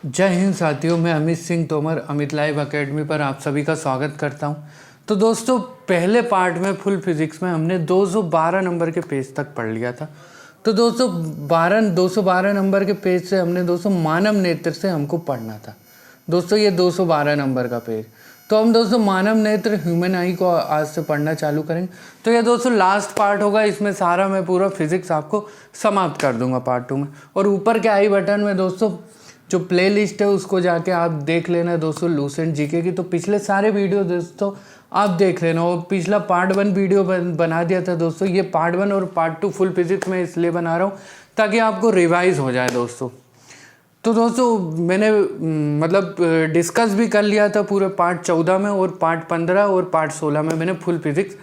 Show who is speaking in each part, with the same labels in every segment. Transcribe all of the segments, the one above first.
Speaker 1: जय हिंद साथियों, मैं अमित सिंह तोमर अमित लाइव एकेडमी पर आप सभी का स्वागत करता हूं। तो दोस्तों, पहले पार्ट में फुल फिजिक्स में हमने 212 नंबर के पेज तक पढ़ लिया था। तो दोस्तों 212 नंबर के पेज से हमने दोस्तों मानव नेत्र से हमको पढ़ना था। दोस्तों ये 212 नंबर का पेज, तो हम दोस्तों मानव नेत्र ह्यूमन आई को आज से पढ़ना चालू करेंगे। तो ये दोस्तों लास्ट पार्ट होगा, इसमें सारा मैं पूरा फिजिक्स आपको समाप्त कर दूंगा पार्ट 2 में। और ऊपर के आई बटन में दोस्तों जो प्लेलिस्ट है उसको जाके आप देख लेना दोस्तों, लूसेंट जीके की। तो पिछले सारे वीडियो दोस्तों आप देख लेना। और पिछला पार्ट 1 वीडियो बना दिया था दोस्तों। ये पार्ट 1 और पार्ट 2 फुल फिजिक्स में इसलिए बना रहा हूँ ताकि आपको रिवाइज हो जाए दोस्तों। तो दोस्तों मैंने मतलब डिस्कस भी कर लिया था पूरे पार्ट 14 में, और पार्ट 15 और पार्ट 16 में मैंने फुल फिजिक्स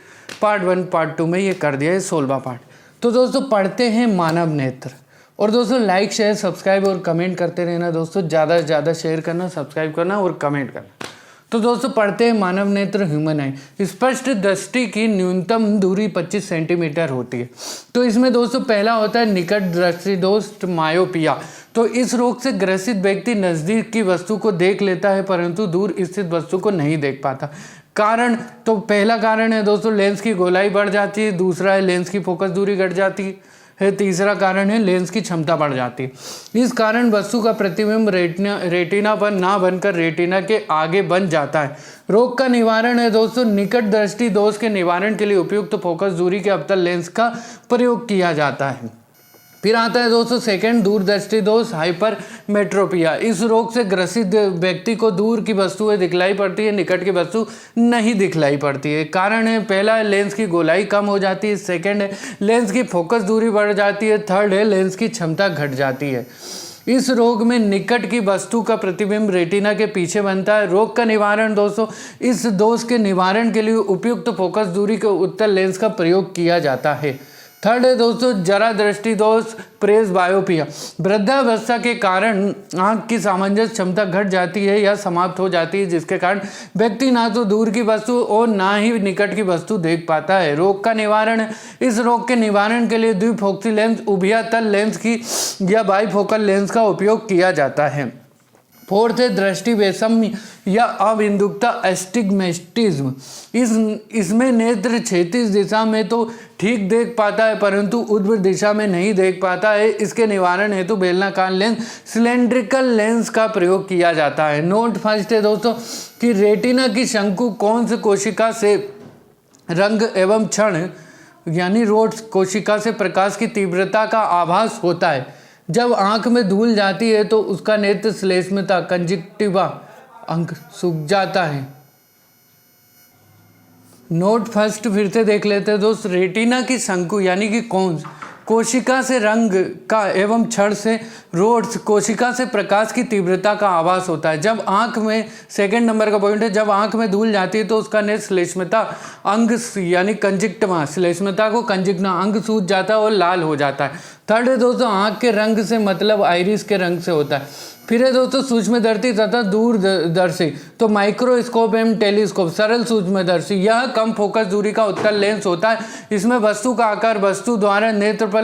Speaker 1: पार्ट 1 पार्ट 2 में ये कर दिया है 16वां पार्ट। तो दोस्तों पढ़ते हैं मानव नेत्र। और दोस्तों लाइक शेयर सब्सक्राइब और कमेंट करते रहना दोस्तों, ज़्यादा से ज़्यादा शेयर करना, सब्सक्राइब करना और कमेंट करना। तो दोस्तों पढ़ते हैं मानव नेत्र ह्यूमन आई। स्पष्ट दृष्टि की न्यूनतम दूरी 25 सेंटीमीटर होती है। तो इसमें दोस्तों पहला होता है निकट दृष्टि दोष मायोपिया। तो इस रोग से ग्रसित व्यक्ति नज़दीक की वस्तु को देख लेता है परंतु दूर स्थित वस्तु को नहीं देख पाता। कारण, तो पहला कारण है दोस्तों लेंस की गोलाई बढ़ जाती है, दूसरा है लेंस की फोकस दूरी घट जाती है, तीसरा कारण है लेंस की क्षमता बढ़ जाती है। इस कारण वस्तु का प्रतिबिंब रेटिना पर ना बनकर रेटिना के आगे बन जाता है। रोग का निवारण है दोस्तों निकट दृष्टि दोष के निवारण के लिए उपयुक्त फोकस दूरी के अवतल लेंस का प्रयोग किया जाता है। फिर आता है दोस्तों सेकंड दूरदृष्टि दोष हाइपरमेट्रोपिया। इस रोग से ग्रसित व्यक्ति को दूर की वस्तुएं दिखलाई पड़ती है, निकट की वस्तु नहीं दिखलाई पड़ती है। कारण है पहला है लेंस की गोलाई कम हो जाती है, सेकंड है लेंस की फोकस दूरी बढ़ जाती है, थर्ड है लेंस की क्षमता घट जाती है। इस रोग में निकट की वस्तु का प्रतिबिंब रेटिना के पीछे बनता है। रोग का निवारण दोस्तों इस दोष के निवारण के लिए उपयुक्त फोकस दूरी के उत्तल लेंस का प्रयोग किया जाता है। थर्ड है दोस्तों जरा दृष्टि दोष प्रेस बायोपिया। वृद्धावस्था के कारण आंख की सामंजस्य क्षमता घट जाती है या समाप्त हो जाती है, जिसके कारण व्यक्ति ना तो दूर की वस्तु और ना ही निकट की वस्तु देख पाता है। रोग का निवारण है इस रोग के निवारण के लिए द्विफोक्सी लेंस उभयतल लेंस की या बाइफोकल लेंस का उपयोग किया जाता है। फोर्थ है दृष्टि वैषम्य या अबिंदुकता एस्टिग्मेटिज्म। इसमें नेत्र क्षैतिज दिशा में तो ठीक देख पाता है परंतु ऊर्ध्व दिशा में नहीं देख पाता है। इसके निवारण हेतु बेलनाकार लेंस सिलेंड्रिकल लेंस का प्रयोग किया जाता है। नोट फर्स्ट है दोस्तों कि रेटिना की शंकु कौन से कोशिका से रंग एवं क्षण यानी रोड्स कोशिका से प्रकाश की तीव्रता का आभास होता है। जब आंख में धूल जाती है तो उसका नेत्र श्लेष्मता कंजक्टिवा अंग सूख जाता है। नोट फर्स्ट फिर से देख लेते हैं दोस्त। रेटिना की शंकु यानी कि कोन्स कोशिका से रंग का एवं क्षण से रोड्स कोशिका से प्रकाश की तीव्रता का आभास होता है। जब आंख में, सेकंड नंबर का पॉइंट है, जब आंख में धूल जाती है तो उसका नेत्र श्लेष्मता अंग यानी कंजक्टिवा, श्लेष्मता को कंजक्टिवा अंग सूज जाता है और लाल हो जाता है। थर्ड है दोस्तों आंख के रंग से मतलब आइरिस के रंग से होता है। फिर है दोस्तों सूक्ष्मदर्शी तथा दूरदर्शी, तो माइक्रोस्कोप एवं टेलीस्कोप। सरल सूक्ष्मदर्शी यह कम फोकस दूरी का उत्तल लेंस होता है। इसमें वस्तु का आकार वस्तु द्वारा नेत्र पर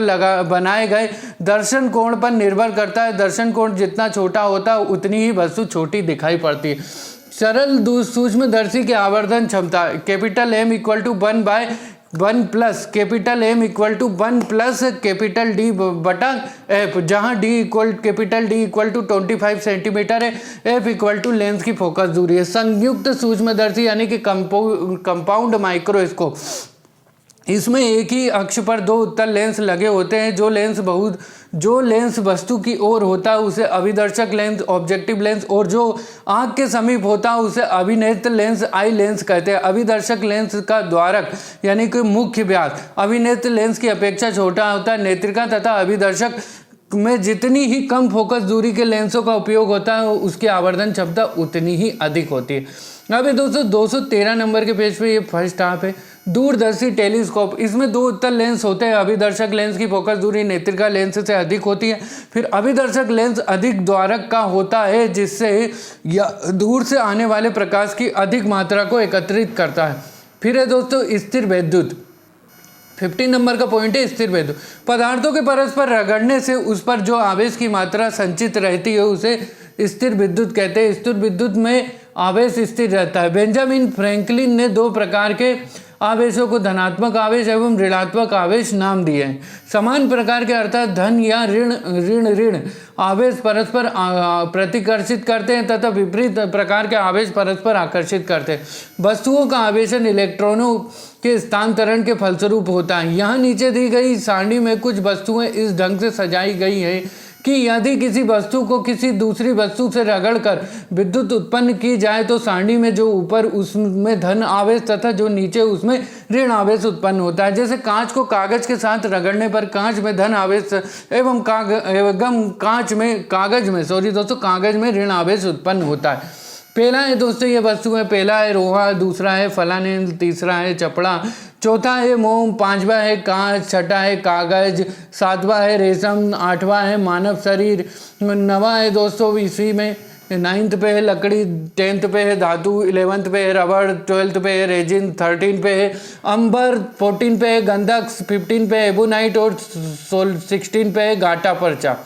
Speaker 1: बनाए गए दर्शन कोण पर निर्भर करता है। दर्शन कोण जितना छोटा होता है उतनी ही वस्तु छोटी दिखाई पड़ती है। सरल सूक्ष्मदर्शी की आवर्धन क्षमता capital M equal to 1/1 plus capital M equal to 1 plus capital D बटा F, जहाँ capital D equal to 25 centimetre है, F इक्वल टू लेंस की फोकस दूरी है। संयुक्त सूक्ष्मदर्शी यानी कि कंपाउंड माइक्रोस्कोप, इसमें एक ही अक्ष पर दो उत्तल लेंस लगे होते हैं। जो लेंस वस्तु की ओर होता है उसे अभिदर्शक लेंस ऑब्जेक्टिव लेंस, और जो आंख के समीप होता है उसे अभिनेत्र लेंस आई लेंस कहते हैं। अभिदर्शक लेंस का द्वारक यानी कि मुख्य व्यास अभिनेत्र लेंस की अपेक्षा छोटा होता है। नेत्रिका तथा अभिदर्शक में जितनी ही कम फोकस दूरी के लेंसों का उपयोग होता है उसकी आवर्धन क्षमता उतनी ही अधिक होती है। अब दोस्तों 213 नंबर के पेज पे ये फर्स्ट हाफ है दूरदर्शी टेलीस्कोप। इसमें दो उत्तल लेंस होते हैं। अभिदर्शक लेंस की फोकस दूरी नेत्रिका लेंस से अधिक होती है। फिर अभिदर्शक लेंस अधिक द्वारक का होता है जिससे दूर से आने वाले प्रकाश की अधिक मात्रा को एकत्रित करता है। फिर है दोस्तों स्थिर वैद्युत, 15 नंबर का पॉइंट है स्थिर वैद्युत। पदार्थों के परस्पर रगड़ने से उस पर जो आवेश की मात्रा संचित रहती है उसे स्थिर विद्युत कहते हैं। स्थिर विद्युत में आवेश स्थिर रहता है। बेंजामिन फ्रैंकलिन ने दो प्रकार के आवेशों को धनात्मक आवेश एवं ऋणात्मक आवेश नाम दिए हैं। समान प्रकार के अर्थात धन या ऋण आवेश परस्पर प्रतिकर्षित करते हैं तथा विपरीत प्रकार के आवेश परस्पर आकर्षित करते हैं। वस्तुओं का आवेशन इलेक्ट्रॉनों के स्थानांतरण के फलस्वरूप होता है। यहाँ नीचे दी गई सारणी में कुछ वस्तुएं इस ढंग से सजाई गई है कि यदि किसी वस्तु को किसी दूसरी वस्तु से रगड़कर विद्युत उत्पन्न की जाए तो सारणी में जो ऊपर उसमें धन आवेश तथा जो नीचे उसमें ऋण आवेश उत्पन्न होता है। जैसे कांच को कागज के साथ रगड़ने पर कांच में धन आवेश एवं कागज में ऋण आवेश उत्पन्न होता है। पहला है दोस्तों ये वस्तु है, पहला है लोहा, दूसरा है फलानेल, तीसरा है चपड़ा, चौथा है मोम, पांचवा है कांच, छठा है कागज, सातवां है रेशम, आठवां है मानव शरीर, नवा है दोस्तों ईस्वी में, 9th पे है लकड़ी, 10th पे है धातु, 11th पे है रबड़, 12th पे है रेजिन, 13 पे है अंबर, 14 पे है गंधक, 15 पे है एबोनाइट और 16 पे है गाटा पर्चा।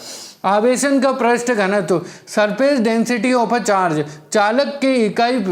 Speaker 1: आवेशन का पृष्ठ घनत्व, surface density of a charge, चालक के इकाई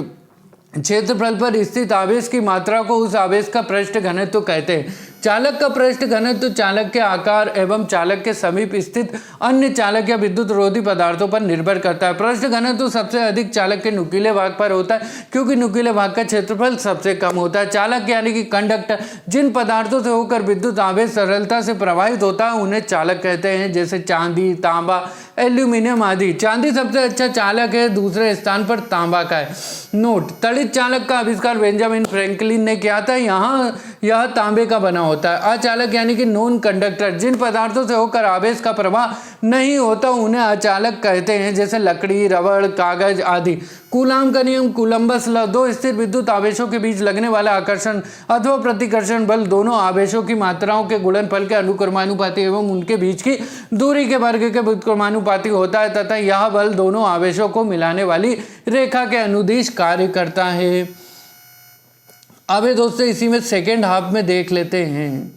Speaker 1: क्षेत्रफल पर स्थित आवेश की मात्रा को उस आवेश का पृष्ठ घनत्व कहते हैं। चालक का पृष्ठ घनत्व चालक के आकार एवं चालक के समीप स्थित अन्य चालक या विद्युत रोधी पदार्थों पर निर्भर करता है। पृष्ठ घनत्व सबसे अधिक चालक के नुकीले भाग पर होता है क्योंकि नुकीले भाग का क्षेत्रफल सबसे कम होता है। चालक यानी कि कंडक्टर, जिन पदार्थों से होकर विद्युत आवेश सरलता से प्रवाहित होता है उन्हें चालक कहते हैं, जैसे चांदी, तांबा, एल्यूमिनियम आदि। चांदी सबसे अच्छा चालक है, दूसरे स्थान पर तांबा का है। नोट, तड़ित चालक का आविष्कार बेंजामिन फ्रैंकलिन ने किया था। यहाँ यह तांबे का बना होता है। अचालक यानी कि नॉन कंडक्टर, जिन पदार्थों से होकर आवेश का प्रवाह नहीं होता उन्हें अचालक कहते हैं, जैसे लकड़ी, रबड़, कागज आदि। कूलाम का नियम, कूलम्बस लॉ, दो स्थिर विद्युत आवेशों के बीच लगने वाला आकर्षण अथवा प्रतिकर्षण बल दोनों आवेशों की मात्राओं के गुणनफल के अनुक्रमानुपाती एवं उनके बीच की दूरी के वर्ग के व्युत्क्रमानुपाती होता है तथा यह बल दोनों आवेशों को मिलाने वाली रेखा के अनुदिश कार्य करता है। अब दोस्तों इसी में सेकेंड हाफ में देख लेते हैं।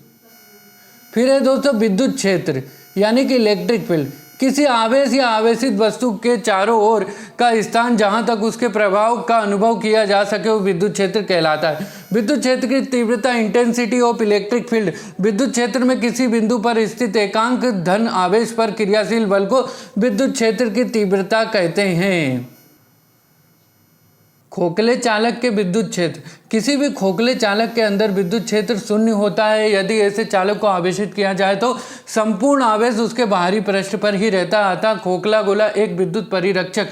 Speaker 1: फिर है दोस्तों विद्युत क्षेत्र यानी कि इलेक्ट्रिक फील्ड। किसी आवेश या आवेशित वस्तु के चारों ओर का स्थान जहां तक उसके प्रभाव का अनुभव किया जा सके वो विद्युत क्षेत्र कहलाता है। विद्युत क्षेत्र की तीव्रता, इंटेंसिटी ऑफ इलेक्ट्रिक फील्ड, विद्युत क्षेत्र में किसी बिंदु पर स्थित एकांक धन आवेश पर क्रियाशील बल को विद्युत क्षेत्र की तीव्रता कहते हैं। खोखले चालक के विद्युत क्षेत्र, किसी भी खोखले चालक के अंदर विद्युत क्षेत्र शून्य होता है। यदि ऐसे चालक को आवेशित किया जाए तो संपूर्ण आवेश उसके बाहरी पृष्ठ पर ही रहता है। अतः खोखला गोला एक विद्युत परिरक्षक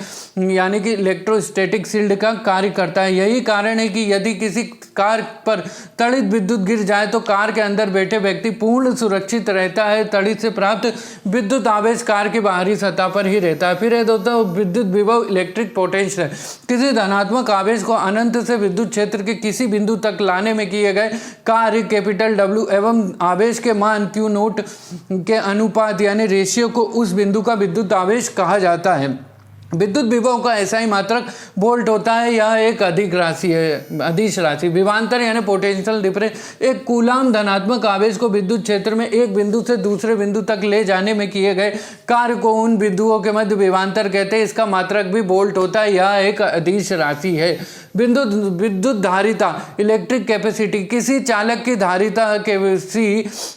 Speaker 1: यानी कि इलेक्ट्रोस्टैटिक शील्ड का कार्य करता है। यही कारण है कि यदि किसी कार पर तड़ित विद्युत गिर जाए तो कार के अंदर बैठे व्यक्ति पूर्ण सुरक्षित रहता है। तड़ित से प्राप्त विद्युत आवेश कार की बाहरी सतह पर ही रहता है। फिर है दोस्तों विद्युत विभव, इलेक्ट्रिक पोटेंशियल, किसी धनात्मक आवेश को अनंत से विद्युत क्षेत्र के किसी बिंदु तक लाने में किए गए कार्य कैपिटल W एवं आवेश के मान Q नोट के अनुपात यानी रेशियो को उस बिंदु का विद्युत आवेश कहा जाता है। विद्युत विभव का ऐसा ही मात्रक वोल्ट होता है। यह एक अदिश राशि विभवांतर यानी पोटेंशियल डिफरेंस एक कूलाम धनात्मक आवेश को विद्युत क्षेत्र में एक बिंदु से दूसरे बिंदु तक ले जाने में किए गए कार्य को उन बिंदुओं के मध्य विभवांतर कहते हैं। इसका मात्रक भी वोल्ट होता है। यह एक अदिश राशि है। विद्युत धारिता, इलेक्ट्रिक कैपेसिटी, किसी चालक की धारिता के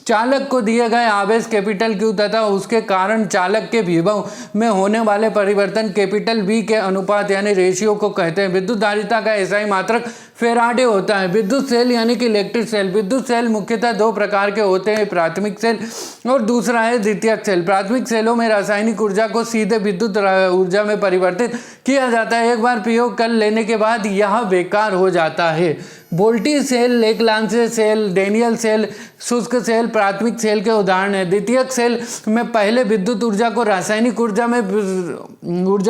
Speaker 1: चालक को दिए गए आवेश कैपिटल Q तथा उसके कारण चालक के विभव में होने वाले परिवर्तन कैपिटल V के अनुपात यानी रेशियो को कहते हैं। विद्युत धारिता का ऐसा ही मात्रक फेराडे होता है। विद्युत सेल यानी कि इलेक्ट्रिक सेल, विद्युत सेल मुख्यतः दो प्रकार के होते हैं, प्राथमिक सेल और दूसरा है द्वितीयक सेल। प्राथमिक सेलों में रासायनिक ऊर्जा को सीधे विद्युत ऊर्जा में परिवर्तित किया जाता है। एक बार प्रयोग कर लेने के बाद यह बेकार हो जाता है। Voltaic cell, Leclanche cell, Daniell cell, शुष्क सेल प्राथमिक सेल के उदाहरण है। द्वितीयक सेल में पहले विद्युत ऊर्जा को रासायनिक ऊर्जा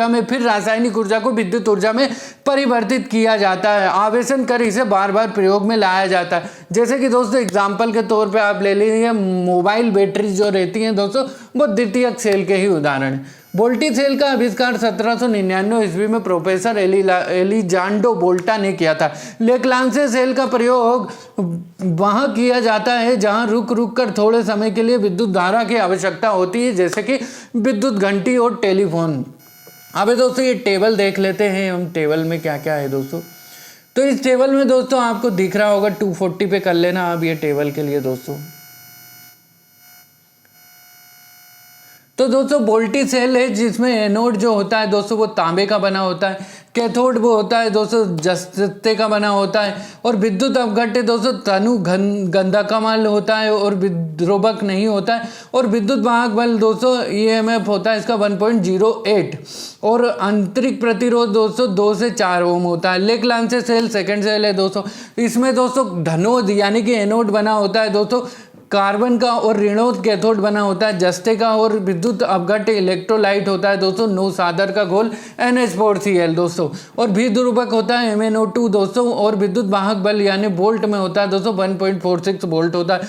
Speaker 1: में फिर रासायनिक ऊर्जा को विद्युत ऊर्जा में परिवर्तित किया जाता है। आवेशन कर इसे बार बार प्रयोग में लाया जाता है। जैसे कि दोस्तों एग्जाम्पल के तौर पे आप ले लीजिए मोबाइल बैटरी जो रहती हैं दोस्तों वो द्वितीयक सेल के ही उदाहरण है। वोल्टी सेल का आविष्कार 1799 ईस्वी में प्रोफेसर एलिजांडो वोल्टा ने किया था। लेक्लांसे सेल का प्रयोग वहां किया जाता है जहां रुक रुक कर थोड़े समय के लिए विद्युत धारा की आवश्यकता होती है, जैसे कि विद्युत घंटी और टेलीफोन। अब दोस्तों ये टेबल देख लेते हैं हम, टेबल में क्या क्या है दोस्तों। तो इस टेबल में दोस्तों आपको दिख रहा होगा 240 पे कर लेना आप ये टेबल के लिए दोस्तों। तो दोस्तों वोल्टी सेल है जिसमें एनोड जो होता है दोस्तों वो तांबे का बना होता है, कैथोड वो होता है दोस्तों जस्ते का बना होता है, और विद्युत अपघट्य दोस्तों तनु गंधा कमल होता है और विद्रोभक नहीं होता है, और विद्युत वाहक बल दोस्तों ईएमएफ होता है इसका 1.08, और आंतरिक प्रतिरोध दोस्तों 2 से 4 ओम होता है। लेक-लांसे सेल सेकंड सेल है दोस्तों, इसमें दोस्तों धनोद यानी कि एनोड बना होता है दोस्तों कार्बन का, और ऋणोद कैथोड बना होता है जस्ते का, और विद्युत अपघट्य इलेक्ट्रोलाइट होता है दोस्तों नो सादर का घोल NH4Cl दोस्तों, और द्विध्रुवक होता है MnO2 दोस्तों, और विद्युत वाहक बल यानी वोल्ट में होता है दोस्तों 1.46 वोल्ट होता है,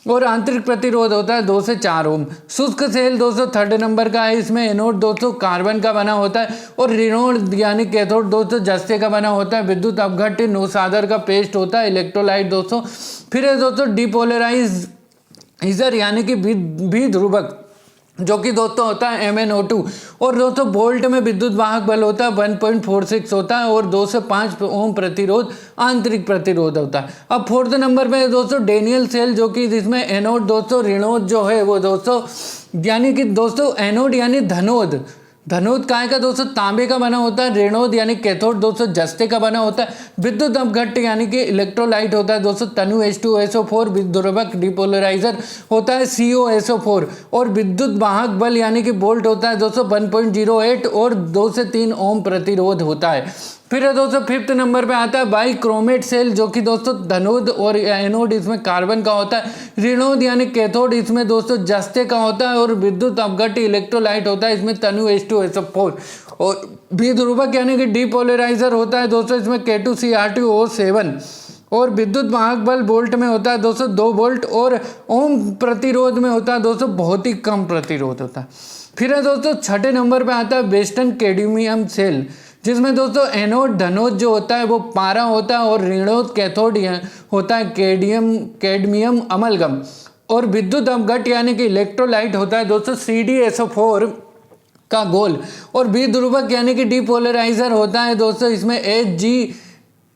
Speaker 1: और आंतरिक प्रतिरोध होता है 2 से 4 ओम। शुष्क सेल दोस्तों 3rd नंबर का है, इसमें एनोड दोस्तों कार्बन का बना होता है, और ऋणोद यानी कैथोड दोस्तों जस्ते का बना होता है, विद्युत अपघट्य नो सादर का पेस्ट होता है इलेक्ट्रोलाइट दोस्तों। फिर है दोस्तों डिपोलराइज इजर यानी कि द्विध्रुवक जो कि दोस्तों होता है MnO2, और दोस्तों वोल्ट में विद्युत वाहक बल होता है 1.46 होता है, और 2 से 5 ओम प्रतिरोध आंतरिक प्रतिरोध होता है। अब 4th नंबर पे दोस्तों डेनियल सेल जो कि जिसमें एनोड दोस्तों ऋणोद जो है वो दोस्तों यानी कि दोस्तों एनोड यानी धनोद काय का दोस्तों तांबे का बना होता है, ऋणोद यानी कैथोड दोस्तों जस्ते का बना होता है, विद्युत अपघट्य यानी कि इलेक्ट्रोलाइट होता है दोस्तों तनु H2SO4, विद्युत डिपोलराइजर होता है COSO4, और विद्युत वाहक बल यानी कि वोल्ट होता है दोस्तों 1.08, और 2 से 3 ओम प्रतिरोध होता है। फिर है दोस्तों 5th नंबर पे आता है बाइक्रोमेट सेल जो कि दोस्तों धनोद और एनोड इसमें कार्बन का होता है, ऋणोद यानी कैथोड इसमें दोस्तों जस्ते का होता है, और विद्युत अपघट्य इलेक्ट्रोलाइट होता है इसमें तनु H2SO4, और द्विध्रुवक यानी कि डिपोलराइजर होता है दोस्तों इसमें K2Cr2O7, और विद्युत वाहक बल वोल्ट में होता है दोस्तों 2 वोल्ट, और ओम प्रतिरोध में होता है दोस्तों बहुत ही कम प्रतिरोध होता है। फिर है दोस्तों 6ठे नंबर पे आता है वेस्टर्न कैडमियम सेल जिसमें दोस्तों एनोड धनोद जो होता है वो पारा होता है, और ऋणोद कैथोड होता है कैडमियम अमलगम, और विद्युत अपघट्य यानी कि इलेक्ट्रोलाइट होता है दोस्तों CdSO4 का गोल, और द्विध्रुवक यानी कि डिपोलराइजर होता है दोस्तों इसमें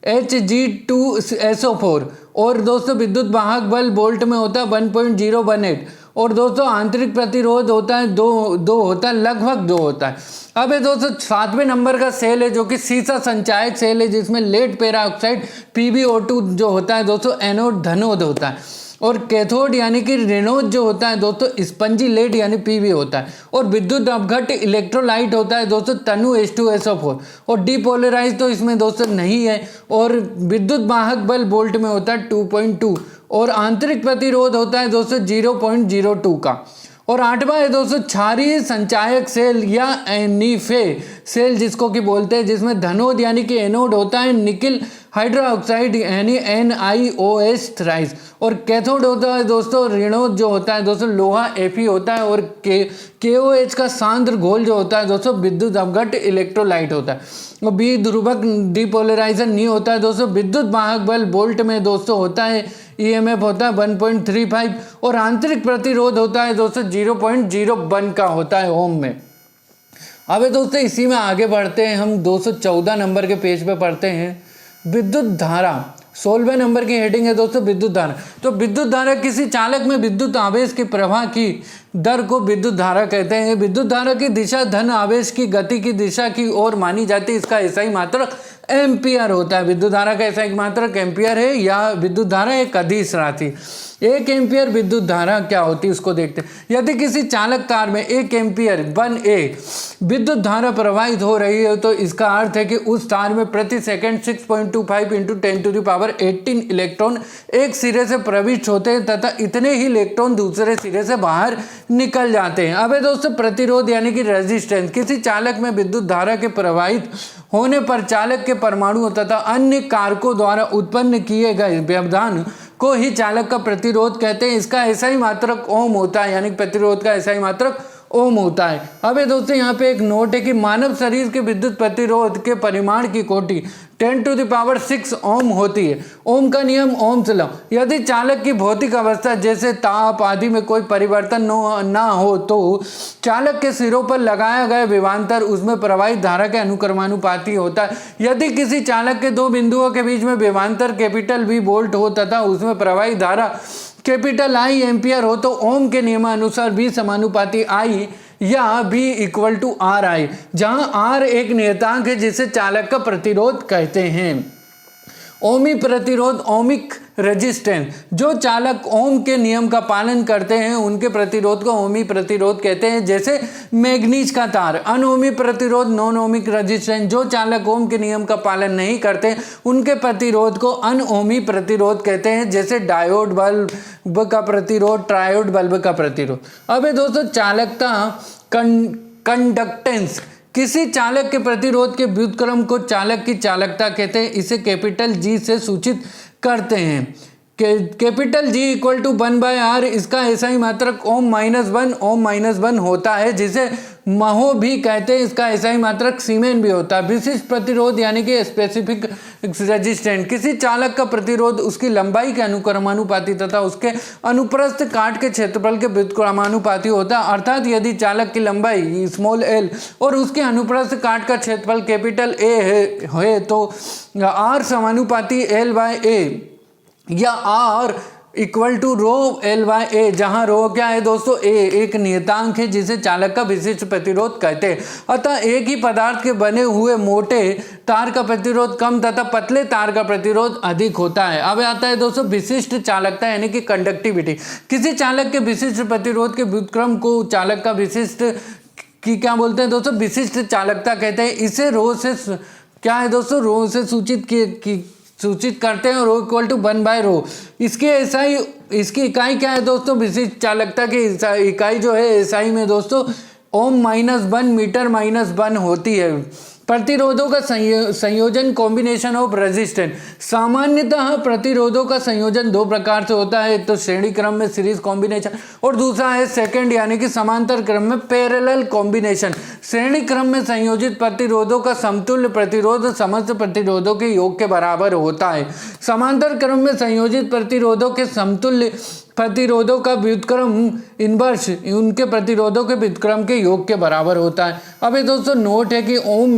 Speaker 1: Hg2SO4, और दोस्तों विद्युत वाहक बल वोल्ट में होता है 1.018, और दोस्तों आंतरिक प्रतिरोध होता है दो होता है लगभग 2 होता है। अब ये दोस्तों 7वें नंबर का सेल है जो कि सीसा संचायक सेल है जिसमें लेड पेरा ऑक्साइड PbO2 जो होता है दोस्तों एनोड धनोद होता है, और कैथोड यानी कि ऋणोद जो होता है दोस्तों स्पंजी लेड यानी Pb होता है, और विद्युत अपघट्य इलेक्ट्रोलाइट होता है दोस्तों तनु H2SO4, और डिपोलराइज तो इसमें दोस्तों नहीं है, और विद्युत वाहक बल वोल्ट में होता है 2.2, और आंतरिक प्रतिरोध होता है दोस्तों 0.02 का। और 8वां है दोस्तों क्षारीय संचायक सेल या एनीफे सेल जिसको कि बोलते हैं, जिसमें धनोद यानी कि एनोड होता है निकिल हाइड्रोक्साइड यानी NiOH थ्राइस, और कैथोड होता है दोस्तों ऋणोद जो होता है दोस्तों लोहा Fe होता है, और KOH का सांद्र घोल जो होता है दोस्तों विद्युत अपघट्य इलेक्ट्रोलाइट होता है, और द्विध्रुवक डिपोलराइजर नहीं होता है दोस्तों। विद्युत वाहक बल वोल्ट में दोस्तों होता है EMF होता है 1.35, और आंतरिक प्रतिरोध होता है दोस्तों 0.01 का होता है ओम में। अब दोस्तों इसी में आगे बढ़ते हैं हम 214 नंबर के पेज पे पढ़ते हैं विद्युत धारा। 16वें नंबर की हेडिंग है दोस्तों विद्युत धारा। तो विद्युत धारा किसी चालक में विद्युत आवेश के प्रवाह की दर को विद्युत धारा कहते हैं। विद्युत धारा की दिशा धन आवेश की गति की दिशा की ओर मानी जाती है। इसका एसआई मात्रक एम्पियर होता है। विद्युत धारा का एसआई मात्रक एम्पियर है, या विद्युत धारा एक अदिश राशि। 1 एम्पियर विद्युत धारा क्या होती है उसको देखते हैं। यदि किसी चालक तार में 1 एम्पियर 1A विद्युत धारा प्रवाहित हो रही है तो इसका अर्थ है कि उस तार में प्रति सेकंड 6.25 × 10⁻18 इलेक्ट्रॉन एक सिरे से प्रविष्ट होते हैं तथा इतने ही इलेक्ट्रॉन दूसरे सिरे से बाहर निकल जाते हैं। अब दोस्तों प्रतिरोध यानी कि रेजिस्टेंस, किसी चालक में विद्युत धारा के प्रवाहित होने पर चालक के परमाणु तथा अन्य कारकों द्वारा उत्पन्न किए गए व्यवधान को ही चालक का प्रतिरोध कहते हैं। इसका एसआई मात्रक ओम होता है, यानी प्रतिरोध का एसआई मात्रक ओम होता है। अब ये दोस्तों यहाँ पे एक नोट है कि मानव शरीर के विद्युत प्रतिरोध के परिमाण की कोटि 10⁶ ओम होती है। ओम का नियम, ओम्स लॉ। यदि चालक की भौतिक अवस्था जैसे ताप आदि में कोई परिवर्तन ना हो तो चालक के सिरों पर लगाया गया विभवांतर उसमें प्रवाहित धारा के अनुक्रमानुपाती होता है। यदि किसी चालक के दो बिंदुओं के बीच में विभवांतर कैपिटल V वोल्ट हो तथा उसमें प्रवाहित धारा कैपिटल I एम्पियर हो तो ओम के नियमानुसार V समानुपाती I या V = RI, जहां R एक नियतांक है जिसे चालक का प्रतिरोध कहते हैं। ओमी प्रतिरोध, ओमिक रेजिस्टेंस, जो चालक ओम के नियम का पालन करते हैं उनके प्रतिरोध को ओमी प्रतिरोध कहते हैं, जैसे मैग्नीज का तार। अनओमी प्रतिरोध, नॉन ओमिक रेजिस्टेंस, जो चालक ओम के नियम का पालन नहीं करते उनके प्रतिरोध को अनओमी प्रतिरोध कहते हैं, जैसे डायोड बल्ब का प्रतिरोध, ट्रायोड बल्ब का प्रतिरोध। अब ये दोस्तों चालकता, कंडक्टेंस, किसी चालक के प्रतिरोध के व्युत्क्रम को चालक की चालकता कहते हैं। इसे कैपिटल G से सूचित करते हैं। कैपिटल G = 1/R, इसका SI मात्रक ओम-1 होता है, जिसे महो भी कहते हैं। इसका SI मात्रक सीमेन भी होता है। विशिष्ट प्रतिरोध यानी कि स्पेसिफिक रेजिस्टेंस, किसी चालक का प्रतिरोध उसकी लंबाई के अनुक्रमानुपाती तथा उसके अनुप्रस्थ काट के क्षेत्रफल के व्युत्क्रमानुपाती होता है। अर्थात यदि चालक की लंबाई l और उसके अनुप्रस्थ काट का क्षेत्रफल कैपिटल A है तो R समानुपाती l/A या R = ρl/A, जहां रो क्या है दोस्तों, A एक नियतांक है जिसे चालक का विशिष्ट प्रतिरोध कहते हैं। अतः एक ही पदार्थ के बने हुए मोटे तार का प्रतिरोध कम तथा पतले तार का प्रतिरोध अधिक होता है। अब आता है दोस्तों विशिष्ट चालकता यानी कि कंडक्टिविटी। किसी चालक के विशिष्ट प्रतिरोध के व्युत्क्रम को चालक का विशिष्ट की क्या बोलते हैं दोस्तों, विशिष्ट चालकता कहते हैं। इसे रो से क्या है दोस्तों, रो से सूचित करते हैं। रो = 1/ρ। इसकी इकाई क्या है दोस्तों, विशिष्ट चालकता की इकाई जो है SI में दोस्तों ओम-1 मीटर-1 होती है। प्रतिरोधों का संयोजन, कॉम्बिनेशन ऑफ रेजिस्टेंस। सामान्यतः प्रतिरोधों का संयोजन दो प्रकार से होता है, एक तो श्रेणी क्रम में सीरीज कॉम्बिनेशन और दूसरा है सेकंड यानी कि समांतर क्रम में पैरेलल कॉम्बिनेशन। श्रेणी क्रम में संयोजित प्रतिरोधों का समतुल्य प्रतिरोध समस्त प्रतिरोधों के योग के बराबर होता है। समांतर क्रम में संयोजित प्रतिरोधों के समतुल्य प्रतिरोधों का व्युत्क्रम इनवर्स उनके प्रतिरोधों के व्युत्क्रम के योग के बराबर होता है। अब ये दोस्तों नोट है कि ओम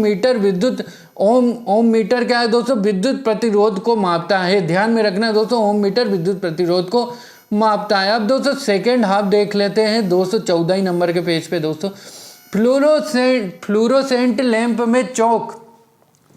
Speaker 1: मीटर क्या है दोस्तों, विद्युत प्रतिरोध को मापता है। ध्यान में रखना है दोस्तों, ओम मीटर विद्युत प्रतिरोध को मापता है। अब दोस्तों सेकेंड हाफ देख लेते हैं 214 नंबर के पेज पे दोस्तों। फ्लोरोसेंट लैंप में चौक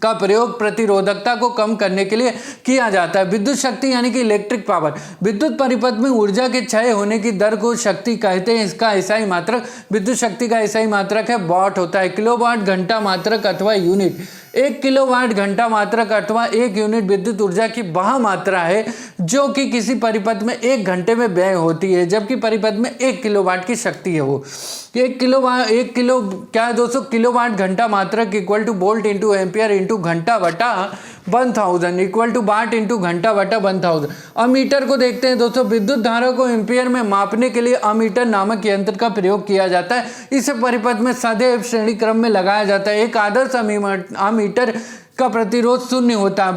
Speaker 1: का प्रयोग प्रतिरोधकता को कम करने के लिए किया जाता है। विद्युत शक्ति यानी कि इलेक्ट्रिक पावर, विद्युत परिपथ में ऊर्जा के क्षय होने की दर को शक्ति कहते हैं। इसका SI मात्रक, विद्युत शक्ति का SI मात्रक है वाट होता है। किलोवाट घंटा मात्रक अथवा यूनिट, 1 किलोवाट घंटा मात्रक अथवा 1 यूनिट विद्युत ऊर्जा की वह मात्रा है जो कि किसी परिपथ में 1 घंटे में व्यय होती है, जबकि परिपथ में 1 किलोवाट की शक्ति है। वो 1 किलो क्या है दोस्तों, किलोवाट घंटा मात्रक = वोल्ट × एम्पियर × घंटा बटा 1000 = वाट × घंटा बटा 1000। अमीटर को देखते हैं दोस्तों। विद्युत धारा को एम्पियर में मापने के लिए अमीटर नामक यंत्र का प्रयोग किया जाता है। इसे परिपथ में सदैव श्रेणी क्रम में लगाया जाता है। एक आदर्श अमीटर का प्रतिरोध 0 होता है।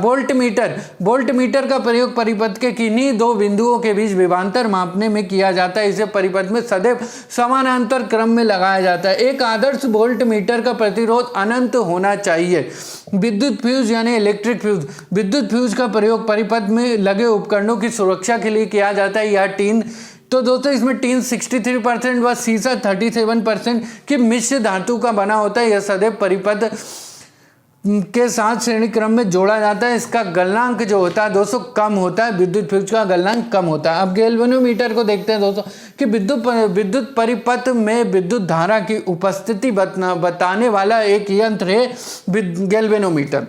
Speaker 1: वोल्ट मीटर का प्रयोग परिपथ के किन्हीं दो बिंदुओं के बीच विभवांतर मापने में किया जाता है। इसे परिपथ में सदैव समानांतर क्रम में लगाया जाता है। एक आदर्श वोल्ट मीटर का प्रतिरोध अनंत होना चाहिए। विद्युत फ्यूज यानी इलेक्ट्रिक फ्यूज, विद्युत फ्यूज का प्रयोग परिपथ में लगे उपकरणों की सुरक्षा के लिए किया जाता है। यह टीन तो दोस्तों इसमें टीन 63% व शीशा 37% की मिश्र धातु का बना होता है। यह सदैव परिपथ के साथ श्रेणी क्रम में जोड़ा जाता है। इसका गलनांक जो होता है दोस्तों कम होता है, विद्युत फ्यूज का गलनांक कम होता है। अब गैल्वेनोमीटर को देखते हैं दोस्तों कि विद्युत परिपथ में विद्युत धारा की उपस्थिति बताने वाला एक यंत्र है गैल्वेनोमीटर।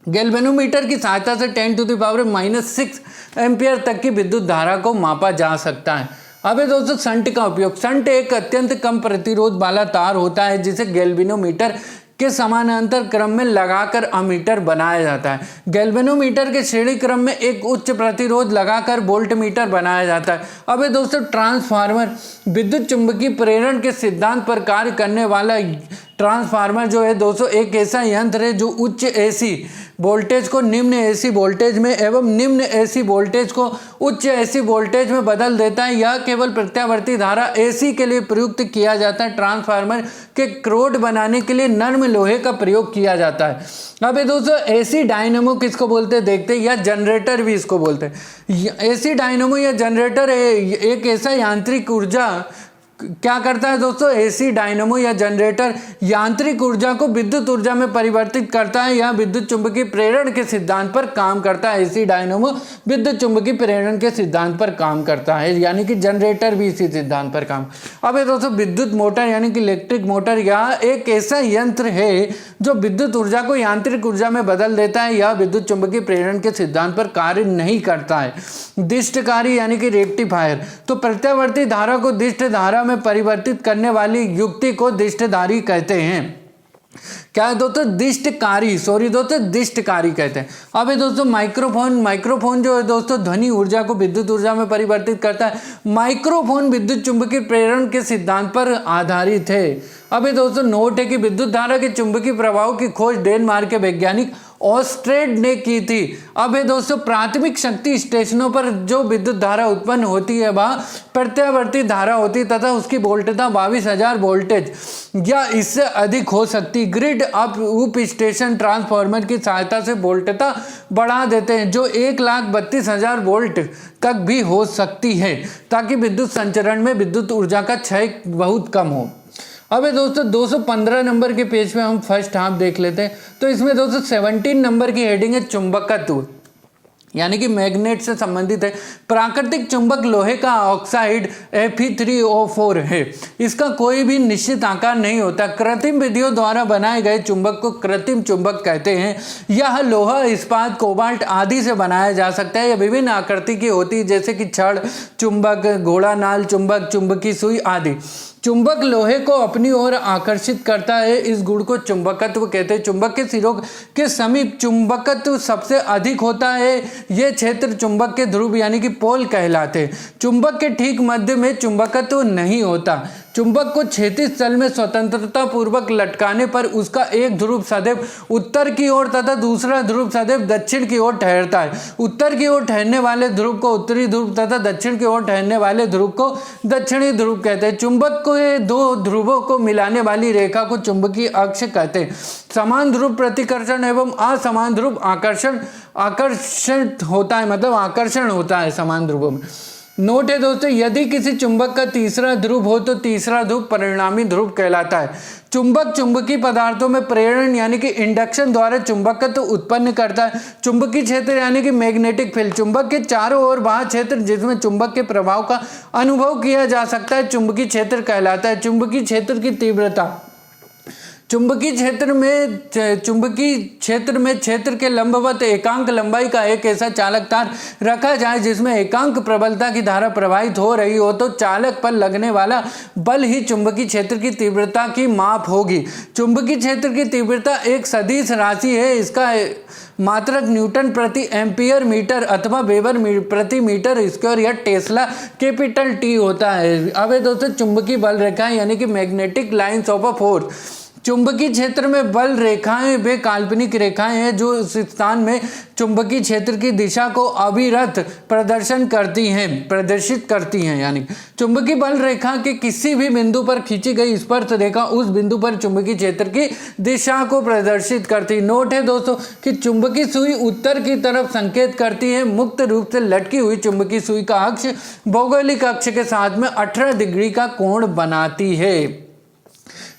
Speaker 1: गैल्वेनोमीटर की सहायता से 10⁻⁻⁶ एम्पियर तक की विद्युत धारा को मापा जा सकता है। अब दोस्तों शंट का उपयोग। शंट एक अत्यंत कम प्रतिरोध वाला तार होता है जिसे गैल्वेनोमीटर के समानांतर क्रम में लगाकर अमीटर बनाया जाता है। गैल्वेनोमीटर के श्रेणी क्रम में एक उच्च प्रतिरोध लगाकर वोल्टमीटर बनाया जाता है। अब दोस्तों ट्रांसफार्मर विद्युत चुंबकीय प्रेरण के सिद्धांत पर कार्य करने वाला ट्रांसफार्मर जो है दोस्तों एक ऐसा यंत्र है जो उच्च एसी वोल्टेज को निम्न एसी वोल्टेज में एवं निम्न एसी वोल्टेज को उच्च एसी वोल्टेज में बदल देता है। यह केवल प्रत्यावर्ती धारा एसी के लिए प्रयुक्त किया जाता है। ट्रांसफार्मर के क्रोड बनाने के लिए नर्म लोहे का प्रयोग किया जाता है। अब ये दोस्तों एसी डायनेमो किसको बोलते हैं देखते हैं, या जनरेटर भी इसको बोलते हैं। एसी डायनेमो या जनरेटर एक ऐसा यांत्रिक ऊर्जा क्या करता है दोस्तों, एसी डायनेमो या जनरेटर यांत्रिक ऊर्जा को विद्युत ऊर्जा में परिवर्तित करता है। यह विद्युत चुंबकीय प्रेरण के सिद्धांत पर काम करता है। एसी डायनेमो विद्युत चुंबकीय प्रेरण के सिद्धांत पर काम करता है, यानी कि जनरेटर भी इसी सिद्धांत पर काम। अब ये दोस्तों विद्युत मोटर यानी कि इलेक्ट्रिक मोटर यह एक ऐसा यंत्र है जो विद्युत ऊर्जा को यांत्रिक ऊर्जा में बदल देता है। यह विद्युत चुंबकीय प्रेरण के सिद्धांत पर कार्य नहीं करता है। दिष्टकारी यानी कि रेक्टिफायर, तो प्रत्यावर्ती धारा को दिष्ट धारा में परिवर्तित करने वाली युक्ति को दिष्टधारी कहते हैं। क्या है दोस्तों, दिष्टकारी कहते हैं। अब ये दोस्तों माइक्रोफोन जो है दोस्तों ध्वनि ऊर्जा को विद्युत ऊर्जा में परिवर्तित करता है। माइक्रोफोन विद्युत चुंबकीय प्रेरण के सिद्धांत पर आधारित है। अब ये दोस्तों नोट है कि विद्युत धारा के चुंबकीय प्रभाव की खोज डेनमार्क के वैज्ञानिक ऑस्ट्रेड ने की थी। अब ये दोस्तों प्राथमिक शक्ति स्टेशनों पर जो विद्युत धारा उत्पन्न होती है वह प्रत्यावर्ती धारा होती है तथा उसकी वोल्टता 22,000 वोल्टेज या इससे अधिक हो सकती। ग्रिड उप स्टेशन ट्रांसफार्मर की सहायता से वोल्टता बढ़ा देते हैं जो 1,32,000 वोल्ट तक भी हो सकती है, ताकि विद्युत संचरण में विद्युत ऊर्जा का क्षय बहुत कम हो। अब दोस्तों 215 नंबर के पेज पे हम फर्स्ट हाफ देख लेते हैं। तो इसमें दोस्तों 17 नंबर की हेडिंग है चुंबकत्व, यानी कि मैग्नेट से संबंधित है। प्राकृतिक चुंबक लोहे का ऑक्साइड Fe3O4 है। इसका कोई भी निश्चित आकार नहीं होता। कृत्रिम विधियों द्वारा बनाए गए चुंबक को कृत्रिम चुंबक कहते हैं। यह लोहा, इस्पात, कोबाल्ट आदि से बनाया जा सकता है। यह विभिन्न आकृति की होती है, जैसे कि छड़ चुंबक, घोड़ा नाल चुंबक, चुंबकी सुई आदि। चुंबक लोहे को अपनी ओर आकर्षित करता है। इस गुण को चुंबकत्व कहते हैं। चुंबक के सिरों के समीप चुंबकत्व सबसे अधिक होता है। ये क्षेत्र चुंबक के ध्रुव यानी कि पोल कहलाते हैं। चुंबक के ठीक मध्य में चुंबकत्व नहीं होता। चुंबक को क्षैतिज तल में स्वतंत्रता पूर्वक लटकाने पर उसका एक ध्रुव सदैव उत्तर की ओर तथा दूसरा ध्रुव सदैव दक्षिण की ओर ठहरता है। उत्तर की ओर ठहरने वाले ध्रुव को उत्तरी ध्रुव तथा दक्षिण की ओर ठहरने वाले ध्रुव को दक्षिणी ध्रुव कहते हैं। चुंबक के दो ध्रुवों को मिलाने वाली रेखा को चुंबकीय अक्ष कहते हैं। समान ध्रुव प्रतिकर्षण एवं असमान ध्रुव आकर्षण होता है, मतलब आकर्षण होता है समान ध्रुवों में। नोट है दोस्तों, यदि किसी चुंबक का तीसरा ध्रुव हो तो तीसरा ध्रुव परिणामी ध्रुव कहलाता है। चुंबक चुंबकीय पदार्थों में प्रेरण यानी कि इंडक्शन द्वारा चुंबकत्व उत्पन्न करता है। चुंबकीय क्षेत्र यानी कि मैग्नेटिक फील्ड, चुंबक के चारों ओर बाह्य क्षेत्र जिसमें चुंबक के प्रभाव का अनुभव किया जा सकता है, चुंबकीय क्षेत्र कहलाता है। चुंबकीय क्षेत्र की तीव्रता, चुंबकीय क्षेत्र में क्षेत्र के लंबवत एकांक लंबाई का एक ऐसा चालक तार रखा जाए जिसमें एकांक प्रबलता की धारा प्रवाहित हो रही हो, तो चालक पर लगने वाला बल ही चुंबकीय क्षेत्र की तीव्रता की माप होगी। चुंबकीय क्षेत्र की तीव्रता एक सदिश राशि है। इसका मात्रक न्यूटन प्रति एम्पियर मीटर अथवा वेबर प्रति मीटर स्क्वायर या टेस्ला कैपिटल टी होता है। अब दोस्तों चुंबकीय बल रेखाएं यानी कि magnetic lines of a force. चुंबकीय क्षेत्र में बल रेखाएं वे काल्पनिक रेखाएं हैं जो उस स्थान में चुंबकीय क्षेत्र की दिशा को अविरत प्रदर्शित करती हैं। यानी चुंबकीय बल रेखा के किसी भी बिंदु पर खींची गई स्पर्श रेखा उस बिंदु पर चुंबकीय क्षेत्र की दिशा को प्रदर्शित करती है। नोट है दोस्तों कि चुंबकीय सुई उत्तर की तरफ संकेत करती है। मुक्त रूप से लटकी हुई चुंबकीय सुई का अक्ष भौगोलिक अक्ष के साथ में 18 डिग्री का कोण बनाती है।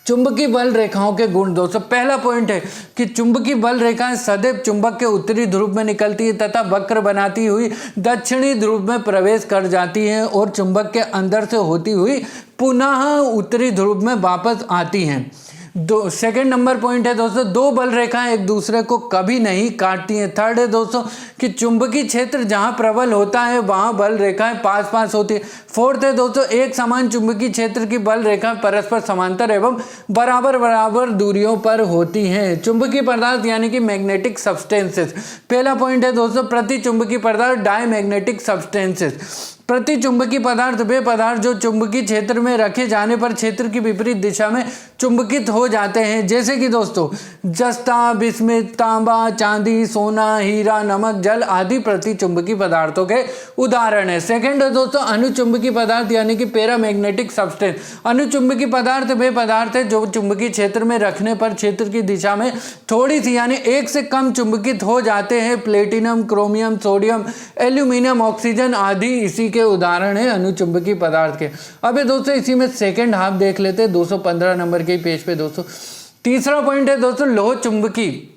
Speaker 1: चुंबकीय बल रेखाओं के गुण दोस्तों, पहला पॉइंट है कि चुंबकीय बल रेखाएं सदैव चुंबक के उत्तरी ध्रुव में निकलती है तथा वक्र बनाती हुई दक्षिणी ध्रुव में प्रवेश कर जाती हैं और चुंबक के अंदर से होती हुई पुनः उत्तरी ध्रुव में वापस आती हैं। सेकंड नंबर पॉइंट है दोस्तों, दो बल रेखाएं एक दूसरे को कभी नहीं काटती हैं। थर्ड है दोस्तों कि चुंबकीय क्षेत्र जहां प्रबल होता है वहां बल रेखाएं पास पास होती है। फोर्थ है दोस्तों, एक समान चुंबकीय क्षेत्र की बल रेखाएं परस्पर समांतर एवं बराबर बराबर दूरियों पर होती हैं। चुंबकीय पदार्थ यानी कि मैग्नेटिक सब्सटेंसेस। पहला पॉइंट है दोस्तों, प्रति चुंबकीय पदार्थ डायमैग्नेटिक सब्सटेंसेस। प्रति चुंबकीय पदार्थ वे पदार्थ जो चुंबकीय क्षेत्र में रखे जाने पर क्षेत्र की विपरीत दिशा में चुंबकित हो जाते हैं, जैसे कि दोस्तों जस्ता, बिस्मित, तांबा, चांदी, सोना, हीरा, नमक, जल आदि प्रति चुंबकीय पदार्थों के उदाहरण है। सेकंड है दोस्तों, अनुचुंबकीय पदार्थ यानी कि पैरामैग्नेटिक सब्सटेंस। अनुचुंबकीय पदार्थ वे पदार्थ है जो चुंबकीय क्षेत्र में रखने पर क्षेत्र की दिशा में थोड़ी सी यानी एक से कम चुंबकित हो जाते हैं। Platinum, chromium, sodium, aluminium, oxygen आदि इसी के उदाहरण है अनुचुंबकीय पदार्थ के। अब ये दोस्तों इसी में सेकंड हाफ देख लेते हैं 215 नंबर के पेज पे दोस्तों। तीसरा पॉइंट है दोस्तों लोह चुंबकीय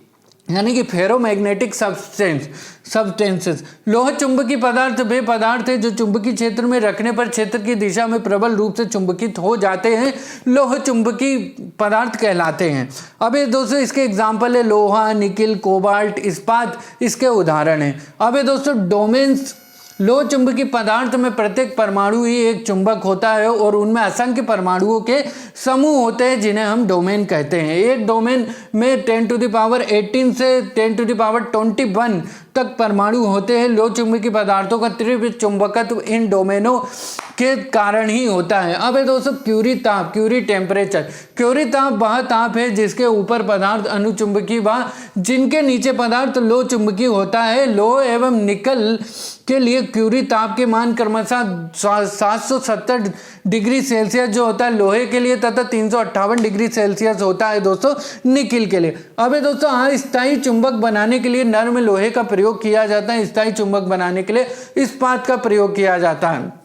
Speaker 1: यानी कि फेरोमैग्नेटिक सब्सटेंसेस। लोह चुंबकीय पदार्थ वे पदार्थ है जो चुंबकीय क्षेत्र में रखने पर क्षेत्र की दिशा में प्रबल रूप से चुंबकित हो जाते हैं, लोह चुंबकीय पदार्थ कहलाते हैं। अब ये दोस्तों इसके एग्जाम्पल है लोहा, निकिल, कोबाल्ट, इस्पात इसके उदाहरण है। अब ये दोस्तों डोमेन्स, लोह चुंबकीय पदार्थ में प्रत्येक परमाणु ही एक चुंबक होता है और उनमें असंख्य परमाणुओं के समूह होते हैं जिन्हें हम डोमेन कहते हैं। एक डोमेन में 10⁻18 से 10⁻21 तक परमाणु होते हैं। लोह चुंबकीय पदार्थों का तीव्र चुंबकत्व इन डोमेनों के कारण ही होता है। अब है दोस्तों क्यूरी ताप, क्यूरी टेम्परेचर। क्यूरी ताप वह ताप है जिसके ऊपर पदार्थ अनुचुंबकीय व जिनके नीचे पदार्थ लोह चुंबकीय होता है। लोह एवं निकल के लिए क्यूरी ताप के मान क्रमशः 770 डिग्री सेल्सियस जो होता है लोहे के लिए तथा 358 डिग्री सेल्सियस होता है दोस्तों निकिल के लिए। अब दोस्तों अस्थायी चुंबक बनाने के लिए नर्म लोहे का प्रयोग किया जाता है, स्थायी चुंबक बनाने के लिए इस्पात का प्रयोग किया जाता है।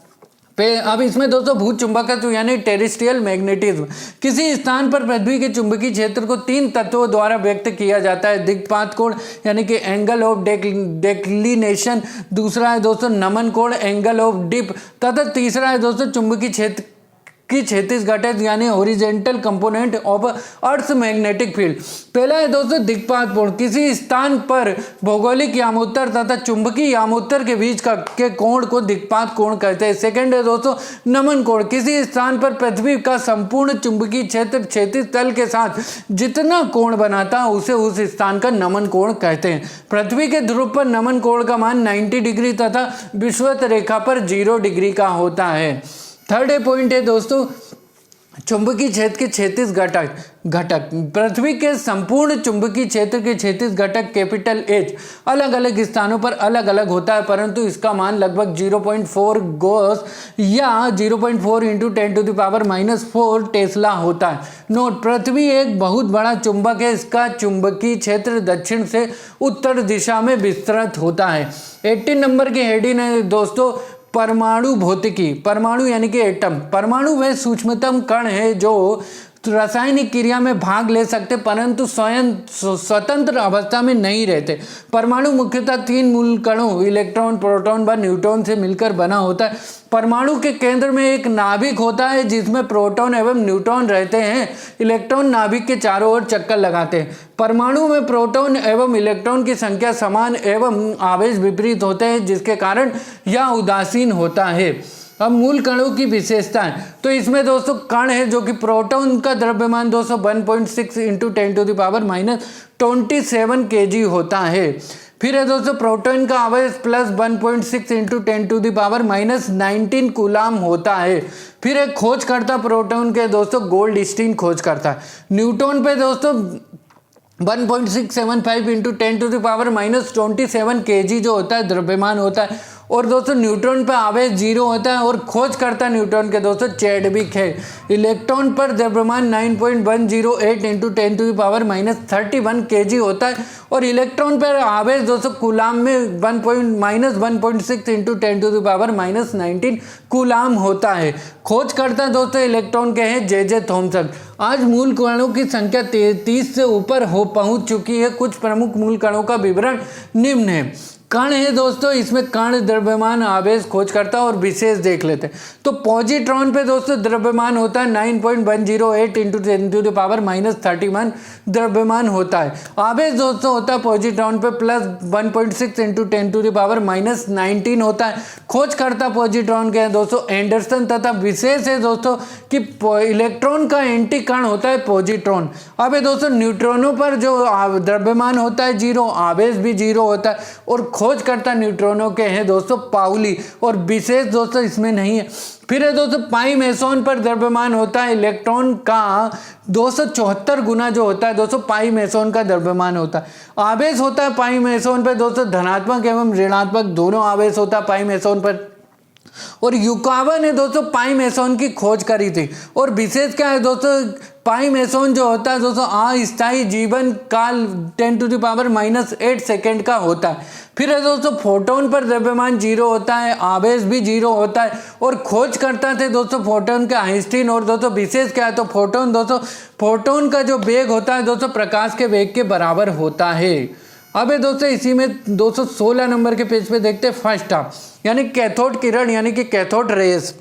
Speaker 1: अब इसमें दोस्तों भूत चुंबकत्व यानी टेरेस्ट्रियल मैग्नेटिज्म। किसी स्थान पर पृथ्वी के चुंबकीय क्षेत्र को 3 तत्वों द्वारा व्यक्त किया जाता है। दिक्पात कोण यानी कि एंगल ऑफ डेक्लिनेशन, दूसरा है दोस्तों नमन कोण एंगल ऑफ डिप तथा तीसरा है दोस्तों चुंबकीय क्षेत्र की क्षैतिज घटक यानी horizontal component of earth magnetic field. पहला है दोस्तों दिक्पात कोण, किसी स्थान पर भौगोलिक यामोत्तर तथा चुंबकीय यामोत्तर के बीच के कोण को दिक्पात कोण कहते हैं। सेकंड है दोस्तों नमन कोण, किसी स्थान पर पृथ्वी का संपूर्ण चुंबकीय क्षेत्र क्षैतिज तल के साथ जितना कोण बनाता है उसे उस स्थान का नमन कोण कहते हैं। पृथ्वी के ध्रुव पर नमन कोण का मान 90 डिग्री तथा विषुवत रेखा पर 0 डिग्री का होता है। थर्ड पॉइंट है दोस्तों चुंबकीय क्षेत्र के क्षैतिज घटक। पृथ्वी के संपूर्ण चुंबकीय क्षेत्र के क्षैतिज घटक कैपिटल H अलग अलग स्थानों पर अलग अलग होता है, परंतु इसका मान लगभग 0.4 गॉस या 0.4 × 10⁻⁻⁴ टेस्ला होता है। नोट, पृथ्वी एक बहुत बड़ा चुंबक है, इसका चुंबकीय क्षेत्र दक्षिण से उत्तर दिशा में विस्तृत होता है। 18 नंबर की हेडिंग है दोस्तों परमाणु भौतिकी। परमाणु यानी कि एटम। परमाणु वह सूक्ष्मतम कण है जो रासायनिक क्रिया में भाग ले सकते परंतु स्वयं स्वतंत्र अवस्था में नहीं रहते। परमाणु मुख्यतः 3 मूल कणों इलेक्ट्रॉन, प्रोटॉन व न्यूट्रॉन से मिलकर बना होता है। परमाणु के केंद्र में एक नाभिक होता है जिसमें प्रोटॉन एवं न्यूट्रॉन रहते हैं। इलेक्ट्रॉन नाभिक के चारों ओर चक्कर लगाते हैं। परमाणु में प्रोटॉन एवं इलेक्ट्रॉन की संख्या समान एवं आवेश विपरीत होते हैं जिसके कारण यह उदासीन होता है। अब मूल कणों की विशेषताएं, तो इसमें दोस्तों कण है जो कि प्रोटॉन का द्रव्यमान दोस्तों 1.6 × 10⁻27 kg होता है। फिर है दोस्तों प्रोटॉन का आवेश प्लस 1.6 × 10⁻19 कूलाम होता है। फिर एक खोजकर्ता प्रोटॉन के दोस्तों गोल्डस्टीन खोज करता है। न्यूट्रॉन पे दोस्तों 1.675 × 10⁻27 kg जो होता है द्रव्यमान होता है और दोस्तों न्यूट्रॉन पर आवेश 0 होता है और खोज करता न्यूट्रॉन के दोस्तों चैडविक है। इलेक्ट्रॉन पर द्रव्यमान 9.108 × 10⁻31 kg होता है और इलेक्ट्रॉन पर आवेश दोस्तों कूलाम में -1.6 × 10⁻19 कूलाम होता है। खोज करता दोस्तों इलेक्ट्रॉन के हैं जे थॉमसन। आज मूल कणों की संख्या 33 से ऊपर हो पहुंच चुकी है। कुछ प्रमुख मूल कणों का विवरण निम्न है। कण है दोस्तों, इसमें कण द्रव्यमान आवेश खोज करता और विशेष देख लेते हैं। तो पॉजिट्रॉन पे दोस्तों द्रव्यमान होता है 9.108 इंटू 10⁻31 द्रव्यमान होता है। आवेश दोस्तों होता है पॉजिट्रॉन पे +1.6 इंटू 10⁻19 होता है। खोज करता पॉजिट्रॉन के हैं दोस्तों एंडरसन, तथा विशेष है दोस्तों कि इलेक्ट्रॉन का एंटी कण होता है पॉजिट्रॉन। अब ये दोस्तों न्यूट्रॉनों पर जो द्रव्यमान होता है 0, आवेश भी 0 होता है। और खोज करता न्यूट्रॉनों के हैं दोस्तों पाउली, और विशेष दोस्तों इसमें नहीं है। फिर है दोस्तों पाई मेसोन पर द्रव्यमान होता है इलेक्ट्रॉन का 274 गुना जो होता है दोस्तों पाई मेसोन का द्रव्यमान होता है। आवेश होता है पाई मेसोन पर दोस्तों धनात्मक एवं ऋणात्मक दोनों आवेश होता है पाई मेसोन पर। और युकावा ने दोस्तों पाई मेसोन की खोज करी थी। और विशेष क्या है दोस्तों, पाई मेसोन जो होता है दोस्तों अस्थायी जीवन काल 10⁻⁻8 सेकेंड का होता है। फिर है दोस्तों फोटोन पर द्रव्यमान 0 होता है, आवेश भी 0 होता है। और खोज करता थे दोस्तों फोटोन के आइंस्टीन। और दोस्तों विशेष क्या है तो फोटोन दोस्तों, फोटोन का जो वेग होता है दोस्तों प्रकाश के वेग के बराबर होता है। अब दोस्तों इसी में 216 नंबर के पेज पे देखते हैं फर्स्ट हाफ, यानी कैथोड किरण यानी कि कैथोड रेस।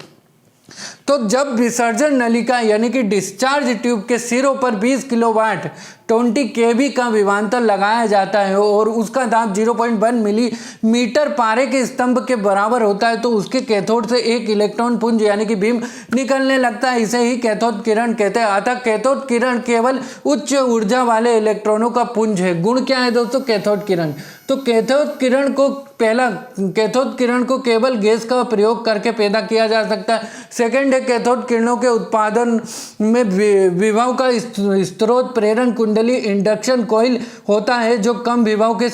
Speaker 1: तो जब विसर्जन नलिका यानी कि डिस्चार्ज ट्यूब के सिरों पर 20 किलोवाट 20 kV का विभवांतर लगाया जाता है और उसका दाब 0.1 मिलीमीटर पारे के स्तंभ के बराबर होता है, तो उसके कैथोड से एक इलेक्ट्रॉन पुंज यानी कि बीम निकलने लगता है। इसे ही कैथोड किरण कहते हैं। अतः कैथोड किरण केवल उच्च ऊर्जा वाले इलेक्ट्रॉनों का पुंज है। गुण क्या है दोस्तों कैथोड किरण, तो कैथोड किरण को कैथोड किरण को केवल गैस का प्रयोग करके पैदा किया जा सकता है। सेकंड है कैथोड किरणों के उत्पादन में विभव का स्रोत प्रेरण कुंडली इंडक्शन कॉइल होता है, जो कम विभव के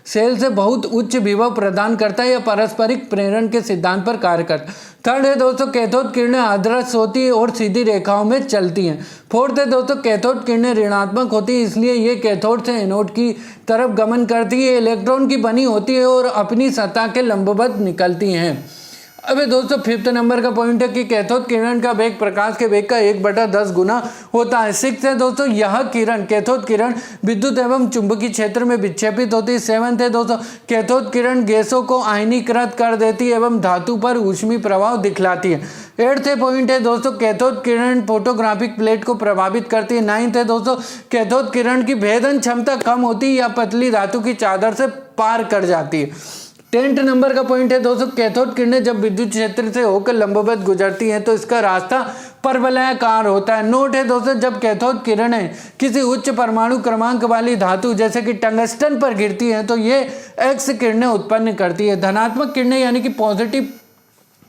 Speaker 1: सेल से बहुत उच्च विभव प्रदान करता है या पारस्परिक प्रेरण के सिद्धांत पर कार्य करता है। थर्ड है दोस्तों कैथोड किरणें आदर्श होती है और सीधी रेखाओं में चलती हैं। फोर्थ है दोस्तों कैथोड किरणें ऋणात्मक होती है, इसलिए ये कैथोड से एनोड की तरफ गमन करती है। इलेक्ट्रॉन की बनी होती है और अपनी सतह के लंबवत निकलती हैं। अब दोस्तों फिफ्थ नंबर का पॉइंट है कि कैथोड किरण का वेग प्रकाश के वेग का 1/10 गुना होता है। सिक्स है दोस्तों यह किरण कैथोड किरण विद्युत एवं चुंबकीय क्षेत्र में विक्षेपित होती है। सेवंथ है दोस्तों कैथोड किरण गैसों को आयनीकृत कर देती है एवं धातु पर ऊष्मीय प्रभाव दिखलाती है। एट्थ पॉइंट है दोस्तों कैथोड किरण फोटोग्राफिक प्लेट को प्रभावित करती है। नाइन्थ है दोस्तों कैथोड किरण की भेदन क्षमता कम होती है या पतली धातु की चादर से पार कर जाती है। 10th नंबर का पॉइंट है दोस्तों कैथोड किरणें जब विद्युत क्षेत्र से होकर लंबवत गुजरती हैं तो इसका रास्ता परवलयाकार होता है। नोट है दोस्तों जब कैथोड किरणें किसी उच्च परमाणु क्रमांक वाली धातु जैसे कि टंगस्टन पर गिरती हैं तो ये एक्स किरणें उत्पन्न करती है। धनात्मक किरणें यानी कि पॉजिटिव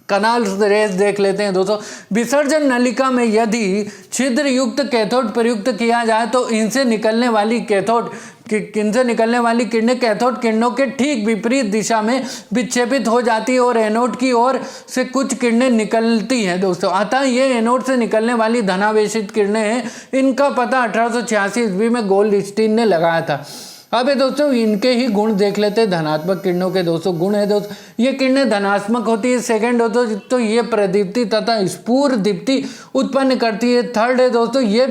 Speaker 1: कनाल रेस देख लेते हैं दोस्तों। विसर्जन नलिका में यदि छिद्र युक्त कैथोड प्रयुक्त किया जाए तो इनसे निकलने वाली किरणें कैथोड किरणों के ठीक विपरीत दिशा में विक्षेपित हो जाती है और एनोड की ओर से कुछ किरणें निकलती हैं दोस्तों। अतः ये एनोड से निकलने वाली धनावेशित किरणें हैं। इनका पता 1886 ईस्वी में गोल्डस्टीन ने लगाया था। अब दोस्तों इनके ही गुण देख लेते हैं। धनात्मक किरणों के दोस्तों गुण है दोस्तों, ये किरणें धनात्मक होती है। सेकंड दोस्तों तो ये प्रदीप्ति तथा स्फुर दीप्ति उत्पन्न करती है। थर्ड है दोस्तों ये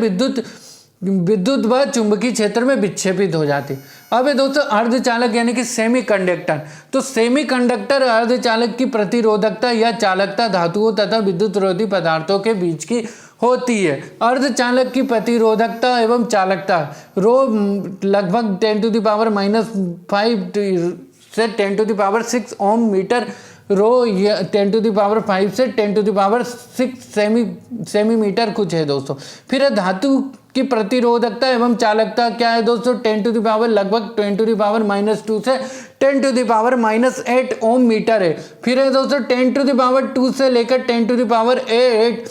Speaker 1: विद्युत व चुंबकीय क्षेत्र में विक्षेपित हो जाती है। अब दोस्तों अर्धचालक यानी कि सेमीकंडक्टर, तो सेमीकंडक्टर अर्धचालक की प्रतिरोधकता या चालकता धातुओं तथा विद्युतरोधी पदार्थों के बीच की होती है। अर्धचालक की प्रतिरोधकता एवं चालकता रो लगभग 10⁻⁻5 से 10⁻6 ओम मीटर रो 10⁻5 से 10⁻6 सेमीमीटर कुछ है दोस्तों। फिर धातु की प्रतिरोधकता एवं चालकता क्या है दोस्तों 10⁻ लगभग 10⁻⁻2 से 10⁻8 ओम मीटर है। फिर है दोस्तों 10⁻2 से लेकर 10⁻8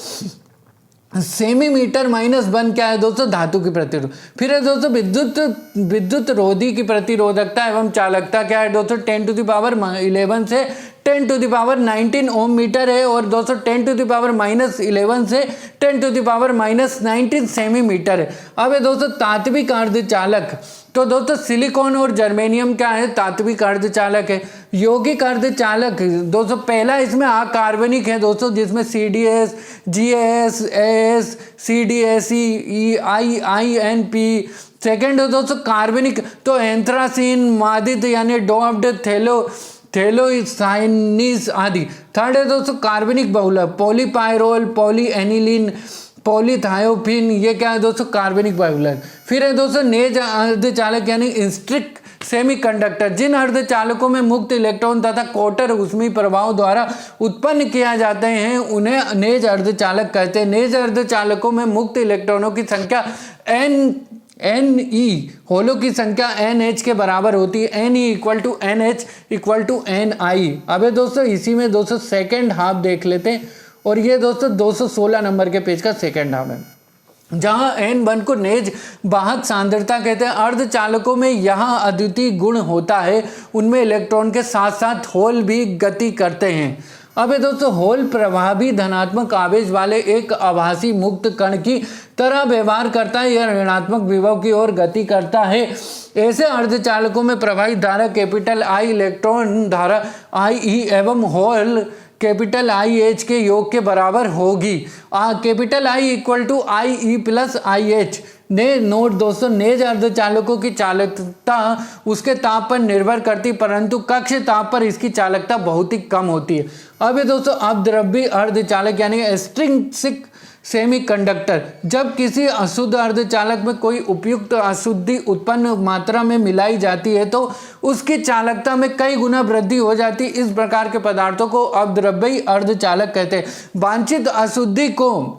Speaker 1: सेमीमीटर -1 क्या है दोस्तों धातु की प्रतिरोध। फिर है दोस्तों विद्युत रोधी की प्रतिरोधकता एवं चालकता क्या है दोस्तों 10⁻11 से 10⁻19 ओम मीटर है और दोस्तों 10⁻11 से 10⁻19 सेमीमीटर है। अब है दोस्तों तात्विक अर्धचालक, तो दोस्तों सिलिकॉन और जर्मेनियम क्या है, तात्विक अर्धचालक है। यौगिक अर्धचालक दोस्तों पहला इसमें कार्बनिक है दोस्तों, जिसमें CDS, GAS, AS, CDSE, INP। Second है दोस्तों कार्बनिक, तो एंथ्रासीन, मादित यानी डोप्ड, थैलोसाइनिस आदि। थर्ड है दोस्तों कार्बनिक बहुलक, पॉलीपायरोल, पॉलीएनिलीन, पॉलीथायोफिन, ये क्या है दोस्तों कार्बनिक बहुलक। फिर है दोस्तों नेज अर्धचालक यानी इंस्ट्रिक सेमीकंडक्टर, जिन अर्धचालकों में मुक्त इलेक्ट्रॉन तथा कोटर ऊष्मीय प्रभाव द्वारा उत्पन्न किया जाते हैं उन्हें नेज अर्धचालक कहते हैं। नेज अर्धचालकों में मुक्त इलेक्ट्रॉनों की संख्या Ne होलों की संख्या NH के बराबर होती है। Ne = NH = Ni। अब दोस्तों इसी में दोस्तों सेकेंड हाफ देख लेते हैं और ये दोस्तों 216 नंबर के पेज का सेकेंड हाफ है, जहां N1 को नेज वाहक सांद्रता कहते हैं। अर्धचालकों में यहाँ अद्वितीय गुण होता है, उनमें इलेक्ट्रॉन के साथ साथ होल भी गति करते हैं। अब दोस्तों होल प्रभावी धनात्मक आवेश वाले एक आभासी मुक्त कण की तरह व्यवहार करता है, यह ऋणात्मक विभव की ओर गति करता है। ऐसे अर्धचालकों में प्रवाहित धारा I इलेक्ट्रॉन धारा IE एवं होल IH के योग के बराबर होगी। I = IE + IH। नोट दोस्तों, नेज अर्धचालकों की चालकता उसके ताप पर निर्भर करती, परंतु कक्ष ताप पर इसकी चालकता बहुत ही कम होती है। अब ये दोस्तों अपद्रव्यी अर्धचालक यानी एक्सट्रिंसिक सेमीकंडक्टर, जब किसी अशुद्ध अर्धचालक में कोई उपयुक्त अशुद्धि उत्पन्न मात्रा में मिलाई जाती है तो उसकी चालकता में कई गुना वृद्धि हो जाती है। इस प्रकार के पदार्थों को अपद्रव्यी अर्धचालक कहते हैं। वांछित अशुद्धि को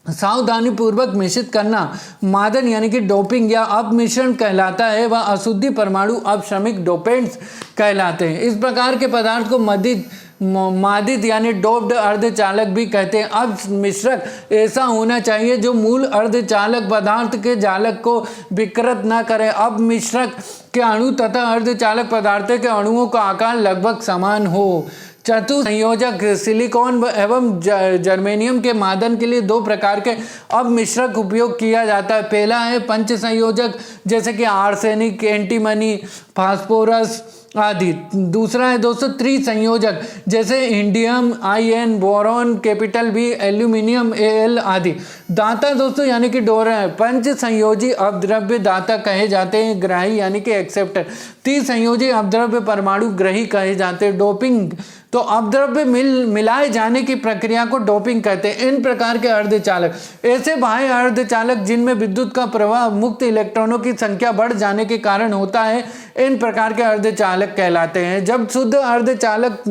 Speaker 1: सावधानी पूर्वक मिश्रित करना मादन यानी कि डोपिंग या अपमिश्रण कहलाता है। वह अशुद्धि परमाणु अपश्रमिक डोपेंट्स कहलाते हैं। इस प्रकार के पदार्थ को मादित यानी डोप्ड अर्धचालक भी कहते हैं। अब मिश्रक ऐसा होना चाहिए जो मूल अर्धचालक पदार्थ के जालक को विकृत न करे। अब मिश्रक के अणु तथा अर्धचालक पदार्थ के अणुओं का आकार लगभग समान हो। चतुर्थ संयोजक सिलिकॉन एवं जर्मेनियम के मादन के लिए दो प्रकार के अब मिश्रक उपयोग किया जाता है। पहला है पंच संयोजक, जैसे कि आर्सेनिक, एंटीमनी, फास्फोरस आदि। दूसरा है दोस्तों त्रिसंयोजक, जैसे indium, IN, boron, B, aluminium, Al आदि। दाता दोस्तों यानी कि डोनर, पंच संयोजी अपद्रव्य दाता कहे जाते हैं, ग्राही यानी कि एक्सेप्टर। त्रिसंयोजी अपद्रव्य परमाणु ग्रही कहे जाते हैं। डोपिंग, तो अपद्रव्य मिलाए जाने की प्रक्रिया को डोपिंग कहते हैं। इन प्रकार के अर्धचालक ऐसे बाह्य अर्धचालक जिनमें विद्युत का प्रवाह मुक्त इलेक्ट्रॉनों की संख्या बढ़ जाने के कारण होता है, इन प्रकार के अर्धचालक कहलाते हैं। जब शुद्ध अर्धचालक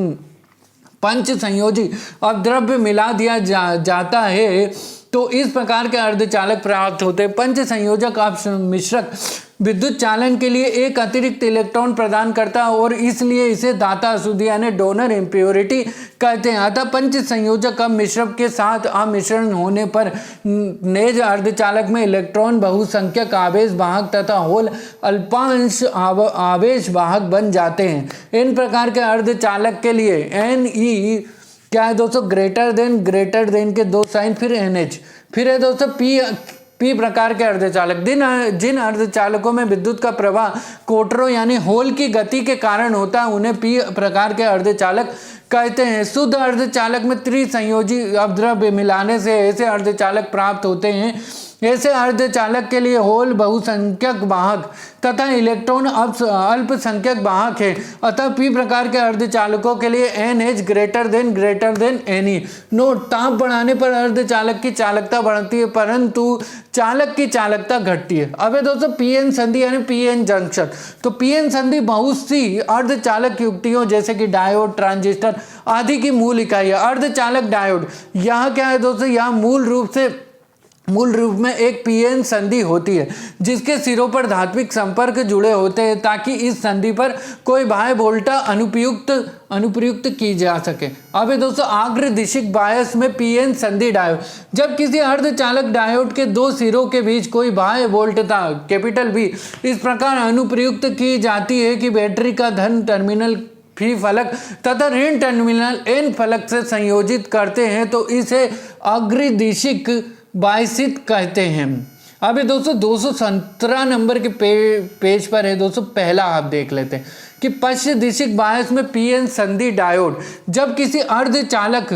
Speaker 1: पंच संयोजी अपद्रव्य मिला दिया जाता है तो इस प्रकार के अर्धचालक प्राप्त होते हैं। पंच संयोजक मिश्रक विद्युत चालन के लिए एक अतिरिक्त इलेक्ट्रॉन प्रदान करता है और इसलिए इसे दाता अशुद्धि यानी डोनर इम्प्योरिटी कहते हैं। अतः पंच संयोजक मिश्रक के साथ अमिश्रण होने पर नेज अर्धचालक में इलेक्ट्रॉन बहुसंख्यक आवेश वाहक तथा होल अल्पांश आवेश वाहक बन जाते हैं। इन प्रकार के अर्धचालक के लिए Ne क्या है दोस्तों, ग्रेटर देन के दो साइन, फिर NH, फिर है दोस्तों P प्रकार के अर्धचालक। जिन अर्धचालकों में विद्युत का प्रवाह कोटरों यानी होल की गति के कारण होता है उन्हें P प्रकार के अर्धचालक कहते हैं। शुद्ध अर्धचालक में त्रिसंयोजी अपद्रव्य मिलाने से ऐसे अर्धचालक प्राप्त होते हैं। ऐसे अर्धचालक के लिए होल बहुसंख्यक वाहक तथा इलेक्ट्रॉन अल्पसंख्यक वाहक है। अतः P प्रकार के अर्धचालकों के लिए NH greater than Ne। Note, ताप बढ़ाने पर अर्धचालक की चालकता बढ़ती है परंतु चालक की चालकता घटती है। अब दोस्तों PN संधि यानी PN जंक्शन, तो PN संधि बहुत सी अर्धचालक युक्तियों जैसे कि डायोड, ट्रांजिस्टर आदि की मूल इकाई है। अर्धचालक डायोड, यहाँ क्या है दोस्तों, यहाँ मूल रूप में एक PN संधि होती है जिसके सिरों पर धात्विक संपर्क जुड़े होते हैं ताकि इस संधि पर कोई बाह्य वोल्टा अनुप्रयुक्त की जा सके। अब दोस्तों आग्रदिशिक बायस में PN संधि डायोड, जब किसी अर्धचालक डायोड के दो सिरों के बीच कोई बाह्य वोल्टता B इस प्रकार अनुप्रयुक्त की जाती है कि बैटरी का धन टर्मिनल पी फलक तथा ऋण टर्मिनल एन फलक से संयोजित करते हैं तो इसे अग्रदिशिक बायसित कहते हैं। अब ये दोस्तों 217 नंबर के पेज पर है दोस्तों, पहला आप देख लेते हैं कि पश्च दिशिक बायस में पीएन संधि डायोड जब किसी अर्धचालक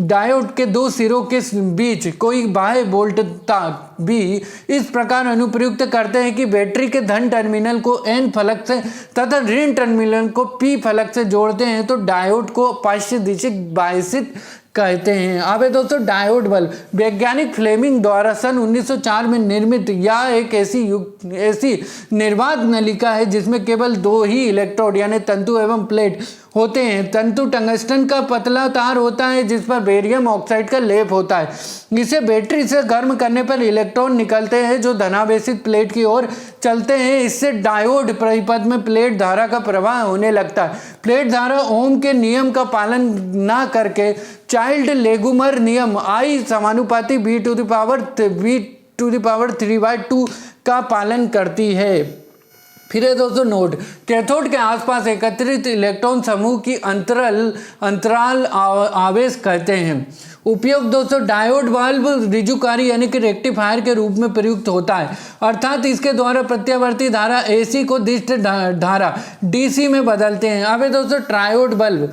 Speaker 1: डायोड के दो सिरों के बीच कोई बाह्य वोल्टता भी इस प्रकार अनुप्रयुक्त करते हैं कि बैटरी के धन टर्मिनल को एन फलक से तथा ऋण टर्मिनल को पी फलक से जोड़ते हैं तो डायोड को पश्च दिशिक बायसित कहते हैं। अब दोस्तों डायोड बल्ब वैज्ञानिक फ्लेमिंग द्वारा सन 1904 में निर्मित यह एक ऐसी निर्वात नलिका है जिसमें केवल दो ही इलेक्ट्रोड यानी तंतु एवं प्लेट होते हैं। तंतु टंगस्टन का पतला तार होता है जिस पर बेरियम ऑक्साइड का लेप होता है। इसे बैटरी से गर्म करने पर इलेक्ट्रॉन निकलते हैं जो धनावेशित प्लेट की ओर चलते हैं। इससे डायोड परिपथ में प्लेट धारा का प्रवाह होने लगता है। प्लेट धारा ओम के नियम का पालन न करके चाइल्ड लेगुमर नियम I समानुपाती b टू द पावर 3/2 का पालन करती है। फिर है दोस्तों नोड, कैथोड के आसपास एकत्रित इलेक्ट्रॉन समूह की अंतराल आवेश कहते हैं। उपयोग दोस्तों डायोड बल्ब रिजुकारी यानी कि रेक्टिफायर के रूप में प्रयुक्त होता है, अर्थात इसके द्वारा प्रत्यावर्ती धारा AC को दिष्ट धारा DC में बदलते हैं। अब दोस्तों ट्रायोड बल्ब,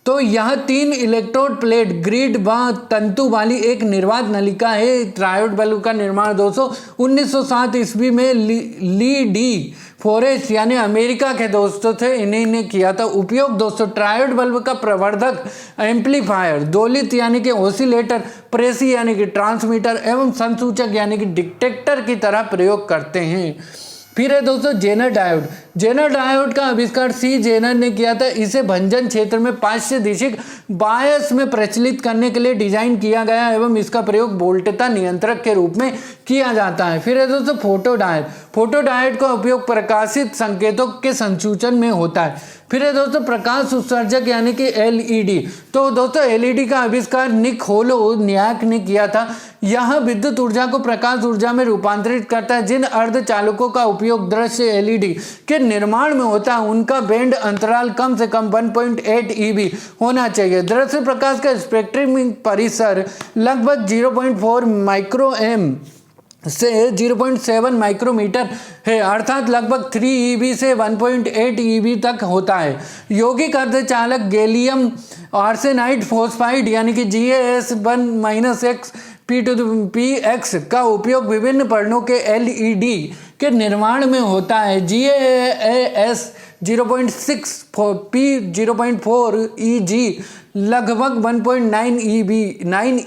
Speaker 1: तो यह 3 इलेक्ट्रोड प्लेट ग्रिड व तंतु वाली एक निर्वात नलिका है। ट्रायोड बल्ब का निर्माण दोस्तों 1907 ईस्वी में ली डी फॉरेस्ट यानी अमेरिका के दोस्तों थे, इन्हीं ने किया था। उपयोग दोस्तों ट्रायोड बल्ब का प्रवर्धक, एम्पलीफायर, दोलित यानी कि ऑसिलेटर, प्रेसी यानी कि ट्रांसमीटर एवं संसूचक यानी कि डिटेक्टर की तरह प्रयोग करते हैं। फिर है दोस्तों जेनर डायोड। जेनर डायोड का आविष्कार सी जेनर ने किया था। इसे भंजन क्षेत्र में पश्च दिशिक बायस में प्रचलित करने के लिए डिजाइन किया गया एवं इसका प्रयोग वोल्टता नियंत्रक के रूप में किया जाता है। फिर है दोस्तों फोटो डायोड। फोटो डायोड का उपयोग प्रकाशित संकेतों के संसूचन में होता है। फिर है दोस्तों प्रकाश उत्सर्जक यानी कि LED। तो दोस्तों LED का आविष्कार निक होलोनियाक ने किया था। यह विद्युत ऊर्जा को प्रकाश ऊर्जा में रूपांतरित करता है। जिन अर्धचालकों का उपयोग दृश्य LED के निर्माण में होता है उनका बैंड अंतराल कम से कम 1.8 EB होना चाहिए। दृश्य प्रकाश का स्पेक्ट्रम परिसर लगभग 0.4 माइक्रो एम से 0.7 माइक्रोमीटर है, अर्थात लगभग 3 EB से 1.8 EB तक होता है। यौगिक अर्धचालक गैलियम आर्सेनाइड फॉस्फाइड यानी कि GaS1-X P2PX का उपयोग विभिन्न वर्णों के LED के निर्माण में होता है। GaAs 0.6 P 0.4 EG लगभग 1.9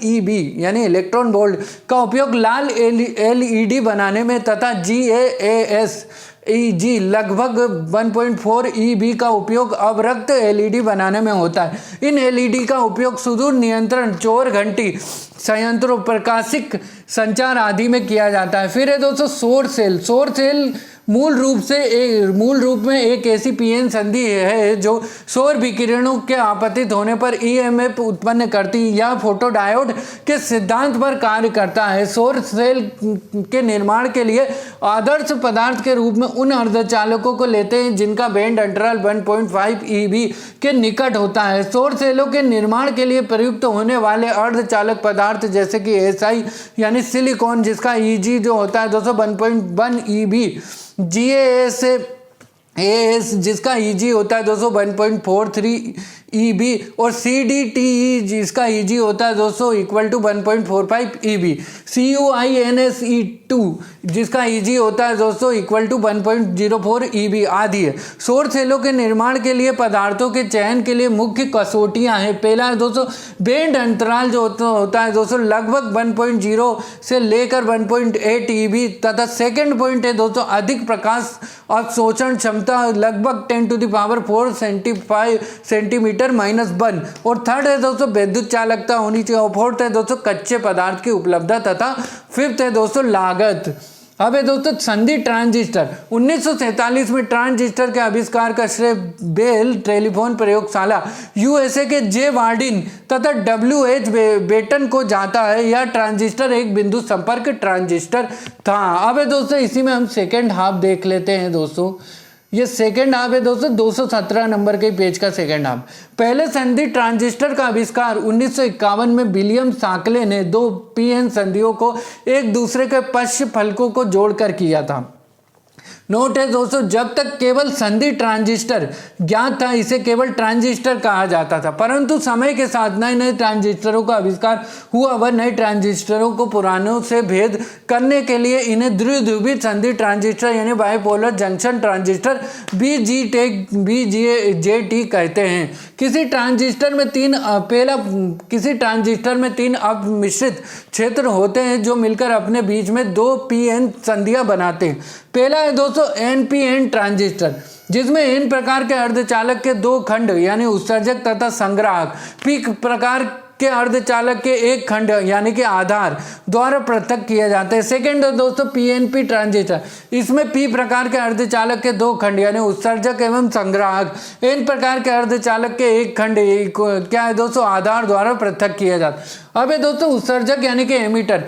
Speaker 1: EB यानी इलेक्ट्रॉन वोल्ट का उपयोग लाल LED बनाने में तथा GaAs EG लगभग 1.4 EB का उपयोग अवरक्त LED बनाने में होता है। इन LED का उपयोग सुदूर नियंत्रण, चोर घंटी संयंत्रों, प्रकाशिक संचार आदि में किया जाता है। फिर है दोस्तों सौर सेल। सौर सेल मूल रूप में एक ऐसी पीएन संधि है जो सौर विकिरणों के आपतित होने पर EMF उत्पन्न करती है। यह फोटोडायोड के सिद्धांत पर कार्य करता है। सौर सेल के निर्माण के लिए आदर्श पदार्थ के रूप में उन अर्धचालकों को लेते हैं जिनका बैंड अंतराल 1.5 EB के निकट होता है। सौर सेलों के निर्माण के लिए प्रयुक्त होने वाले अर्धचालक पदार्थ जैसे कि SI यानी सिलिकॉन जिसका EG जो होता है 1.1 EB, GaAs जिसका EG होता है 1.43 EB और CDTE जिसका EG होता है 1.45 EB, CuInSe2 जिसका EG होता है 1.04 EB आदि है। सौर सेलों के निर्माण के लिए पदार्थों के चयन के लिए मुख्य कसौटियां हैं। पहला है बैंड अंतराल जो होता है लगभग 1.0 से लेकर 1.8 EB तथा सेकेंड पॉइंट है अधिक प्रकाश अवशोषण क्षमता लगभग 10⁴ सेंटीमीटर -1 और थर्ड है विद्युत चालकता होनी चाहिए और फोर्थ है कच्चे पदार्थ की उपलब्धता तथा फिफ्थ है लागत। अब है संधि ट्रांजिस्टर। 1947 में ट्रांजिस्टर के आविष्कार का श्रेय बेल टेलीफोन प्रयोगशाला USA के J वार्डिन तथा WH बेटन को जाता है। यह ट्रांजिस्टर एक बिंदु संपर्क ट्रांजिस्टर था। अब है इसी में हम सेकेंड हाफ देख लेते हैं दोस्तों। ये सेकेंड हाफ है दोस्तों, 217 नंबर के पेज का सेकेंड हाफ। पहले संधि ट्रांजिस्टर का आविष्कार 1951 में विलियम शाक्ले ने 2 पीएन संधियों को एक दूसरे के पश्च फलकों को जोड़कर किया था। नोट है दोस्तों, जब तक केवल संधि ट्रांजिस्टर ज्ञात था इसे केवल ट्रांजिस्टर कहा जाता था, परंतु समय के साथ नए नए ट्रांजिस्टरों का आविष्कार हुआ व नए ट्रांजिस्टरों को पुरानों से भेद करने के लिए इन्हें द्विध्रुवित संधि ट्रांजिस्टर यानी बाइपोलर जंक्शन ट्रांजिस्टर BJT कहते हैं। किसी ट्रांजिस्टर में तीन अपमिश्रित क्षेत्र होते हैं जो मिलकर अपने बीच में 2 पीएन संधियां बनाते हैं। पहला है दोस्तों NPN ट्रांजिस्टर, जिसमें N प्रकार के अर्धचालक के 2 खंड यानी उत्सर्जक तथा संग्राहक, P प्रकार के अर्धचालक के 1 खंड यानी कि आधार द्वारा पृथक किया जाता है। सेकेंड है दोस्तों PNP ट्रांजिस्टर, इसमें P प्रकार के अर्धचालक के 2 खंड यानी उत्सर्जक एवं संग्राहक, N प्रकार के अर्धचालक के 1 खंड क्या है दोस्तों, आधार द्वारा पृथक किया जाता है। अब है दोस्तों उत्सर्जक यानी कि एमिटर,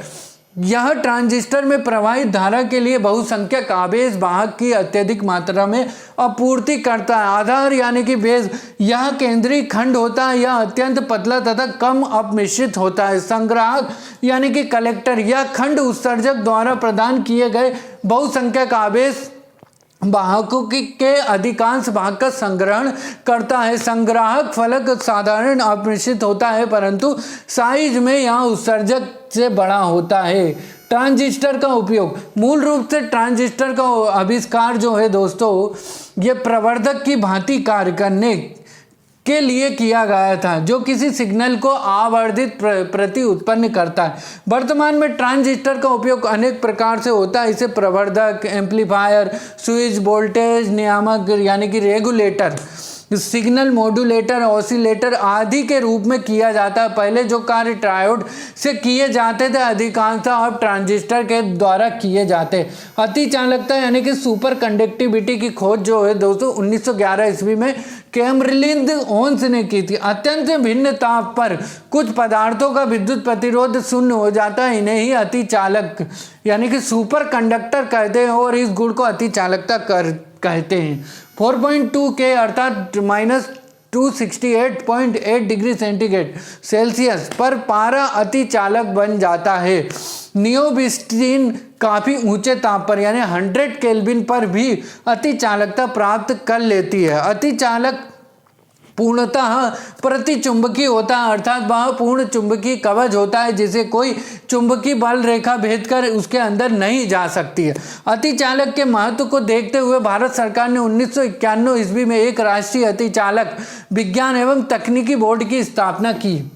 Speaker 1: यह ट्रांजिस्टर में प्रवाहित धारा के लिए बहुसंख्यक आवेश वाहक की अत्यधिक मात्रा में आपूर्ति करता है। आधार यानी कि बेस, यह केंद्रीय खंड होता है, यह अत्यंत पतला तथा कम अपमिश्रित होता है। संग्राहक यानी कि कलेक्टर, यह खंड उत्सर्जक द्वारा प्रदान किए गए बहुसंख्यक आवेश वाहकों के अधिकांश भाग का संग्रहण करता है। संग्राहक फलक साधारण अपमिश्रित होता है, परंतु साइज में यह उत्सर्जक से बड़ा होता है। ट्रांजिस्टर का उपयोग, मूल रूप से ट्रांजिस्टर का आविष्कार जो है दोस्तों, ये प्रवर्धक की भांति कार्य करने के लिए किया गया था, जो किसी सिग्नल को आवर्धित प्रति उत्पन्न करता है। वर्तमान में ट्रांजिस्टर का उपयोग अनेक प्रकार से होता है। इसे प्रवर्धक, एम्पलीफायर, स्विच, वोल्टेज नियामक यानी कि रेगुलेटर, सिग्नल मॉड्यूलेटर, ऑसिलेटर आदि के रूप में किया जाता है। पहले जो कार्य ट्रायोड से किए जाते थे अधिकांशतः अब ट्रांजिस्टर के द्वारा किए जाते। अति चालकता यानी कि सुपर कंडक्टिविटी की खोज जो है दोस्तों 1911 ईस्वी में कैमरलिन ओन्स ने की थी। अत्यंत भिन्न ताप पर कुछ पदार्थों का विद्युत प्रतिरोध शून्य हो जाता है, इन्हें ही अति चालक यानी कि सुपर कंडक्टर कहते हैं और इस गुण को अति चालकता कहते हैं। 4.2 के अर्थात -268.8 डिग्री सेल्सियस पर पारा अति चालक बन जाता है। नियोबिस्टीन काफी ऊंचे ताप पर यानी 100 केल्विन पर भी अति चालकता प्राप्त कर लेती है। अति चालक पूर्णतः प्रतिचुंबकीय होता है, अर्थात वह पूर्ण चुंबकीय कवच होता है जिसे कोई चुंबकीय बल रेखा भेद कर उसके अंदर नहीं जा सकती है। अतिचालक के महत्व को देखते हुए भारत सरकार ने 1991 ईस्वी में एक राष्ट्रीय अतिचालक विज्ञान एवं तकनीकी बोर्ड की स्थापना की।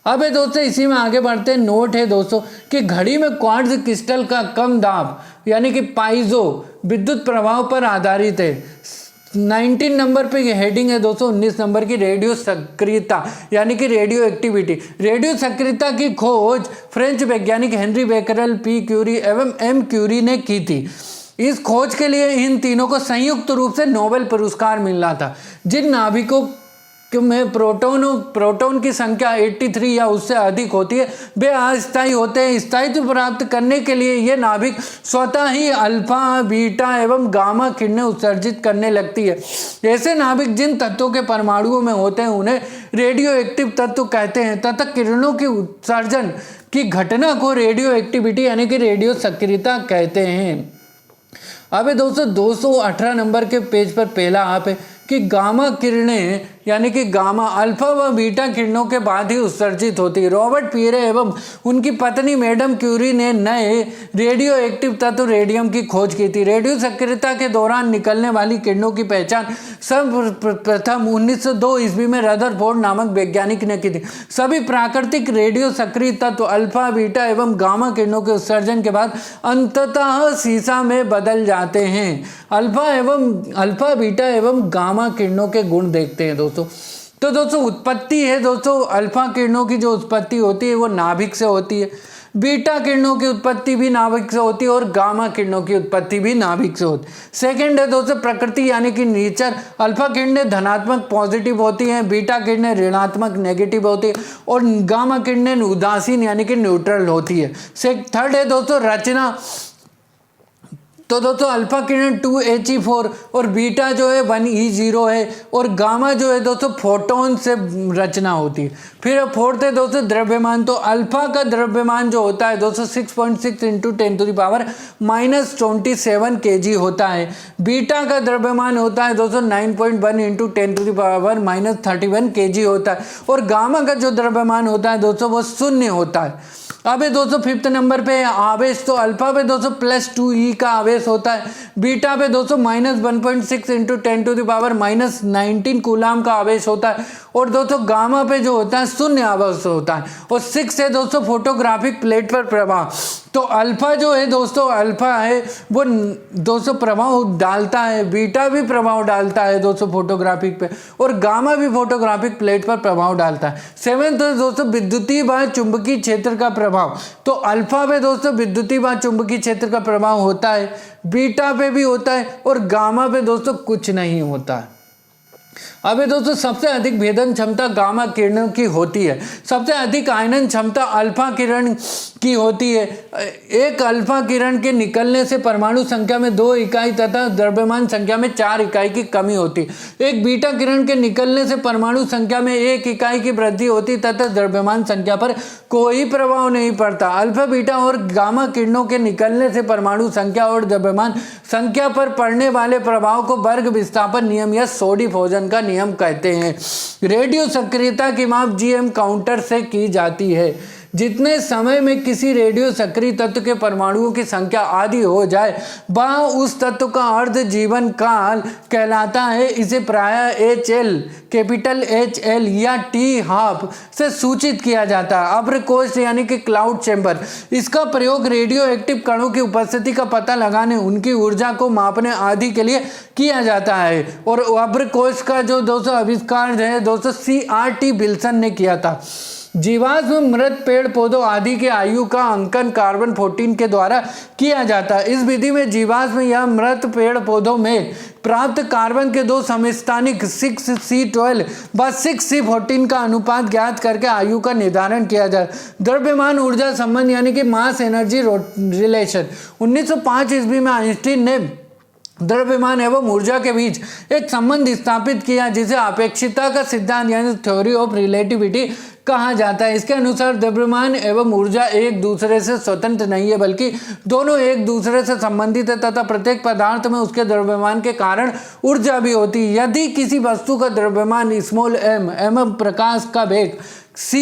Speaker 1: अब है दोस्तों इसी में आगे बढ़ते हैं। नोट है दोस्तों कि घड़ी में क्वार्ट्ज क्रिस्टल का कम दाब यानी कि पाइजो विद्युत प्रभाव पर आधारित है। 19 नंबर पे हेडिंग है दोस्तों। 19 नंबर की रेडियो सक्रियता यानी कि रेडियो एक्टिविटी। रेडियो सक्रियता की खोज फ्रेंच वैज्ञानिक हेनरी बेकरेल, पी क्यूरी एवं एम क्यूरी ने की थी। इस खोज के लिए इन तीनों को संयुक्त रूप से नोबेल पुरस्कार मिला था। जिन नाभिकों में प्रोटॉन की संख्या 83 या उससे अधिक होती है वे अस्थायी होते हैं। स्थायित्व प्राप्त करने के लिए ये नाभिक स्वतः ही अल्फा, बीटा एवं गामा किरणें उत्सर्जित करने लगती है। ऐसे नाभिक जिन तत्वों के परमाणुओं में होते हैं उन्हें रेडियो एक्टिव तत्व कहते हैं तथा किरणों की उत्सर्जन की घटना को रेडियो एक्टिविटी यानी कि रेडियो सक्रियता कहते हैं। अब दोस्तों 218 नंबर के पेज पर पहला आप है कि गामा किरणें यानी कि गामा अल्फा व बीटा किरणों के बाद ही उत्सर्जित होती है। रॉबर्ट पीरे एवं उनकी पत्नी मैडम क्यूरी ने नए रेडियो एक्टिव तत्व रेडियम की खोज की थी। रेडियो सक्रियता के दौरान निकलने वाली किरणों की पहचान सर्वप्रथम 1902 ईस्वी में रदरफोर्ड नामक वैज्ञानिक ने की थी। सभी प्राकृतिक रेडियो सक्रिय तत्व अल्फा, बीटा एवं गामा किरणों के उत्सर्जन के बाद अंततः सीसा में बदल जाते हैं। अल्फा, बीटा एवं गामा किरणों के गुण देखते हैं दोस्तों। तो दोस्तों उत्पत्ति है दोस्तों, अल्फा किरणों की जो उत्पत्ति होती है वो नाभिक से होती है, बीटा किरणों की उत्पत्ति भी नाभिक से होती है और गामा किरणों की उत्पत्ति भी नाभिक से होती है। सेकंड है दोस्तों प्रकृति यानी कि नेचर। अल्फा किरणें धनात्मक पॉजिटिव होती हैं, बीटा किरणें ऋणात्मक नेगेटिव होती है और गामा किरणें उदासीन यानी कि न्यूट्रल होती है। थर्ड है दोस्तों रचना। तो दोस्तों अल्फा किरण 2He4 और बीटा जो है 1E0 है और गामा जो है दोस्तों फोटोन से रचना होती है। फिर फोर्थ है दोस्तों द्रव्यमान। तो अल्फा का द्रव्यमान जो होता है दोस्तों 6.6 इंटू 10⁻⁻27 kg होता है। बीटा का द्रव्यमान होता है दोस्तों 9.1 इंटू 10⁻31 kg होता है और गामा का जो द्रव्यमान होता है दोस्तों वो 0 होता है। अब है दोस्तों फिफ्थ नंबर पे आवेश। तो अल्फा पे दोस्तों +2e का आवेश होता है। बीटा पे दोस्तों -1.6 इंटू 10⁻⁻19 कूलाम का आवेश होता है और दोस्तों गामा पे जो होता है 0 आवेश होता है। और 6 है दोस्तों फोटोग्राफिक प्लेट पर प्रभाव। तो अल्फा जो है दोस्तों अल्फा है वो दोस्तों प्रभाव डालता है, बीटा भी प्रभाव डालता है दोस्तों फोटोग्राफिक पे और गामा भी फोटोग्राफिक प्लेट पर प्रभाव डालता है। 7th दोस्तों विद्युतीय व चुंबकीय क्षेत्र का प्रभाव। तो अल्फा पे दोस्तों विद्युतीय व चुंबकीय क्षेत्र का प्रभाव होता है, बीटा पे भी होता है और गामा पे दोस्तों कुछ नहीं होता है। अब दोस्तों सबसे अधिक भेदन क्षमता गामा किरणों की होती है, सबसे अधिक आयनन क्षमता अल्फा किरण की होती है। एक अल्फा किरण के निकलने से परमाणु संख्या में 2 इकाई तथा द्रव्यमान संख्या में 4 इकाई की कमी होती है। एक बीटा किरण के निकलने से परमाणु संख्या में 1 इकाई की वृद्धि होती तथा द्रव्यमान संख्या पर कोई प्रभाव नहीं पड़ता। अल्फा बीटा और गामा किरणों के निकलने से परमाणु संख्या और द्रव्यमान संख्या पर पड़ने वाले प्रभाव को वर्ग विस्थापन नियम या सोडी भोजन का नियम कहते हैं। रेडियो सक्रियता की माप जीएम काउंटर से की जाती है। जितने समय में किसी रेडियो सक्रिय तत्व के परमाणुओं की संख्या आधी हो जाए वह उस तत्व का अर्ध जीवन काल कहलाता है। इसे प्रायः HL कैपिटल HL या T½ से सूचित किया जाता है। अब्रकोश यानी कि क्लाउड चैम्बर, इसका प्रयोग रेडियो एक्टिव कणों की उपस्थिति का पता लगाने, उनकी ऊर्जा को मापने आदि के लिए किया जाता है। और अब्रकोश का जो दोस्तों आविष्कार है दोस्तों CRT विल्सन ने किया था। जीवाश्म मृत पेड़ पौधों आदि के आयु का अंकन कार्बन 14 के द्वारा किया जाता है। इस विधि में जीवाश्म या मृत पेड़ पौधों में प्राप्त कार्बन के 2 समस्थानिक 6C12 व 6C14 का अनुपात ज्ञात करके आयु का निर्धारण किया जाए। द्रव्यमान ऊर्जा संबंध यानी कि मास एनर्जी रिलेशन 1905 ईस्वी में आइंस्टीन ने द्रव्यमान एवं ऊर्जा के बीच एक संबंध स्थापित किया जिसे अपेक्षितता का सिद्धांत यानी थ्योरी ऑफ रिलेटिविटी कहा जाता है। इसके अनुसार द्रव्यमान एवं ऊर्जा एक दूसरे से स्वतंत्र नहीं है बल्कि दोनों एक दूसरे से संबंधित है तथा प्रत्येक पदार्थ में उसके द्रव्यमान के कारण ऊर्जा भी होती है। यदि किसी वस्तु का द्रव्यमान m एवं प्रकाश का वेग c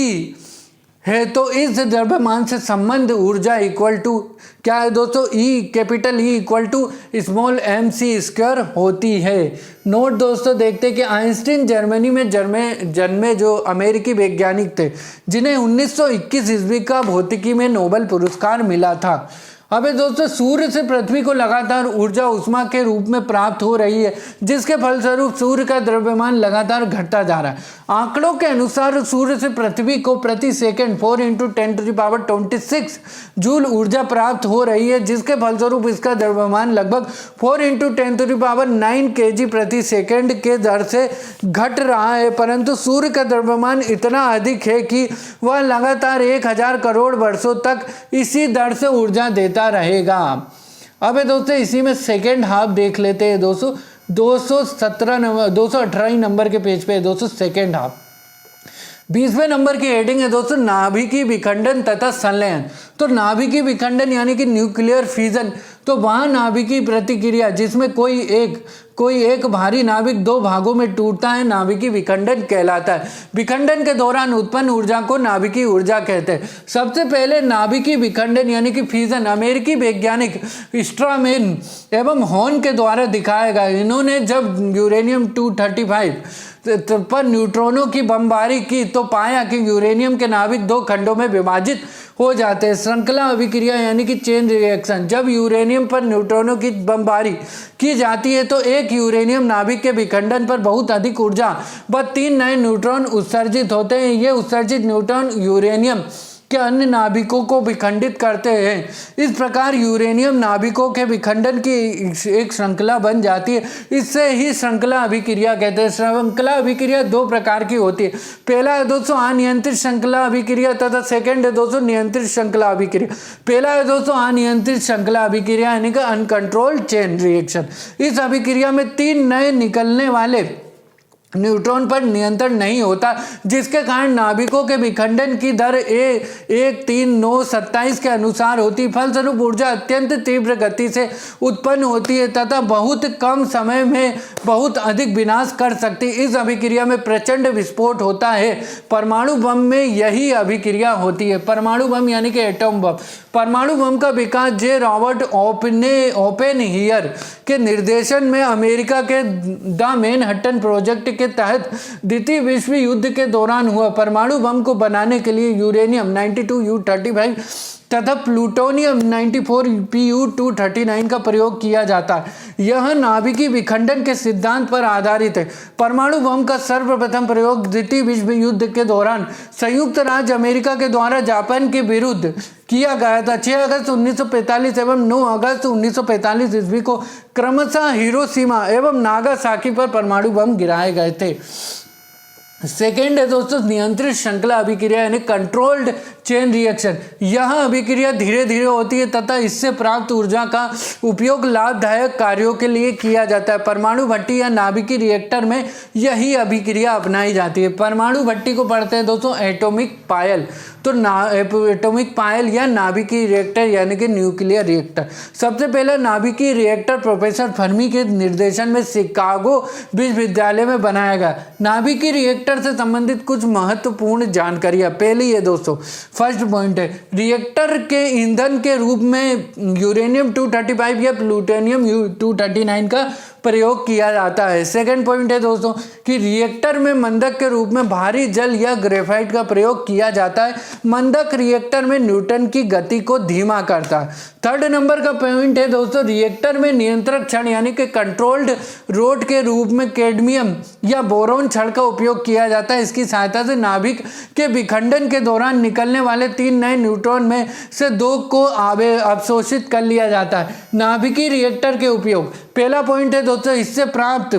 Speaker 1: है तो इस द्रव्यमान से संबंध ऊर्जा इक्वल टू क्या है दोस्तों capital E equal to mc² होती है। नोट दोस्तों देखते हैं कि आइंस्टीन जर्मनी में जन्मे जो अमेरिकी वैज्ञानिक थे जिन्हें 1921 ईस्वी का भौतिकी में नोबेल पुरस्कार मिला था। अब दोस्तों सूर्य से पृथ्वी को लगातार ऊर्जा उष्मा के रूप में प्राप्त हो रही है जिसके फलस्वरूप सूर्य का द्रव्यमान लगातार घटता जा रहा है। आंकड़ों के अनुसार सूर्य से पृथ्वी को प्रति सेकंड 4 × 10⁻26 जूल ऊर्जा प्राप्त हो रही है जिसके फलस्वरूप इसका द्रव्यमान लगभग 4 × 10⁹ kg प्रति सेकंड के दर से घट रहा है। परंतु सूर्य का द्रव्यमान इतना अधिक है कि वह लगातार 1000 करोड़ वर्षों तक इसी दर से ऊर्जा देता रहेगा। अब दोस्तों इसी में सेकेंड हाफ देख लेते हैं दोस्तों 218 नंबर के पेज पे दोस्तों सेकेंड हाफ 20वें नंबर की हेडिंग है दोस्तों नाभिकीय विखंडन तथा संलयन। तो नाभिकीय विखंडन यानी कि न्यूक्लियर फ्यूजन, तो वहाँ नाभिकीय प्रतिक्रिया जिसमें कोई एक भारी नाभिक 2 भागों में टूटता है नाभिकीय विखंडन कहलाता है। विखंडन के दौरान उत्पन्न ऊर्जा को नाभिकीय ऊर्जा कहते हैं। सबसे पहले नाभिकीय विखंडन यानी कि फ्यूजन अमेरिकी वैज्ञानिक स्ट्रामेन एवं हॉर्न के द्वारा दिखाया गया। इन्होंने जब यूरेनियम 235 पर न्यूट्रॉनों की बमबारी की तो पाया कि यूरेनियम के नाभिक 2 खंडों में विभाजित हो जाते हैं। श्रृंखला अभिक्रिया यानी कि चेन रिएक्शन, जब यूरेनियम पर न्यूट्रॉनों की बमबारी की जाती है तो एक यूरेनियम नाभिक के विखंडन पर बहुत अधिक ऊर्जा व 3 नए न्यूट्रॉन उत्सर्जित होते हैं। ये उत्सर्जित न्यूट्रॉन यूरेनियम के अन्य नाभिकों को विखंडित करते हैं। इस प्रकार यूरेनियम नाभिकों के विखंडन की एक श्रृंखला बन जाती है। इससे ही श्रृंखला अभिक्रिया कहते हैं। श्रृंखला अभिक्रिया दो प्रकार की होती है। पहला है दोस्तों अनियंत्रित श्रृंखला अभिक्रिया तथा सेकंड है दोस्तों नियंत्रित श्रृंखला अभिक्रिया। पहला है दोस्तों अनियंत्रित श्रृंखला अभिक्रिया यानी कि अनकंट्रोल्ड चेन रिएक्शन। इस अभिक्रिया में 3 नए निकलने वाले न्यूट्रॉन पर नियंत्रण नहीं होता, जिसके कारण नाभिकों के विखंडन की दर 1:3:9:27 के अनुसार होती। फलस्वरूप ऊर्जा अत्यंत तीव्र गति से उत्पन्न होती है तथा बहुत कम समय में बहुत अधिक विनाश कर सकती है। इस अभिक्रिया में प्रचंड विस्फोट होता है। परमाणु बम में यही अभिक्रिया होती है। परमाणु बम यानी कि एटम बम। परमाणु बम का विकास जे रॉबर्ट ओपेनहीयर के निर्देशन में अमेरिका के द मैनहट्टन प्रोजेक्ट के तहत द्वितीय विश्व युद्ध के दौरान हुआ। परमाणु बम को बनाने के लिए यूरेनियम 92U35 तथा प्लूटोनियम 94Pu239 का प्रयोग किया जाता है। यह नाभिकीय विखंडन के सिद्धांत पर आधारित है। परमाणु बम का सर्वप्रथम प्रयोग द्वितीय विश्व युद्ध के दौरान संयुक्त राज्य अमेरिका के द्वारा जापान के विरुद्ध किया गया था। 6 अगस्त 1945 एवं 9 अगस्त 1945 ईस्वी को क्रमशः हिरोशिमा एवं नागासाकी पर परमाणु बम गिराए गए थे। सेकेंड है दोस्तों नियंत्रित श्रृंखला अभिक्रिया यानी कंट्रोल्ड चेन रिएक्शन। यह अभिक्रिया धीरे धीरे होती है तथा इससे प्राप्त ऊर्जा का उपयोग लाभदायक कार्यों के लिए किया जाता है। परमाणु भट्टी या नाभिकीय रिएक्टर में यही अभिक्रिया अपनाई जाती है। परमाणु भट्टी को पढ़ते हैं दोस्तों एटॉमिक पायल। तो एटॉमिक पायल या नाभिकीय रिएक्टर यानी कि न्यूक्लियर रिएक्टर। सबसे पहले नाभिकीय रिएक्टर प्रोफेसर फर्मी के निर्देशन में शिकागो विश्वविद्यालय में बनाया गया। नाभिकीय रिएक्टर से संबंधित कुछ महत्वपूर्ण जानकारियां। पहली है दोस्तों फर्स्ट पॉइंट है रिएक्टर के ईंधन के रूप में यूरेनियम 235 या प्लूटोनियम 239 का प्रयोग किया जाता है। सेकंड पॉइंट है दोस्तों कि रिएक्टर में मंदक के रूप में भारी जल या ग्रेफाइट का प्रयोग किया जाता है। मंदक रिएक्टर में न्यूटन की गति को धीमा करता है। थर्ड नंबर का पॉइंट है दोस्तों रिएक्टर में नियंत्रक छड़ यानी कि कंट्रोल्ड रोड के रूप में कैडमियम या बोरॉन छड़ का उपयोग किया जाता है। इसकी सहायता से नाभिक के विखंडन के दौरान निकलने वाले 3 नए न्यूट्रॉन में से 2 को अवशोषित कर लिया जाता है। नाभिकीय रिएक्टर के उपयोग। पहला पॉइंट है दोस्तों इससे प्राप्त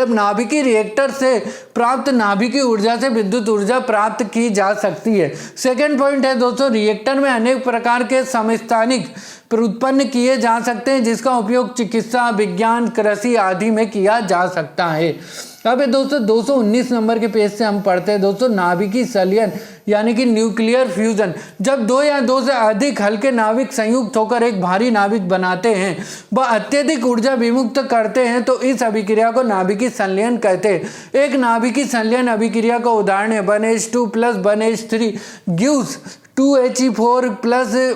Speaker 1: नाभिकीय रिएक्टर से प्राप्त नाभिकीय ऊर्जा से विद्युत ऊर्जा प्राप्त की जा सकती है। सेकेंड पॉइंट है दोस्तों रिएक्टर में अनेक प्रकार के समस्थानिक उत्पन्न किए जा सकते हैं जिसका उपयोग चिकित्सा विज्ञान कृषि आदि में किया जा सकता है। अब दोस्तों 219 नंबर के पेज से हम पढ़ते हैं दोस्तों नाभिकीय संलयन यानी कि न्यूक्लियर फ्यूजन। जब 2 या 2 से अधिक हल्के नाभिक संयुक्त होकर एक भारी नाभिक बनाते हैं व अत्यधिक ऊर्जा विमुक्त करते हैं तो इस अभिक्रिया को नाभिकीय संलयन कहते हैं। एक नाभिकीय संलयन अभिक्रिया का उदाहरण है 1H2 + 1H3 gives 2He4 +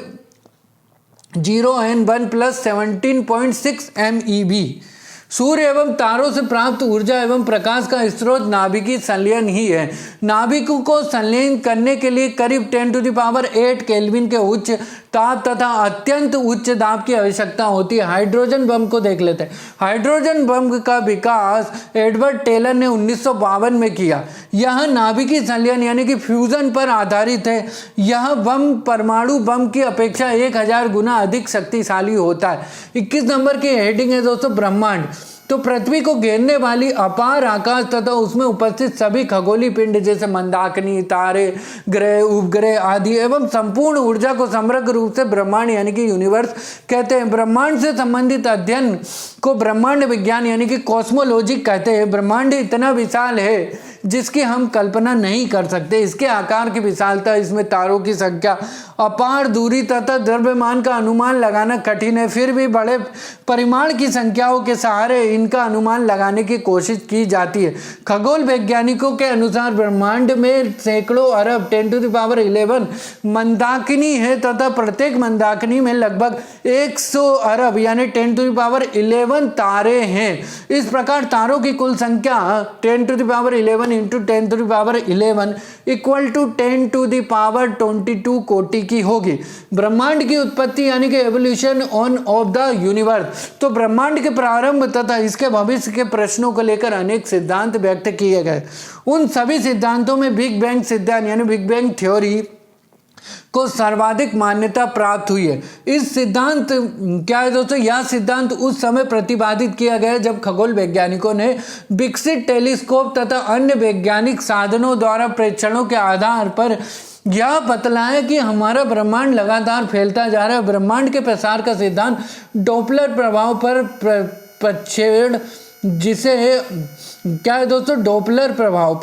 Speaker 1: 0N1 + 17.6 MeV। सूर्य एवं तारों से प्राप्त ऊर्जा एवं प्रकाश का स्रोत नाभिकीय संलयन ही है। नाभिक को संलयन करने के लिए करीब 10⁸ केल्विन के उच्च ताप तथा अत्यंत उच्च दाब की आवश्यकता होती है। हाइड्रोजन बम को देख लेते हैं। हाइड्रोजन बम का विकास एडवर्ड टेलर ने 1952 में किया। यह नाभिकीय संलयन यानी कि फ्यूजन पर आधारित है। यह बम परमाणु बम की अपेक्षा 1000 गुना अधिक शक्तिशाली होता है। 21 नंबर की हेडिंग है दोस्तों ब्रह्मांड। तो पृथ्वी को घेरने वाली अपार आकाश तथा उसमें उपस्थित सभी खगोलीय पिंड जैसे मंदाकिनी तारे ग्रह उपग्रह आदि एवं संपूर्ण ऊर्जा को समग्र रूप से ब्रह्मांड यानी कि यूनिवर्स कहते हैं। ब्रह्मांड से संबंधित अध्ययन को ब्रह्मांड विज्ञान यानी कि कॉस्मोलॉजी कहते हैं। ब्रह्मांड इतना विशाल है जिसकी हम कल्पना नहीं कर सकते। इसके आकार की विशालता, इसमें तारों की संख्या, अपार दूरी तथा द्रव्यमान का अनुमान लगाना कठिन है। फिर भी बड़े परिमाण की संख्याओं के सहारे इनका अनुमान लगाने की कोशिश की जाती है। खगोल वैज्ञानिकों के अनुसार ब्रह्मांड में सैकड़ों अरब 10⁻11 मंदाकिनी है तथा प्रत्येक मंदाकिनी में लगभग 100 अरब यानी 10⁻11 तारे हैं। इस प्रकार तारों की कुल संख्या 10⁻11 × 10⁻11 = 10⁻22 कोटि की होगी। ब्रह्मांड की उत्पत्ति यानी कि एवोल्यूशन ऑफ द यूनिवर्स। तो ब्रह्मांड के प्रारंभ तथा इसके भविष्य के प्रश्नों को लेकर अनेक सिद्धांत व्यक्त किए गए। उन सभी सिद्धांतों में बिग बैंग सिद्धांत यानी बिग बैंग थ्योरी को सर्वाधिक मान्यता प्राप्त हुई है। इस सिद्धांत क्या है दोस्तों, यह सिद्धांत उस समय प्रतिपादित किया गया जब खगोल वैज्ञानिकों ने विकसित टेलीस्कोप तथा अन्य वैज्ञानिक साधनों द्वारा प्रेक्षणों के आधार पर यह बतलाया कि हमारा ब्रह्मांड लगातार फैलता जा रहा है। ब्रह्मांड के प्रसार का सिद्धांत डॉपलर प्रभाव पर प्रक्षेपण, जिसे क्या है दोस्तों, डॉपलर प्रभाव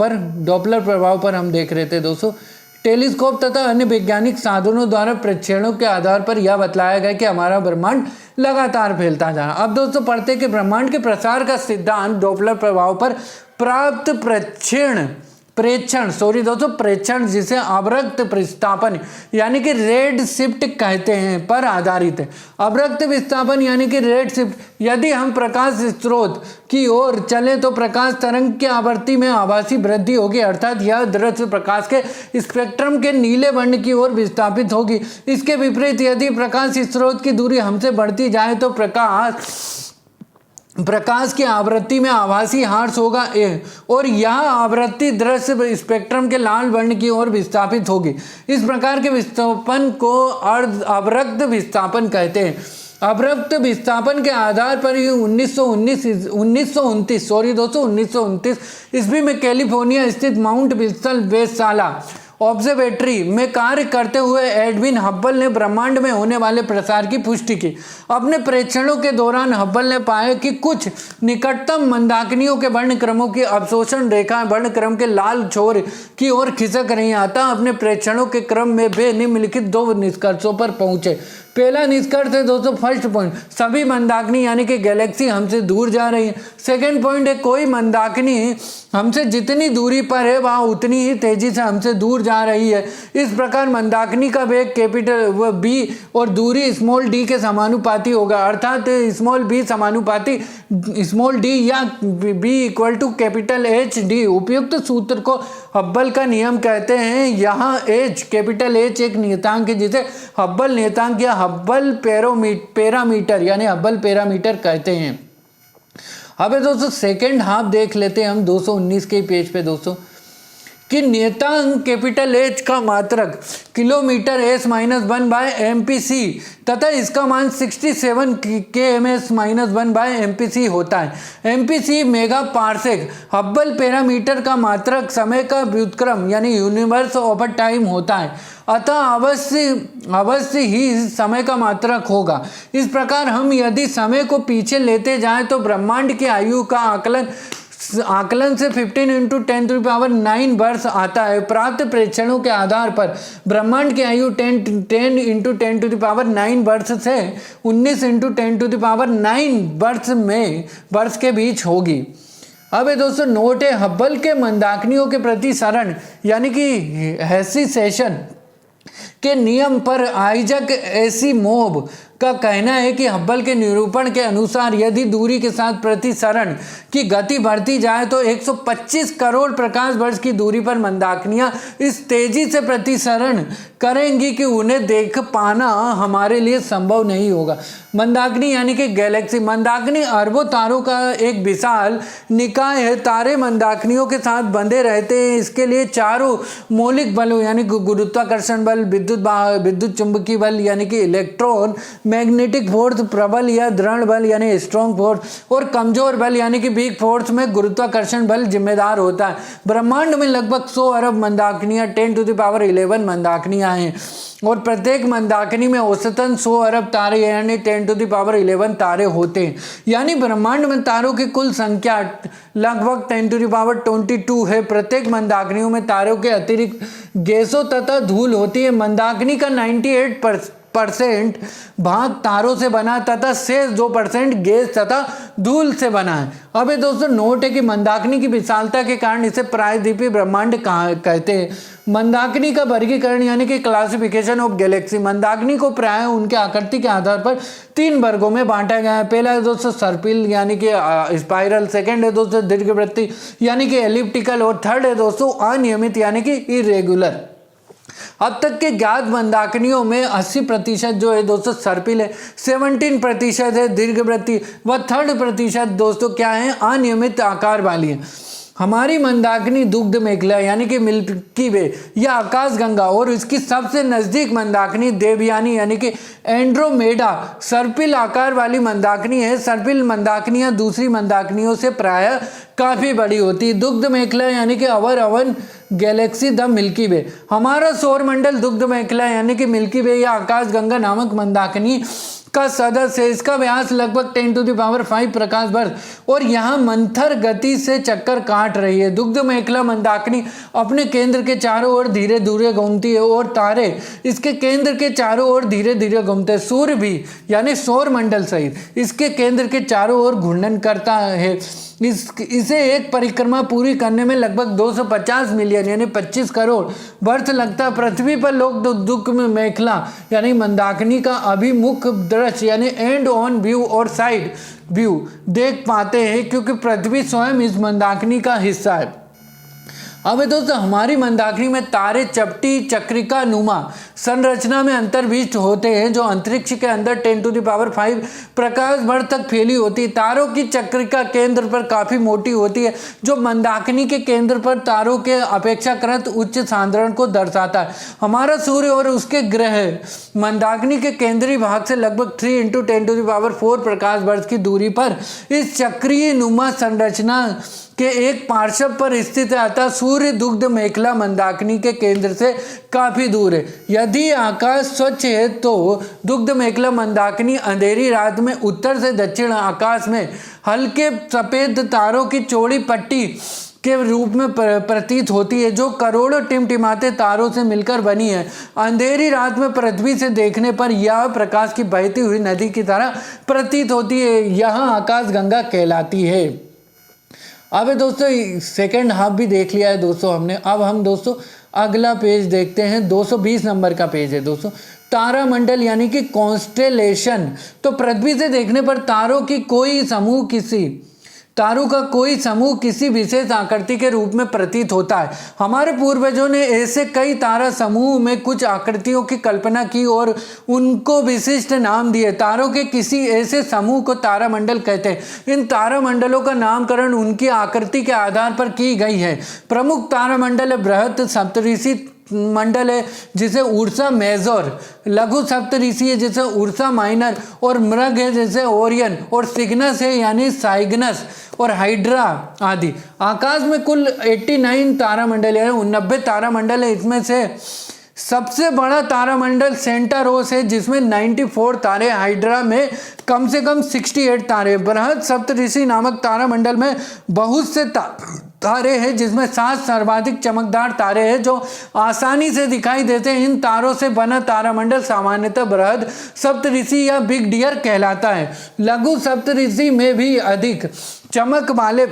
Speaker 1: पर हम देख रहे थे दोस्तों। टेलीस्कोप तथा अन्य वैज्ञानिक साधनों द्वारा प्रेक्षणों के आधार पर यह बतलाया गया कि हमारा ब्रह्मांड लगातार फैलता जा रहा है। अब दोस्तों पढ़ते हैं कि ब्रह्मांड के प्रसार का सिद्धांत डॉपलर प्रभाव पर प्राप्त प्रेक्षण जिसे अवरक्त विस्थापन यानी कि रेड शिफ्ट कहते हैं पर आधारित है। अवरक्त विस्थापन यानी कि रेड शिफ्ट, यदि हम प्रकाश स्रोत की ओर चलें तो प्रकाश तरंग की आवृत्ति में आभासी वृद्धि होगी, अर्थात यह दृश्य प्रकाश के स्पेक्ट्रम के नीले वर्ण की ओर विस्थापित होगी। इसके विपरीत यदि प्रकाश स्रोत की दूरी हमसे बढ़ती जाए तो प्रकाश की आवृत्ति में आभासी ह्रास होगा और यह आवृत्ति दृश्य स्पेक्ट्रम के लाल वर्ण की ओर विस्थापित होगी। इस प्रकार के विस्थापन को अवरक्त विस्थापन कहते हैं। अवरक्त विस्थापन के आधार पर ही 1929 ईस्वी में कैलिफोर्निया स्थित माउंट विल्सन वेधशाला ऑब्जर्वेटरी में कार्य करते हुए एडविन हब्बल ने ब्रह्मांड में होने वाले प्रसार की पुष्टि की। अपने प्रेक्षणों के दौरान हब्बल ने पाया कि कुछ निकटतम मंदाकिनियों के वर्णक्रमों की अवशोषण रेखाएं वर्णक्रम के लाल छोर की ओर खिसक रही। अतः अपने प्रेक्षणों के क्रम में वे निम्नलिखित 2 निष्कर्षों पर पहुंचे। पहला निष्कर्ष है दोस्तों, फर्स्ट पॉइंट, सभी मंदाकिनी यानी कि गैलेक्सी हमसे दूर जा रही है। सेकंड पॉइंट है, कोई मंदाकिनी हमसे जितनी दूरी पर है वह उतनी ही तेजी से हमसे दूर जा रही है। इस प्रकार मंदाकिनी का वेग कैपिटल बी और दूरी स्मॉल डी के समानुपाती होगा, अर्थात स्मॉल बी समानुपाती स्मॉल डी या B equal to capital H D. उपयुक्त सूत्र को हब्बल का नियम कहते हैं। यहाँ एच कैपिटल एच एक नियतांक है जिसे हब्बल नियतांक या हब्बल पैरामीटर यानी हब्बल पैरामीटर कहते हैं। अब दोस्तों सेकेंड हाफ देख लेते हैं हम 219 के पेज पे दोस्तों, कि नियतांक कैपिटल एच का मात्रक किलोमीटर s-1/MPC तथा इसका मान 67 kms-1/MPC होता है। MPC mega parsec. Hubble parameter का मात्रक समय का व्युत्क्रम यानी यूनिवर्स ओवर टाइम होता है, अतः अवश्य ही समय का मात्रक होगा। इस प्रकार हम यदि समय को पीछे लेते जाएं तो ब्रह्मांड की आयु का आकलन से 15 × 10⁹ वर्ष आता है। प्राप्त प्रेक्षणों के आधार पर ब्रह्मांड की आयु 10 × 10⁹ वर्ष से 19 × 10⁹ वर्ष के बीच होगी। अब दोस्तों नोट है, हब्बल के मंदाकिनियों के प्रति सरण यानी कि हेसिसेशन के नियम पर आइजक एसिमोव का कहना है कि हब्बल के निरूपण के अनुसार यदि दूरी के साथ प्रतिसरण की गति बढ़ती जाए तो 125 करोड़ प्रकाश वर्ष की दूरी पर मंदाकिनियां इस तेजी से प्रतिसरण करेंगी कि उन्हें देख पाना हमारे लिए संभव नहीं होगा। मंदाकिनी यानी कि गैलेक्सी। मंदाकिनी अरबों तारों का एक विशाल निकाय है। तारे मंदाकिनियों के साथ बंधे रहते हैं। इसके लिए चारों मौलिक बलों यानी गुरुत्वाकर्षण बल, विद्युत चुंबकीय बल यानी कि इलेक्ट्रॉन, मैग्नेटिक फोर्स, प्रबल या दृढ़ बल यानी स्ट्रॉन्ग फोर्स और कमजोर बल यानी कि वीक फोर्स में गुरुत्वाकर्षण बल जिम्मेदार होता है। ब्रह्मांड में लगभग 100 अरब मंदाकिनियां 10⁻11 मंदाकिनियां हैं और प्रत्येक मंदाकिनी में औसतन 100 अरब तारे यानी 10⁻11 तारे होते हैं। यानी ब्रह्मांड में तारों की कुल संख्या लगभग 10⁻22 है। प्रत्येक मंदाकिनियों में तारों के अतिरिक्त गैसों तथा धूल होती है। मंदाकिनी का 98% भाग तारों से बना तथा शेष 2% गैस तथा धूल से बना है। अब ये दोस्तों नोट है कि मंदाकिनी की विशालता के कारण इसे प्रायद्वीपीय ब्रह्मांड कहते हैं। मंदाकिनी का वर्गीकरण यानी कि क्लासिफिकेशन ऑफ गैलेक्सी। मंदाकिनी को प्राय उनके आकृति के आधार पर 3 वर्गों में बांटा गया है। पहला है दोस्तों सर्पिल यानी कि स्पाइरल, सेकंड है दोस्तों दीर्घवृत्तीय यानी कि एलिप्टिकल और थर्ड है दोस्तों अनियमित यानी कि इरेगुलर। अब तक के ज्ञात मंदाकिनियों में 80% जो है दोस्तों सर्पिल है, 17% है दीर्घवृत्तीय व 3% दोस्तों क्या है अनियमित आकार वाली है। हमारी मंदाकिनी दुग्ध मेखला यानी कि मिल्की वे या आकाशगंगा और इसकी सबसे नज़दीक मंदाकिनी देवयानी यानी कि एंड्रोमेडा सर्पिल आकार वाली मंदाकिनी है। सर्पिल मंदाकिनियाँ दूसरी मंदाकिनियों से प्रायः काफ़ी बड़ी होती है। दुग्ध मेखला यानी कि अवर अवन गैलेक्सी द मिल्की वे, हमारा सौरमंडल दुग्ध मेखला यानी कि मिल्की वे या आकाशगंगा नामक मंदाकिनी का सदस्य है। इसका व्यास लगभग 10⁵ प्रकाश वर्ष और यहाँ मंथर गति से चक्कर काट रही है। दुग्ध मेखला मंदाकिनी अपने केंद्र के चारों ओर धीरे धीरे घूमती है और तारे इसके केंद्र के चारों ओर धीरे धीरे घूमते हैं। सूर्य भी यानी सौर मंडल सहित इसके केंद्र के चारों ओर घूर्णन करता है। इसे एक परिक्रमा पूरी करने में लगभग 250 मिलियन यानी 25 करोड़ वर्ष लगता है। पृथ्वी पर लोग दुग्ध मेखला यानी मंदाकिनी का अभिमुख दृश्य यानी एंड ऑन व्यू और साइड व्यू देख पाते हैं क्योंकि पृथ्वी स्वयं इस मंदाकिनी का हिस्सा है। अब दोस्तों हमारी मंदाकिनी में तारे चपटी चक्रिका नुमा संरचना में अंतर्विष्ट होते हैं जो अंतरिक्ष के अंदर 10⁵ प्रकाश वर्ष तक फैली होती है। तारों की चक्रिका केंद्र पर काफ़ी मोटी होती है जो मंदाकिनी के केंद्र पर तारों के अपेक्षाकृत उच्च सांद्रण को दर्शाता है। हमारा सूर्य और उसके ग्रह मंदाकिनी के केंद्रीय भाग से लगभग 3 × 10⁴ प्रकाश वर्ष की दूरी पर इस चक्रीय नुमा संरचना के एक पार्श्व पर स्थित है। अतः सूर्य दुग्ध मेखला मंदाकिनी के केंद्र से काफी दूर है। यदि आकाश स्वच्छ है तो दुग्ध मेखला मंदाकिनी अंधेरी रात में उत्तर से दक्षिण आकाश में हल्के सफेद तारों की चौड़ी पट्टी के रूप में प्रतीत होती है जो करोड़ों टिमटिमाते तारों से मिलकर बनी है। अंधेरी रात में पृथ्वी से देखने पर यह प्रकाश की बहती हुई नदी की तरह प्रतीत होती है। यह आकाशगंगा कहलाती है। अब दोस्तों सेकेंड हाफ भी देख लिया है दोस्तों हमने। अब हम दोस्तों अगला पेज देखते हैं। 220 नंबर का पेज है दोस्तों। तारामंडल यानी कि कॉन्स्टेलेशन। तो पृथ्वी से देखने पर तारों का कोई समूह किसी विशेष आकृति के रूप में प्रतीत होता है। हमारे पूर्वजों ने ऐसे कई तारा समूह में कुछ आकृतियों की कल्पना की और उनको विशिष्ट नाम दिए। तारों के किसी ऐसे समूह को तारामंडल कहते हैं। इन तारामंडलों का नामकरण उनकी आकृति के आधार पर की गई है। प्रमुख तारामंडल बृहत सप्तऋषि मंडल है जिसे उर्सा मेजर, लघु सप्तऋषि है जिसे उर्सा माइनर और मृग है जैसे ओरियन और सिग्नस है यानी साइग्नस और हाइड्रा आदि। आकाश में कुल 89 तारामंडल है, 90 तारामंडल है। इसमें से सबसे बड़ा तारामंडल सेंटारोस है जिसमें 94 तारे, हाइड्रा में कम से कम 68 तारे। बृहद सप्तऋषि नामक तारामंडल में बहुत से तारे हैं जिसमें 7 सर्वाधिक चमकदार तारे हैं जो आसानी से दिखाई देते हैं। इन तारों से बना तारामंडल सामान्यतः बृहद सप्तऋषि या बिग डियर कहलाता है। लघु सप्तऋषि में भी अधिक चमक वाले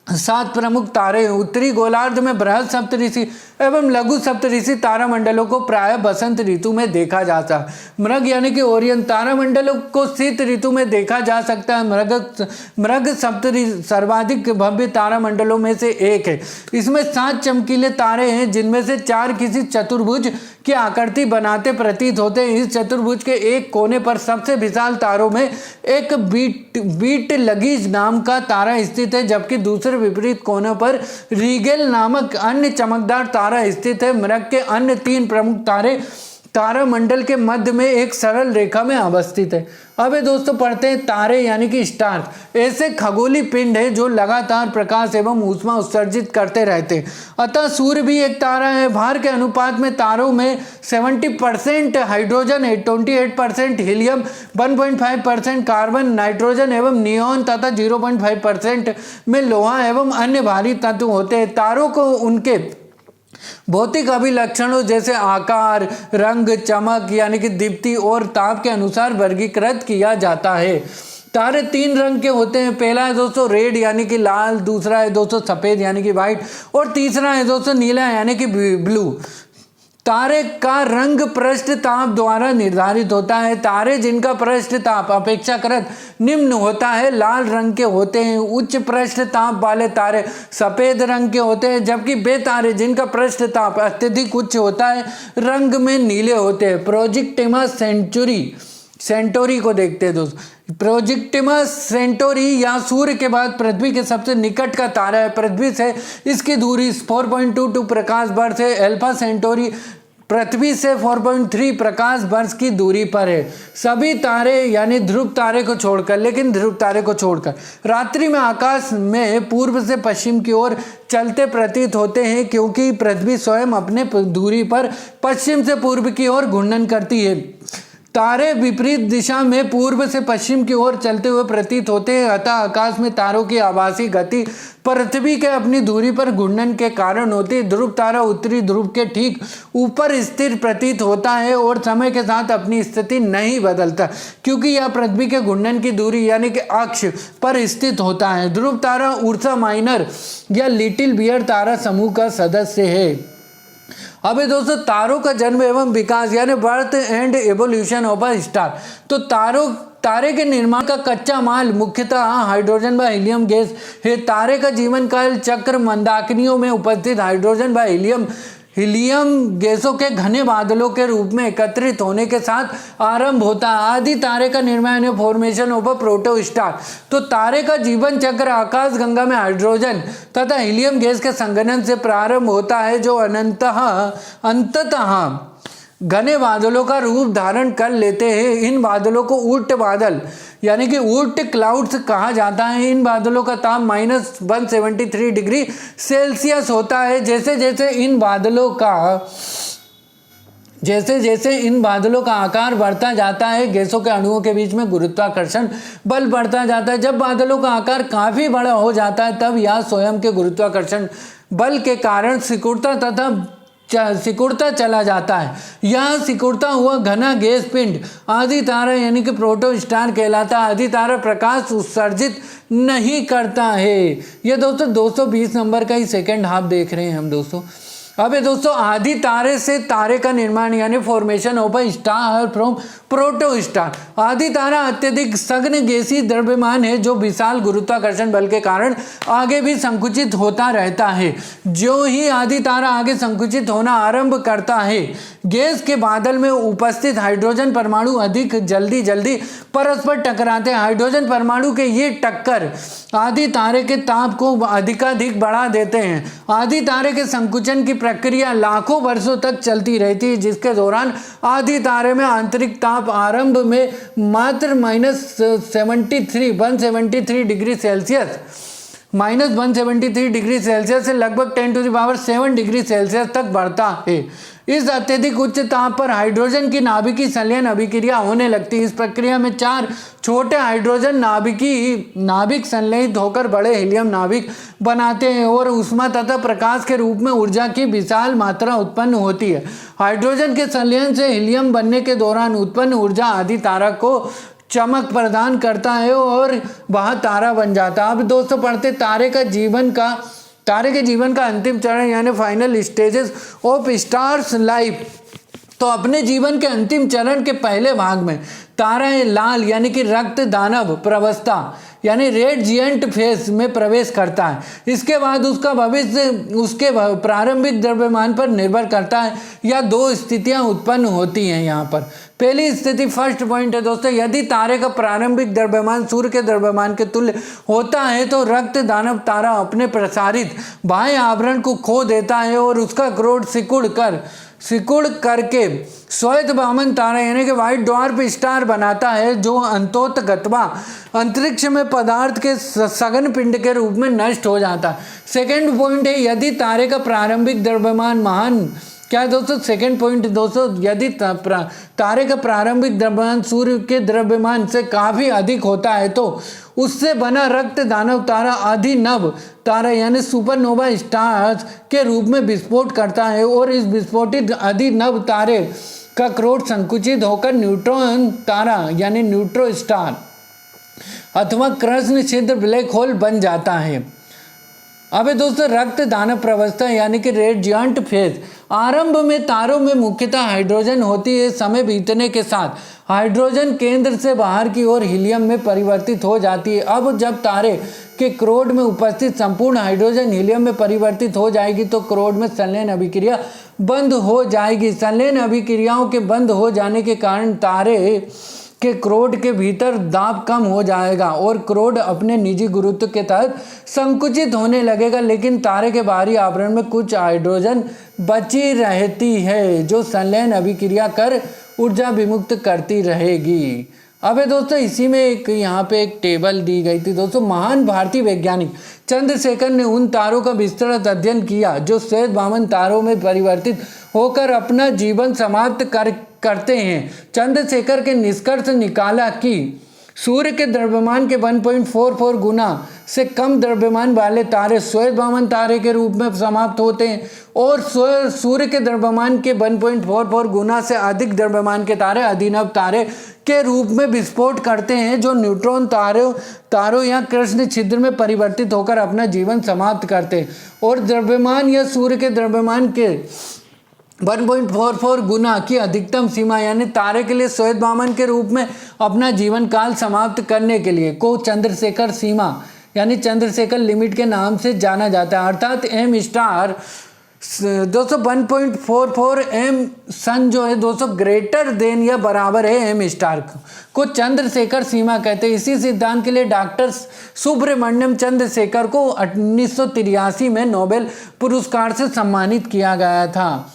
Speaker 1: 7 प्रमुख तारे हैं। उत्तरी गोलार्ध में बृहद सप्तऋषि एवं लघु सप्तऋषि तारामंडलों को प्रायः बसंत ऋतु में देखा जाता है। मृग यानी कि ओरियन तारामंडलों को शीत ऋतु में देखा जा सकता है। मृग सप्तऋषि सर्वाधिक भव्य तारामंडलों में से एक है। इसमें 7 चमकीले तारे हैं जिनमें से 4 किसी चतुर्भुज की आकृति बनाते प्रतीत होते हैं। इस चतुर्भुज के एक कोने पर सबसे विशाल तारों में एक बीट लगीज नाम का तारा स्थित है जबकि दूसरे विपरीत कोनों पर रीगेल नामक अन्य चमकदार तारा स्थित है। मृग के अन्य 3 प्रमुख तारे तारामंडल के मध्य में एक सरल रेखा में अवस्थित है। अब दोस्तों पढ़ते हैं तारे यानी कि स्टार। ऐसे खगोलीय पिंड है जो लगातार प्रकाश एवं ऊष्मा उत्सर्जित करते रहते हैं। अतः सूर्य भी एक तारा है। भार के अनुपात में तारों में 70% हाइड्रोजन है, 28% हीलियम, 1.5% कार्बन, नाइट्रोजन एवं नियॉन तथा 0.5% में लोहा एवं अन्य भारी तत्व होते हैं। तारों को उनके भौतिक अभिलक्षणों जैसे आकार, रंग, चमक यानी कि दीप्ति और ताप के अनुसार वर्गीकृत किया जाता है। तारे 3 रंग के होते हैं। पहला है दोस्तों रेड यानी कि लाल, दूसरा है दोस्तों सफ़ेद यानी कि वाइट और तीसरा है दोस्तों नीला यानी कि ब्लू। तारे का रंग पृष्ठ ताप द्वारा निर्धारित होता है। तारे जिनका पृष्ठ ताप अपेक्षाकृत निम्न होता है लाल रंग के होते हैं। उच्च पृष्ठ ताप वाले तारे सफ़ेद रंग के होते हैं जबकि वे तारे जिनका पृष्ठ ताप अत्यधिक उच्च होता है रंग में नीले होते हैं। प्रोक्सिमा सेंटोरी को देखते हैं दोस्तों। प्रोक्सिमा सेंटोरी या सूर्य के बाद पृथ्वी के सबसे निकट का तारा है। पृथ्वी से इसकी दूरी 4.22 प्रकाश वर्ष है। अल्फा सेंटोरी पृथ्वी से 4.3 प्रकाश वर्ष की दूरी पर है। सभी तारे यानी ध्रुव तारे को छोड़कर, लेकिन ध्रुव तारे को छोड़कर रात्रि में आकाश में पूर्व से पश्चिम की ओर चलते प्रतीत होते हैं, क्योंकि पृथ्वी स्वयं अपने दूरी पर पश्चिम से पूर्व की ओर घूर्णन करती है। तारे विपरीत दिशा में पूर्व से पश्चिम की ओर चलते हुए प्रतीत होते हैं, अतः आकाश में तारों की आभासी गति पृथ्वी के अपनी दूरी पर घूर्णन के कारण होती है। ध्रुव तारा उत्तरी ध्रुव के ठीक ऊपर स्थिर प्रतीत होता है और समय के साथ अपनी स्थिति नहीं बदलता, क्योंकि यह पृथ्वी के घूर्णन की दूरी यानी कि अक्ष पर स्थित होता है। ध्रुव तारा उर्सा माइनर या लिटिल बियर तारा समूह का सदस्य है। अबे दोस्तों, तारों का जन्म एवं विकास यानी birth and evolution of a star. तो तारे के निर्माण का कच्चा माल मुख्यतः हाइड्रोजन व हीलियम गैस है। तारे का जीवन काल चक्र मंदाकिनियों में उपस्थित हाइड्रोजन व हीलियम गैसों के घने बादलों के रूप में एकत्रित होने के साथ आरंभ होता है। आदि तारे का निर्माण है formation of a proto star. तो तारे का जीवन चक्र आकाश गंगा में हाइड्रोजन तथा हीलियम गैस के संघनन से प्रारंभ होता है, जो अंततः घने बादलों का रूप धारण कर लेते हैं। इन बादलों को ऊर्ट बादल यानी कि ऊर्ट क्लाउड्स कहा जाता है। इन बादलों का ताप -173 डिग्री सेल्सियस होता है। जैसे जैसे इन बादलों का आकार बढ़ता जाता है, गैसों के अणुओं के बीच में गुरुत्वाकर्षण बल बढ़ता जाता है। जब बादलों का आकार काफी बड़ा हो जाता है, तब यह स्वयं के गुरुत्वाकर्षण बल के कारण सिकुड़ता चला जाता है। यह सिकुड़ता हुआ घना गैस पिंड आदि तारा यानी कि प्रोटो स्टार कहलाता है। आदि तारा प्रकाश उत्सर्जित नहीं करता है। ये दोस्तों 220 नंबर का ही सेकंड हाफ देख रहे हैं हम दोस्तों। अब दोस्तों, आदि तारे से तारे का निर्माण यानी formation of a star from proto star. आदि तारा अत्यधिक सघन गैसीय द्रव्यमान है, जो विशाल गुरुत्वाकर्षण बल के कारण आगे भी संकुचित होता रहता है। जो ही आदि तारा आगे संकुचित होना आरंभ करता है, गैस के बादल में उपस्थित हाइड्रोजन परमाणु अधिक जल्दी परस्पर टकराते हैं। हाइड्रोजन परमाणु के ये टक्कर आदि तारे के ताप को अधिकाधिक बढ़ा देते हैं। आदि तारे के संकुचन की प्रक्रिया लाखों वर्षों तक चलती रहती है, जिसके दौरान आदि तारे में आंतरिक ताप आरंभ में मात्र -173 डिग्री सेल्सियस -173 डिग्री सेल्सियस से लगभग 10⁷ डिग्री सेल्सियस तक बढ़ता है। इस अत्यधिक उच्च ताप पर हाइड्रोजन की नाभिकीय संलयन अभिक्रिया होने लगती है। इस प्रक्रिया में 4 छोटे हाइड्रोजन नाभिक संलयित होकर बड़े हीलियम नाभिक बनाते हैं और ऊष्मा तथा प्रकाश के रूप में ऊर्जा की विशाल मात्रा उत्पन्न होती है। हाइड्रोजन के संलयन से हीलियम बनने के दौरान उत्पन्न ऊर्जा आदि तारा को चमक प्रदान करता है और वह तारा बन जाता है। अब दोस्तों पढ़ते तारे के जीवन का अंतिम चरण यानी final stages of stars life. तो अपने जीवन के अंतिम चरण के पहले भाग में तारा लाल यानी कि रक्त दानव प्रवस्था यानी रेड जिएंट फेज में प्रवेश करता है। इसके बाद उसका भविष्य उसके प्रारंभिक द्रव्यमान पर निर्भर करता है। या 2 स्थितियां उत्पन्न होती हैं यहाँ पर। पहली स्थिति फर्स्ट पॉइंट है दोस्तों, यदि तारे का प्रारंभिक द्रव्यमान सूर्य के द्रव्यमान के तुल्य होता है तो रक्त दानव तारा अपने प्रसारित बाह्य आवरण को खो देता है और उसका क्रोड सिकुड़ करके श्वेत वामन तारा यानी कि व्हाइट ड्वार्फ स्टार बनाता है, जो अंतोतगत्वा अंतरिक्ष में पदार्थ के सघन पिंड के रूप में नष्ट हो जाता है। सेकेंड पॉइंट है, यदि तारे का प्रारंभिक द्रव्यमान महान क्या है दोस्तों, सेकेंड पॉइंट दोस्तों, यदि तारे का प्रारंभिक द्रव्यमान सूर्य के द्रव्यमान से काफी अधिक होता है तो उससे बना रक्त दानव तारा अधिनव तारा यानी सुपरनोवा स्टार्स के रूप में विस्फोट करता है और इस विस्फोटित अधिनव तारे का क्रोड संकुचित होकर न्यूट्रॉन तारा यानी न्यूट्रो स्टार अथवा कृष्ण छिद्र ब्लैक होल बन जाता है। अब दोस्तों रक्त दानव प्रवस्था यानी कि रेड जिएंट फेज। आरंभ में तारों में मुख्यतः हाइड्रोजन होती है। समय बीतने के साथ हाइड्रोजन केंद्र से बाहर की ओर हीलियम में परिवर्तित हो जाती है। अब जब तारे के क्रोड में उपस्थित संपूर्ण हाइड्रोजन हीलियम में परिवर्तित हो जाएगी तो क्रोड में संलयन अभिक्रिया बंद हो जाएगी। संलयन अभिक्रियाओं के बंद हो जाने के कारण तारे के क्रोड के भीतर दाब कम हो जाएगा और क्रोड अपने निजी गुरुत्व के तहत संकुचित होने लगेगा, लेकिन तारे के बाहरी आवरण में कुछ हाइड्रोजन बची रहती है जो संलयन अभिक्रिया कर ऊर्जा विमुक्त करती रहेगी। अबे दोस्तों इसी में एक यहाँ पे एक टेबल दी गई थी दोस्तों। महान भारतीय वैज्ञानिक चंद्रशेखर ने उन तारों का विस्तृत अध्ययन किया जो श्वेत वामन तारों में परिवर्तित होकर अपना जीवन समाप्त करते हैं। चंद्रशेखर के निष्कर्ष निकाला कि सूर्य के द्रव्यमान के 1.44 गुना से कम द्रव्यमान वाले तारे श्वेत वामन तारे के रूप में समाप्त होते हैं और सूर्य के द्रव्यमान के 1.44 गुना से अधिक द्रव्यमान के तारे अभिनव तारे के रूप में विस्फोट करते हैं जो न्यूट्रॉन तारों या कृष्ण छिद्र में परिवर्तित होकर अपना जीवन समाप्त करते हैं। और द्रव्यमान या सूर्य के द्रव्यमान के 1.44 गुना की अधिकतम सीमा यानी तारे के लिए श्वेत वामन के रूप में अपना जीवन काल समाप्त करने के लिए को चंद्रशेखर सीमा यानी चंद्रशेखर लिमिट के नाम से जाना जाता है। अर्थात एम स्टार 1.44 एम सन जो है 200 ग्रेटर देन या बराबर है एम स्टार को चंद्रशेखर सीमा कहते हैं। इसी सिद्धांत के लिए डॉक्टर सुब्रमण्यम चंद्रशेखर को 1983 में नोबेल पुरस्कार से सम्मानित किया गया था।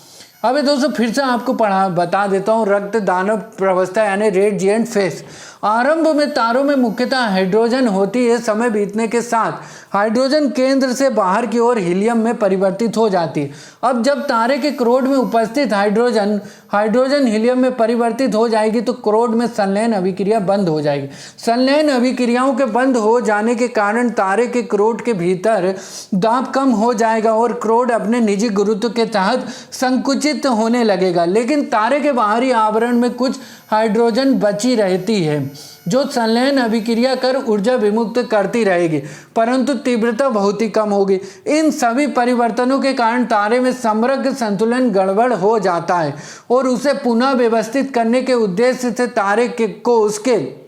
Speaker 1: अबे दोस्तों फिर से आपको बता देता हूँ रक्त दानव प्रवस्था यानी रेड जिएंट फेस। आरंभ में तारों में मुख्यतः हाइड्रोजन होती है। समय बीतने के साथ हाइड्रोजन केंद्र से बाहर की ओर हीलियम में परिवर्तित हो जाती है। अब जब तारे के क्रोड में उपस्थित हाइड्रोजन हीलियम में परिवर्तित हो जाएगी तो क्रोड में संलयन अभिक्रिया बंद हो जाएगी। संलयन अभिक्रियाओं के बंद हो जाने के कारण तारे के क्रोड के भीतर दाब कम हो जाएगा और क्रोड अपने निजी गुरुत्व के तहत संकुचित होने लगेगा, लेकिन तारे के बाहरी आवरण में कुछ हाइड्रोजन बची रहती है जो संलयन अभिक्रिया कर ऊर्जा विमुक्त करती रहेगी, परंतु तीव्रता बहुत ही कम होगी। इन सभी परिवर्तनों के कारण तारे में समग्र संतुलन गड़बड़ हो जाता है और उसे पुनः व्यवस्थित करने के उद्देश्य से तारे को उसके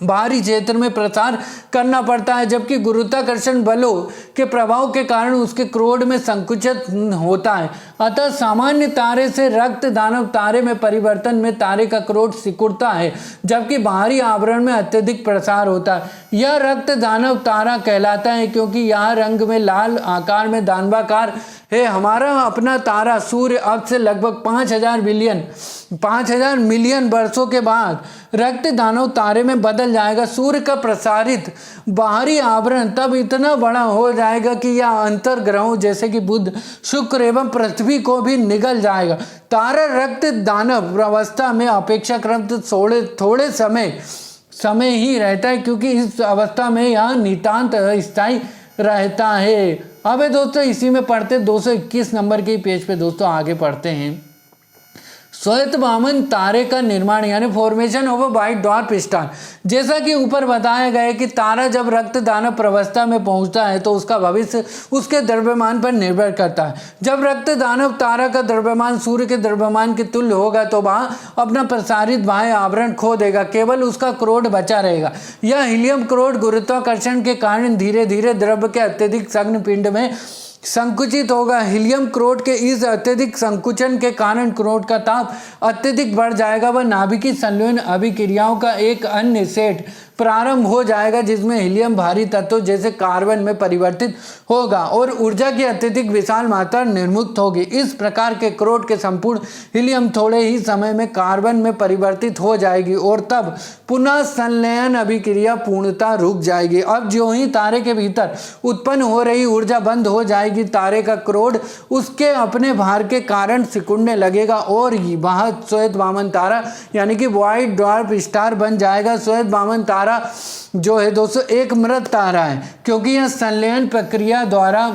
Speaker 1: बाहरी क्षेत्र में प्रसार करना पड़ता है, जबकि गुरुत्वाकर्षण बलों के प्रभाव के कारण उसके क्रोड में संकुचित होता है। अतः सामान्य तारे से रक्त दानव तारे में परिवर्तन में तारे का क्रोड सिकुड़ता है जबकि बाहरी आवरण में अत्यधिक प्रसार होता है। यह रक्त दानव तारा कहलाता है क्योंकि यह रंग में लाल आकार में दानवाकार है। हमारा अपना तारा सूर्य अब से लगभग 5000 मिलियन वर्षों के बाद रक्त दानव तारे में बदल जाएगा। सूर्य का प्रसारित बाहरी आवरण तब इतना बड़ा हो जाएगा कि यह अंतर ग्रहों जैसे कि बुध, शुक्र एवं पृथ्वी को भी निगल जाएगा। तारा रक्त दानव अवस्था में अपेक्षाकृत थोड़े समय ही रहता है क्योंकि इस अवस्था में यह नितांत स्थायी रहता है। अब दोस्तों इसी में पढ़ते 221 नंबर के पेज पे दोस्तों आगे पढ़ते हैं। श्वेत वामन तारे का निर्माण यानी formation of a white dwarf star. जैसा कि ऊपर बताया गया कि तारा जब रक्त दानव प्रवस्था में पहुंचता है तो उसका भविष्य उसके द्रव्यमान पर निर्भर करता है। जब रक्त दानव तारा का द्रव्यमान सूर्य के द्रव्यमान के तुल्य होगा तो वह अपना प्रसारित बाह्य आवरण खो देगा, केवल उसका क्रोड बचा रहेगा। यह हीलियम क्रोड गुरुत्वाकर्षण के कारण धीरे धीरे द्रव्य के अत्यधिक सघन पिंड में संकुचित होगा। हीलियम क्रोड के इस अत्यधिक संकुचन के कारण क्रोड का ताप अत्यधिक बढ़ जाएगा व नाभिकीय संलयन अभिक्रियाओं का एक अन्य सेट प्रारंभ हो जाएगा जिसमें हीलियम भारी तत्वों जैसे कार्बन में परिवर्तित होगा और ऊर्जा की अत्यधिक विशाल मात्रा निर्मुक्त होगी। इस प्रकार के क्रोड के संपूर्ण हीलियम थोड़े ही समय में कार्बन में परिवर्तित हो जाएगी और तब पुनः संलयन अभिक्रिया पूर्णतः रुक जाएगी। अब जो ही तारे के भीतर उत्पन्न हो रही ऊर्जा बंद हो जाएगी, तारे का क्रोड उसके अपने भार के कारण सिकुड़ने लगेगा और वह श्वेत वामन तारा यानी कि व्हाइट ड्वार्फ स्टार बन जाएगा। श्वेत वामन तारा जो है दोस्तों एक मृत तारा है क्योंकि यह संलयन प्रक्रिया द्वारा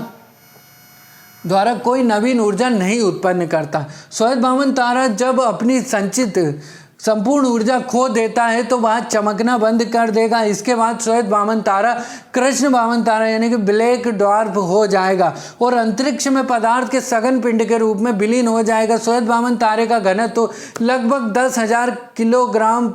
Speaker 1: कोई नवीन ऊर्जा नहीं उत्पन्न करता। श्वेत वामन तारा जब अपनी संचित संपूर्ण ऊर्जा खो देता है तो वह चमकना बंद कर देगा। इसके बाद श्वेत वामन तारा कृष्ण वामन तारा यानी कि ब्लैक ड्वार्फ हो जाएगा और अंतरिक्ष में पदार्थ के सघन पिंड के रूप में विलीन हो जाएगा। श्वेत वामन तारे का घनत्व तो लगभग 10,000 किलोग्राम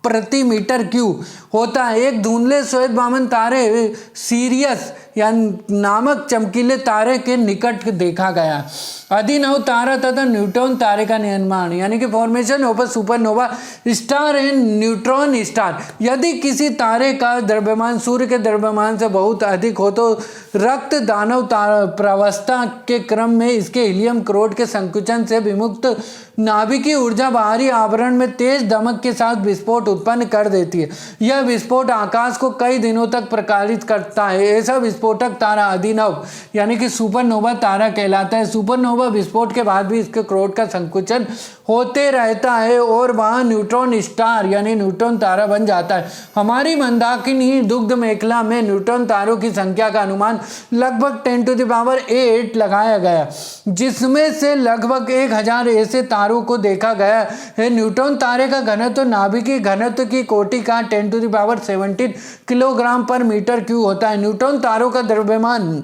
Speaker 1: प्रति मीटर क्यूब होता है। एक धुंधले श्वेत वामन तारे सीरियस या नामक चमकीले तारे के निकट देखा गया। अभिनव तारा तथा न्यूट्रॉन तारे का निर्माण यानी कि formation of supernova star and neutron star. यदि किसी तारे का द्रव्यमान सूर्य के द्रव्यमान से बहुत अधिक हो तो रक्त दानव प्रावस्था के क्रम में इसके हीलियम क्रोड के संकुचन से विमुक्त नाभिकीय ऊर्जा बाहरी आवरण में तेज दमक के साथ विस्फोट उत्पन्न कर देती है। यह विस्फोट आकाश को कई दिनों तक प्रकाशित करता है। ऐसा विस्फोटक तारा अभिनव यानी कि सुपरनोवा तारा कहलाता है। सुपरनोवा विस्फोट के बाद भी इसके क्रोड का संकुचन होते रहता है और वह न्यूट्रॉन स्टार यानी न्यूट्रॉन तारा बन जाता है। हमारी मंदाकिनी दुग्ध मेखला में न्यूट्रॉन तारों की संख्या का अनुमान लगभग 10⁸ लगाया गया, जिसमें से लगभग 1000 ऐसे तारों को देखा गया है। न्यूट्रॉन तारे का घनत्व नाभिकीय घनत्व की कोटि का 10⁻17 किलोग्राम पर मीटर क्यूब होता है। न्यूट्रॉन तारों का द्रव्यमान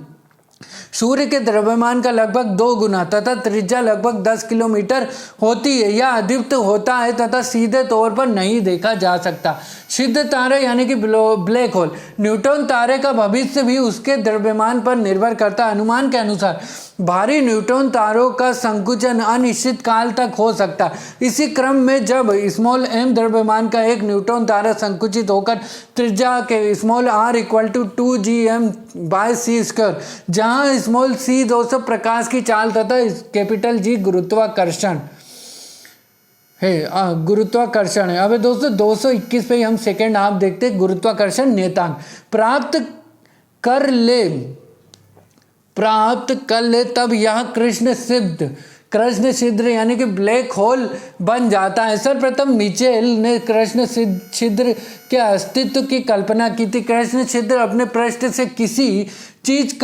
Speaker 1: सूर्य के द्रव्यमान का लगभग 2 गुना तथा त्रिज्या लगभग 10 किलोमीटर होती है। यह अदीप्त होता है तथा सीधे तौर पर नहीं देखा जा सकता। सिद्ध तारे यानी कि ब्लैक होल। न्यूट्रॉन तारे का भविष्य भी उसके द्रव्यमान पर निर्भर करता है। अनुमान के अनुसार भारी न्यूट्रॉन तारों का संकुचन अनिश्चित काल तक हो सकता है। इसी क्रम में जब स्मॉल m द्रव्यमान का एक न्यूट्रॉन तारा संकुचित होकर त्रिज्या के स्मॉल r = 2gm/c², जहां स्मॉल c 200 प्रकाश की चाल तथा कैपिटल G गुरुत्वाकर्षण है। गुरुत्वाकर्षण है। अब दोस्तों 221 पे हम सेकेंड हाफ देखते हैं। गुरुत्वाकर्षण नियतांक प्राप्त कर ले तब यह कृष्ण छिद्र यानी कि ब्लैक होल बन जाता है। सर्वप्रथम मिचेल ने कृष्ण छिद्र के अस्तित्व की कल्पना की थी। कृष्ण छिद्र अपने पृष्ठ से किसी चीज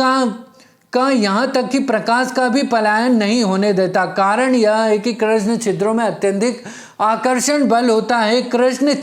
Speaker 1: का यहाँ तक कि प्रकाश का भी पलायन नहीं होने देता। कारण यह है कि कृष्ण छिद्रों में अत्यधिक आकर्षण बल होता है। कृष्ण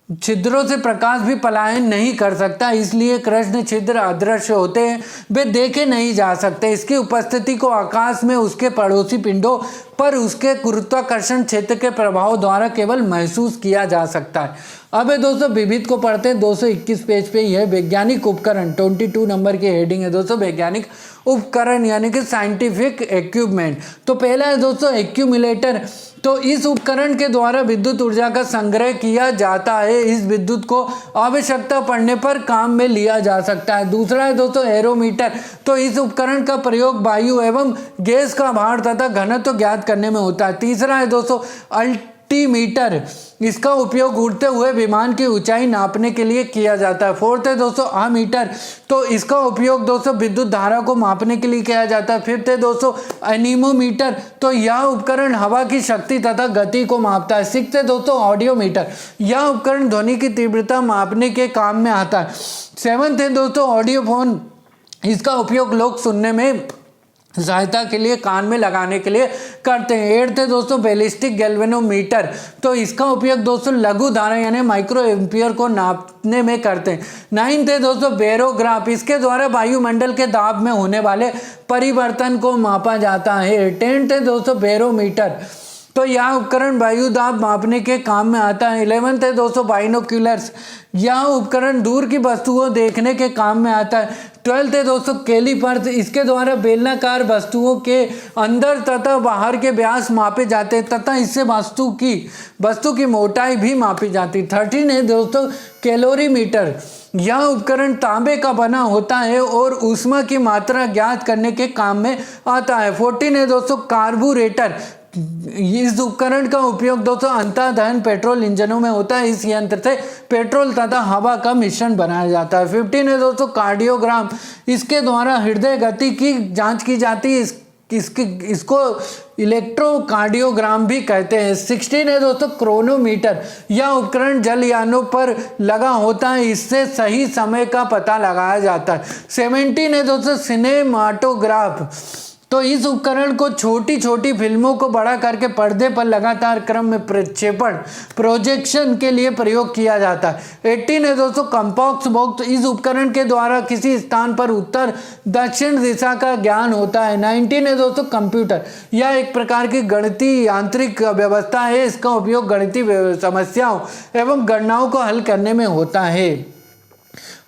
Speaker 1: छिद्रों से प्रकाश भी पलायन नहीं कर सकता, इसलिए कृष्ण छिद्र अदृश्य होते हैं, वे देखे नहीं जा सकते। इसकी उपस्थिति को आकाश में उसके पड़ोसी पिंडों पर उसके गुरुत्वाकर्षण क्षेत्र के प्रभाव द्वारा केवल महसूस किया जा सकता है। अब दोस्तों विविध को पढ़ते हैं। 221 पेज पे यह वैज्ञानिक उपकरण 22 नंबर की हेडिंग है दोस्तों, वैज्ञानिक उपकरण यानी कि साइंटिफिक इक्विपमेंट। तो पहला है दोस्तों एक्यूमुलेटर। तो इस उपकरण के द्वारा विद्युत ऊर्जा का संग्रह किया जाता है। इस विद्युत को आवश्यकता पड़ने पर काम में लिया जा सकता है। दूसरा है दोस्तों एरोमीटर। तो इस उपकरण का प्रयोग वायु एवं गैस का भार तथा घनत्व ज्ञात करने में होता है। तीसरा है दोस्तों अल्टीमीटर। इसका उपयोग उड़ते हुए विमान की ऊंचाई नापने के लिए किया जाता है। फोर्थ है दोस्तों अमीटर। तो इसका उपयोग दोस्तों विद्युत धारा को मापने के लिए किया जाता है। फिफ्थ है दोस्तों एनीमोमीटर। तो यह उपकरण हवा की शक्ति तथा गति को मापता है। सिक्स्थ है दोस्तों ऑडियोमीटर। यह उपकरण ध्वनि की तीव्रता मापने के काम में आता है। सेवंथ है दोस्तों ऑडियोफोन। इसका उपयोग लोग सुनने में सहायता के लिए कान में लगाने के लिए करते हैं। एट्थ है दोस्तों बैलिस्टिक गैल्वेनोमीटर। तो इसका उपयोग दोस्तों लघु धारा यानी माइक्रो एम्पियर को नापने में करते हैं। नाइन्थ है दोस्तों बेरोग्राफ। इसके द्वारा वायुमंडल के दाब में होने वाले परिवर्तन को मापा जाता है। टेंथ है दोस्तों बैरोमीटर। तो यह उपकरण वायु दाब मापने के काम में आता है। 11th है दोस्तों बाइनोक्यूलर्स। यह उपकरण दूर की वस्तुओं देखने के काम में आता है। 12th है दोस्तों कैलीपर्स। इसके द्वारा बेलनाकार वस्तुओं के अंदर तथा बाहर के व्यास मापे जाते हैं तथा इससे वस्तु की मोटाई भी मापी जाती है। 13 है दोस्तों कैलोरीमीटर। यह उपकरण तांबे का बना होता है और ऊष्मा की मात्रा ज्ञात करने के काम में आता है। 14 है दोस्तों कार्बोरेटर। इस उपकरण का उपयोग दोस्तों अंतर्दहन पेट्रोल इंजनों में होता है। इस यंत्र से पेट्रोल तथा हवा का मिश्रण बनाया जाता है। 15 है दोस्तों कार्डियोग्राम। इसके द्वारा हृदय गति की जांच की जाती है। इसको इलेक्ट्रोकार्डियोग्राम भी कहते हैं। 16 है दोस्तों क्रोनोमीटर। यह उपकरण जलयानों पर लगा होता है, इससे सही समय का पता लगाया जाता है। 17 है दोस्तों सिनेमाटोग्राफ। तो इस उपकरण को छोटी छोटी फिल्मों को बड़ा करके पर्दे पर लगातार क्रम में प्रक्षेपण प्रोजेक्शन के लिए प्रयोग किया जाता है। 18 है दोस्तों कंपास बॉक्स। इस उपकरण के द्वारा किसी स्थान पर उत्तर दक्षिण दिशा का ज्ञान होता है। 19 है दोस्तों कंप्यूटर। यह एक प्रकार की गणितीय यांत्रिक व्यवस्था है। इसका उपयोग गणितीय समस्याओं एवं गणनाओं को हल करने में होता है।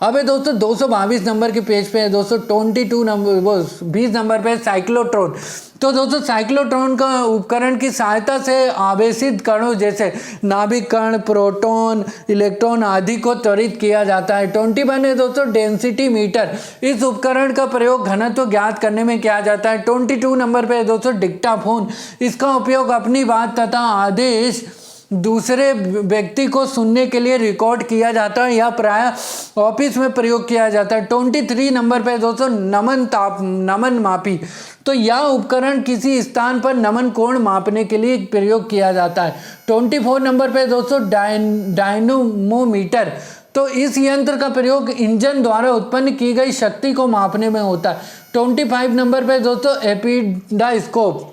Speaker 1: अब है दोस्तों 222 नंबर के पेज पे है दोस्तों 22 नंबर, वो 20 नंबर पे साइक्लोट्रॉन। तो दोस्तों साइक्लोट्रॉन का उपकरण की सहायता से आवेशित कणों जैसे नाभिक कण, प्रोटॉन, इलेक्ट्रॉन आदि को त्वरित किया जाता है। 21 है दोस्तों डेंसिटी मीटर। इस उपकरण का प्रयोग घनत्व ज्ञात करने में किया जाता है। 22 नंबर पे है दोस्तों डिक्टाफोन। इसका उपयोग अपनी बात तथा आदेश दूसरे व्यक्ति को सुनने के लिए रिकॉर्ड किया जाता है या प्रायः ऑफिस में प्रयोग किया जाता है। 23 नंबर पे दोस्तों नमन मापी। तो यह उपकरण किसी स्थान पर नमन कोण मापने के लिए प्रयोग किया जाता है। 24 नंबर पे दोस्तों डायनोमोमीटर। तो इस यंत्र का प्रयोग इंजन द्वारा उत्पन्न की गई शक्ति को मापने में होता है। 25 नंबर पे दोस्तों एपिडास्कोप।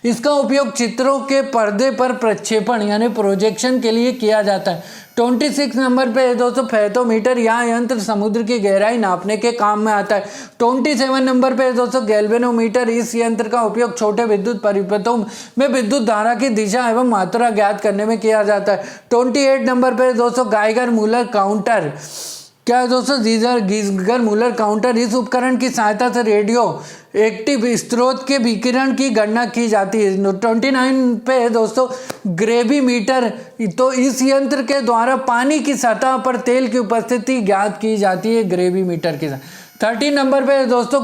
Speaker 1: इसका उपयोग चित्रों के पर्दे पर प्रक्षेपण यानी प्रोजेक्शन के लिए किया जाता है। 26 नंबर पे है दोस्तों फेथोमीटर। यह यंत्र समुद्र की गहराई नापने के काम में आता है। 27 नंबर पे है दोस्तों गैल्वेनोमीटर। इस यंत्र का उपयोग छोटे विद्युत परिपथों में विद्युत धारा की दिशा एवं मात्रा ज्ञात करने में किया जाता है। 28 नंबर पे है दोस्तों गाइगर मूलर काउंटर। क्या है दोस्तों गीगर मूलर काउंटर। इस उपकरण की सहायता से रेडियो एक्टिव स्रोत के विकिरण की गणना की जाती है। 29 पे है दोस्तों ग्रेविमीटर। तो इस यंत्र के द्वारा पानी की सतह पर तेल की उपस्थिति ज्ञात की जाती है ग्रेविमीटर के साथ। 30 नंबर पे है दोस्तों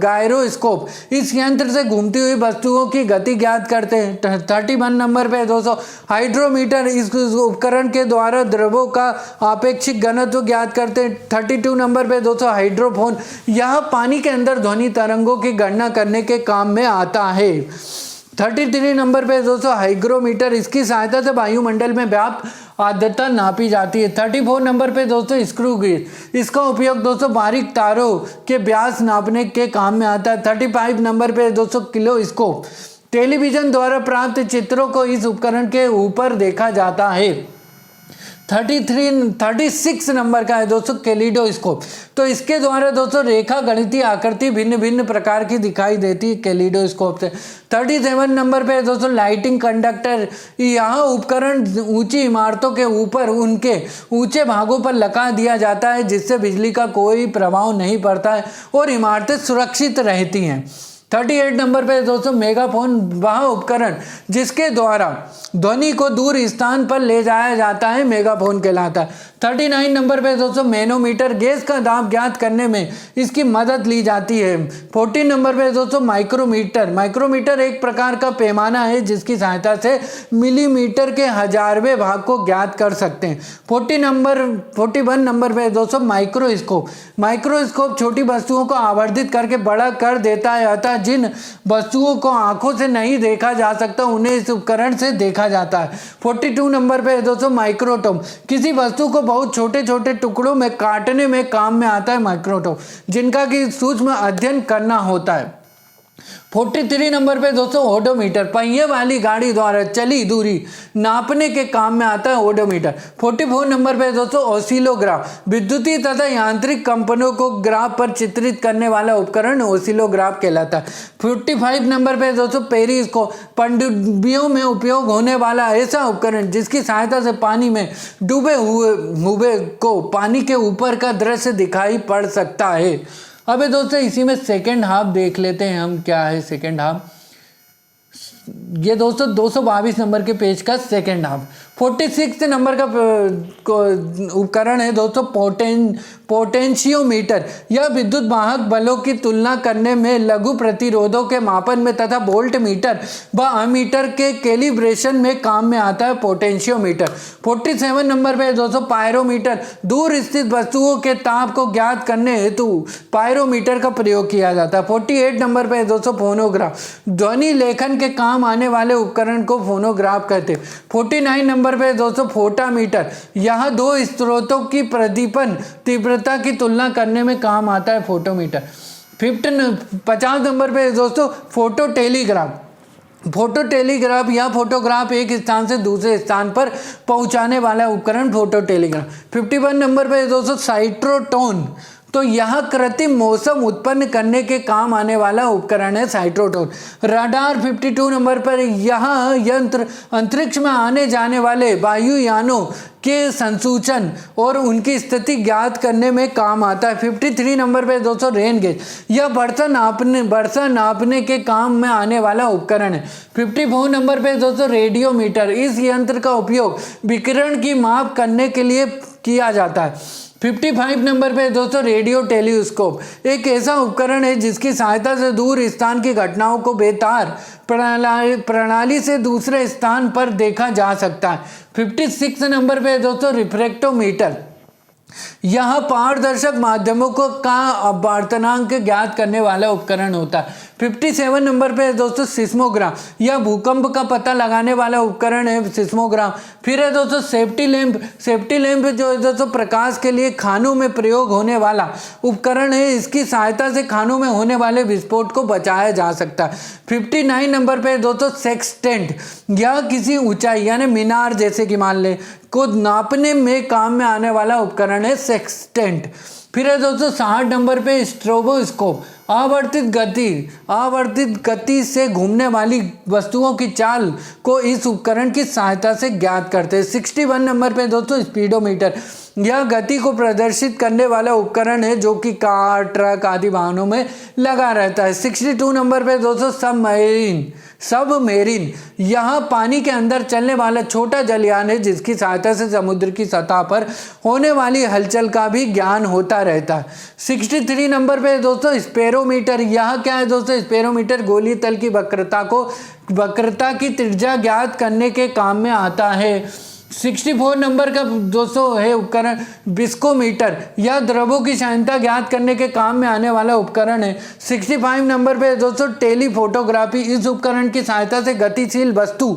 Speaker 1: गायरोस्कोप। इस यंत्र से घूमती हुई वस्तुओं की गति ज्ञात करते हैं। 31 नंबर पे है दोस्तों हाइड्रोमीटर। इस उपकरण के द्वारा द्रवों का आपेक्षिक घनत्व ज्ञात करते हैं। 32 नंबर पे दोस्तों हाइड्रोफोन। यह पानी के अंदर ध्वनि तरंगों की गणना करने के काम में आता है। 33 नंबर पे दोस्तों हाइग्रोमीटर। इसकी सहायता से वायुमंडल में व्याप्त आर्द्रता नापी जाती है। 34 नंबर पे दोस्तों स्क्रू गेज। इसका उपयोग दोस्तों बारीक तारों के व्यास नापने के काम में आता है। 35 नंबर पे दोस्तों किलोस्कोप। टेलीविजन द्वारा प्राप्त चित्रों को इस उपकरण के ऊपर देखा जाता है। 36 नंबर का है दोस्तों कैलिडोस्कोप। तो इसके द्वारा दोस्तों रेखा गणितीय आकृति भिन्न भिन्न प्रकार की दिखाई देती है कैलिडोस्कोप से। 37 नंबर पे है दोस्तों लाइटिंग कंडक्टर। यह उपकरण ऊंची इमारतों के ऊपर उनके ऊंचे भागों पर लगा दिया जाता है जिससे बिजली का कोई प्रभाव नहीं पड़ता है और इमारतें सुरक्षित रहती हैं। 38 नंबर पे दोस्तों मेगाफोन। वह उपकरण जिसके द्वारा ध्वनि को दूर स्थान पर ले जाया जाता है मेगाफोन कहलाता है। 39 नंबर पे दोस्तों मैनोमीटर। गैस का दाब ज्ञात करने में इसकी मदद ली जाती है। 40 नंबर पे दोस्तों माइक्रोमीटर। माइक्रोमीटर एक प्रकार का पैमाना है जिसकी सहायता से मिलीमीटर के 1000वें भाग को ज्ञात कर सकते हैं। 41 नंबर पे दोस्तों माइक्रोस्कोप। माइक्रोस्कोप छोटी वस्तुओं को आवर्धित करके बड़ा कर देता है, अतः जिन वस्तुओं को आंखों से नहीं देखा जा सकता उन्हें इस उपकरण से देखा जाता है। 42 नंबर पे दोस्तों माइक्रोटोम। किसी वस्तु को बहुत छोटे छोटे टुकड़ों में काटने में काम में आता है माइक्रोटोम, जिनका कि सूक्ष्म अध्ययन करना होता है। 43 नंबर पे दोस्तों ओडोमीटर। पहिए वाली गाड़ी द्वारा चली दूरी नापने के काम में आता है ओडोमीटर। 44 नंबर पे दोस्तों ओसिलोग्राफ। विद्युतीय तथा यांत्रिक कंपनों को ग्राफ पर चित्रित करने वाला उपकरण ओसिलोग्राफ कहलाता है। 45 नंबर पे दोस्तों पेरिस्कोप। पनडुब्बियों में उपयोग होने वाला ऐसा उपकरण जिसकी सहायता से पानी में डूबे हुए को पानी के ऊपर का दृश्य दिखाई पड़ सकता है। अबे दोस्तों इसी में सेकेंड हाफ देख लेते हैं हम, क्या है सेकेंड हाफ। ये दोस्तों 222 नंबर के पेज का सेकेंड हाफ। 46 नंबर का उपकरण है दोस्तों पोटेंशियोमीटर। यह विद्युत वाहक बलों की तुलना करने में, लघु प्रतिरोधों के मापन में तथा वोल्ट मीटर व अमीटर के कैलिब्रेशन में काम में आता है पोटेंशियोमीटर। 47 नंबर पे दोस्तों पायरोमीटर। दूर स्थित वस्तुओं के ताप को ज्ञात करने हेतु पायरोमीटर का प्रयोग किया जाता है। 48 नंबर पे दोस्तों फोनोग्राफ। ध्वनि लेखन के काम आने वाले उपकरण को फोनोग्राफ कहते हैं। 49 नंबर पे दोस्तों फोटामीटर। यह दो स्रोतों की प्रदीपन तीव्रता की तुलना करने में काम आता है फोटोमीटर। 50 नंबर पे दोस्तों फोटो टेलीग्राफ। फोटो टेलीग्राफ या फोटोग्राफ एक स्थान से दूसरे स्थान पर पहुंचाने वाला उपकरण फोटो टेलीग्राफ। 51 नंबर पे दोस्तों साइट्रोटोन। तो यह कृत्रिम मौसम उत्पन्न करने के काम आने वाला उपकरण है साइक्लोट्रॉन। रडार 52 नंबर पर यह यंत्र अंतरिक्ष में आने जाने वाले वायुयानों के संसूचन और उनकी स्थिति ज्ञात करने में काम आता है। 53 नंबर पे दोस्तों रेन गेज, यह वर्षा नापने के काम में आने वाला उपकरण है। 54 नंबर पे दोस्तों रेडियोमीटर, इस यंत्र का उपयोग विकिरण की माप करने के लिए किया जाता है। 55 नंबर पे दोस्तों रेडियो टेलीस्कोप, एक ऐसा उपकरण है जिसकी सहायता से दूर स्थान की घटनाओं को बेतार प्रणाली से दूसरे स्थान पर देखा जा सकता है। 56 नंबर पे दोस्तों रिफ्रैक्टोमीटर, यह पारदर्शक माध्यमों को का अपवर्तनांक ज्ञात करने वाला उपकरण होता है। 57 नंबर पे दोस्तों सिस्मोग्राफ, यह भूकंप का पता लगाने वाला उपकरण है सिस्मोग्राफ। फिर है दोस्तों सेफ्टी लैंप जो है दोस्तों प्रकाश के लिए खानों में प्रयोग होने वाला उपकरण है, इसकी सहायता से खानों में होने वाले विस्फोट को बचाया जा सकता है। 59 नंबर पे दोस्तों सेक्सटेंट, यह किसी ऊंचाई यानी मीनार जैसे कि मान ले को नापने में काम में आने वाला उपकरण है सेक्सटेंट। फिर है दोस्तों 60 नंबर पे स्ट्रोबोस्कोप, आवर्तित गति से घूमने वाली वस्तुओं की चाल को इस उपकरण की सहायता से ज्ञात करते हैं। 61 नंबर पे दोस्तों स्पीडोमीटर, यह गति को प्रदर्शित करने वाला उपकरण है जो कि कार, ट्रक आदि वाहनों में लगा रहता है। 62 नंबर पे दोस्तों सबमरीन, यह पानी के अंदर चलने वाला छोटा जलयान है जिसकी सहायता से समुद्र की सतह पर होने वाली हलचल का भी ज्ञान होता रहता है। 63 नंबर पे दोस्तों स्पेरोमीटर, यह क्या है दोस्तों? स्पेरोमीटर गोली तल की वक्रता की त्रिज्या ज्ञात करने के काम में आता है। 64 नंबर का दोस्तों है उपकरण विस्कोमीटर, यह द्रवों की सांद्रता ज्ञात करने के काम में आने वाला उपकरण है। 65 नंबर पे दोस्तों टेलीफोटोग्राफी, इस उपकरण की सहायता से गतिशील वस्तु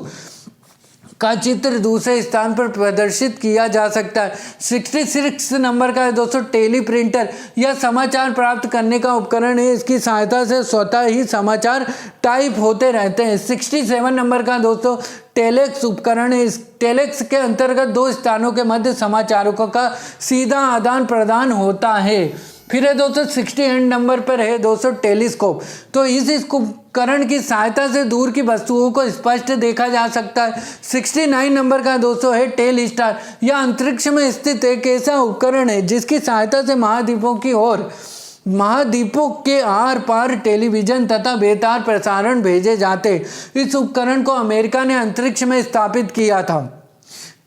Speaker 1: का चित्र दूसरे स्थान पर प्रदर्शित किया जा सकता है। 66 नंबर का है दोस्तों टेली प्रिंटर, यह समाचार प्राप्त करने का उपकरण है, इसकी सहायता से स्वतः ही समाचार टाइप होते रहते हैं। 67 नंबर का दोस्तों टेलेक्स उपकरण है, इस टेलेक्स के अंतर्गत दो स्थानों के मध्य समाचारों का सीधा आदान प्रदान होता है। फिर है दोस्तों 68 नंबर पर है दोस्तों टेलीस्कोप, तो इस उपकरण की सहायता से दूर की वस्तुओं को स्पष्ट देखा जा सकता है। 69 नंबर का दोस्तों है टेल स्टार, यह अंतरिक्ष में स्थित एक ऐसा उपकरण है जिसकी सहायता से महाद्वीपों के आर पार टेलीविजन तथा बेतार प्रसारण भेजे जाते। इस उपकरण को अमेरिका ने अंतरिक्ष में स्थापित किया था।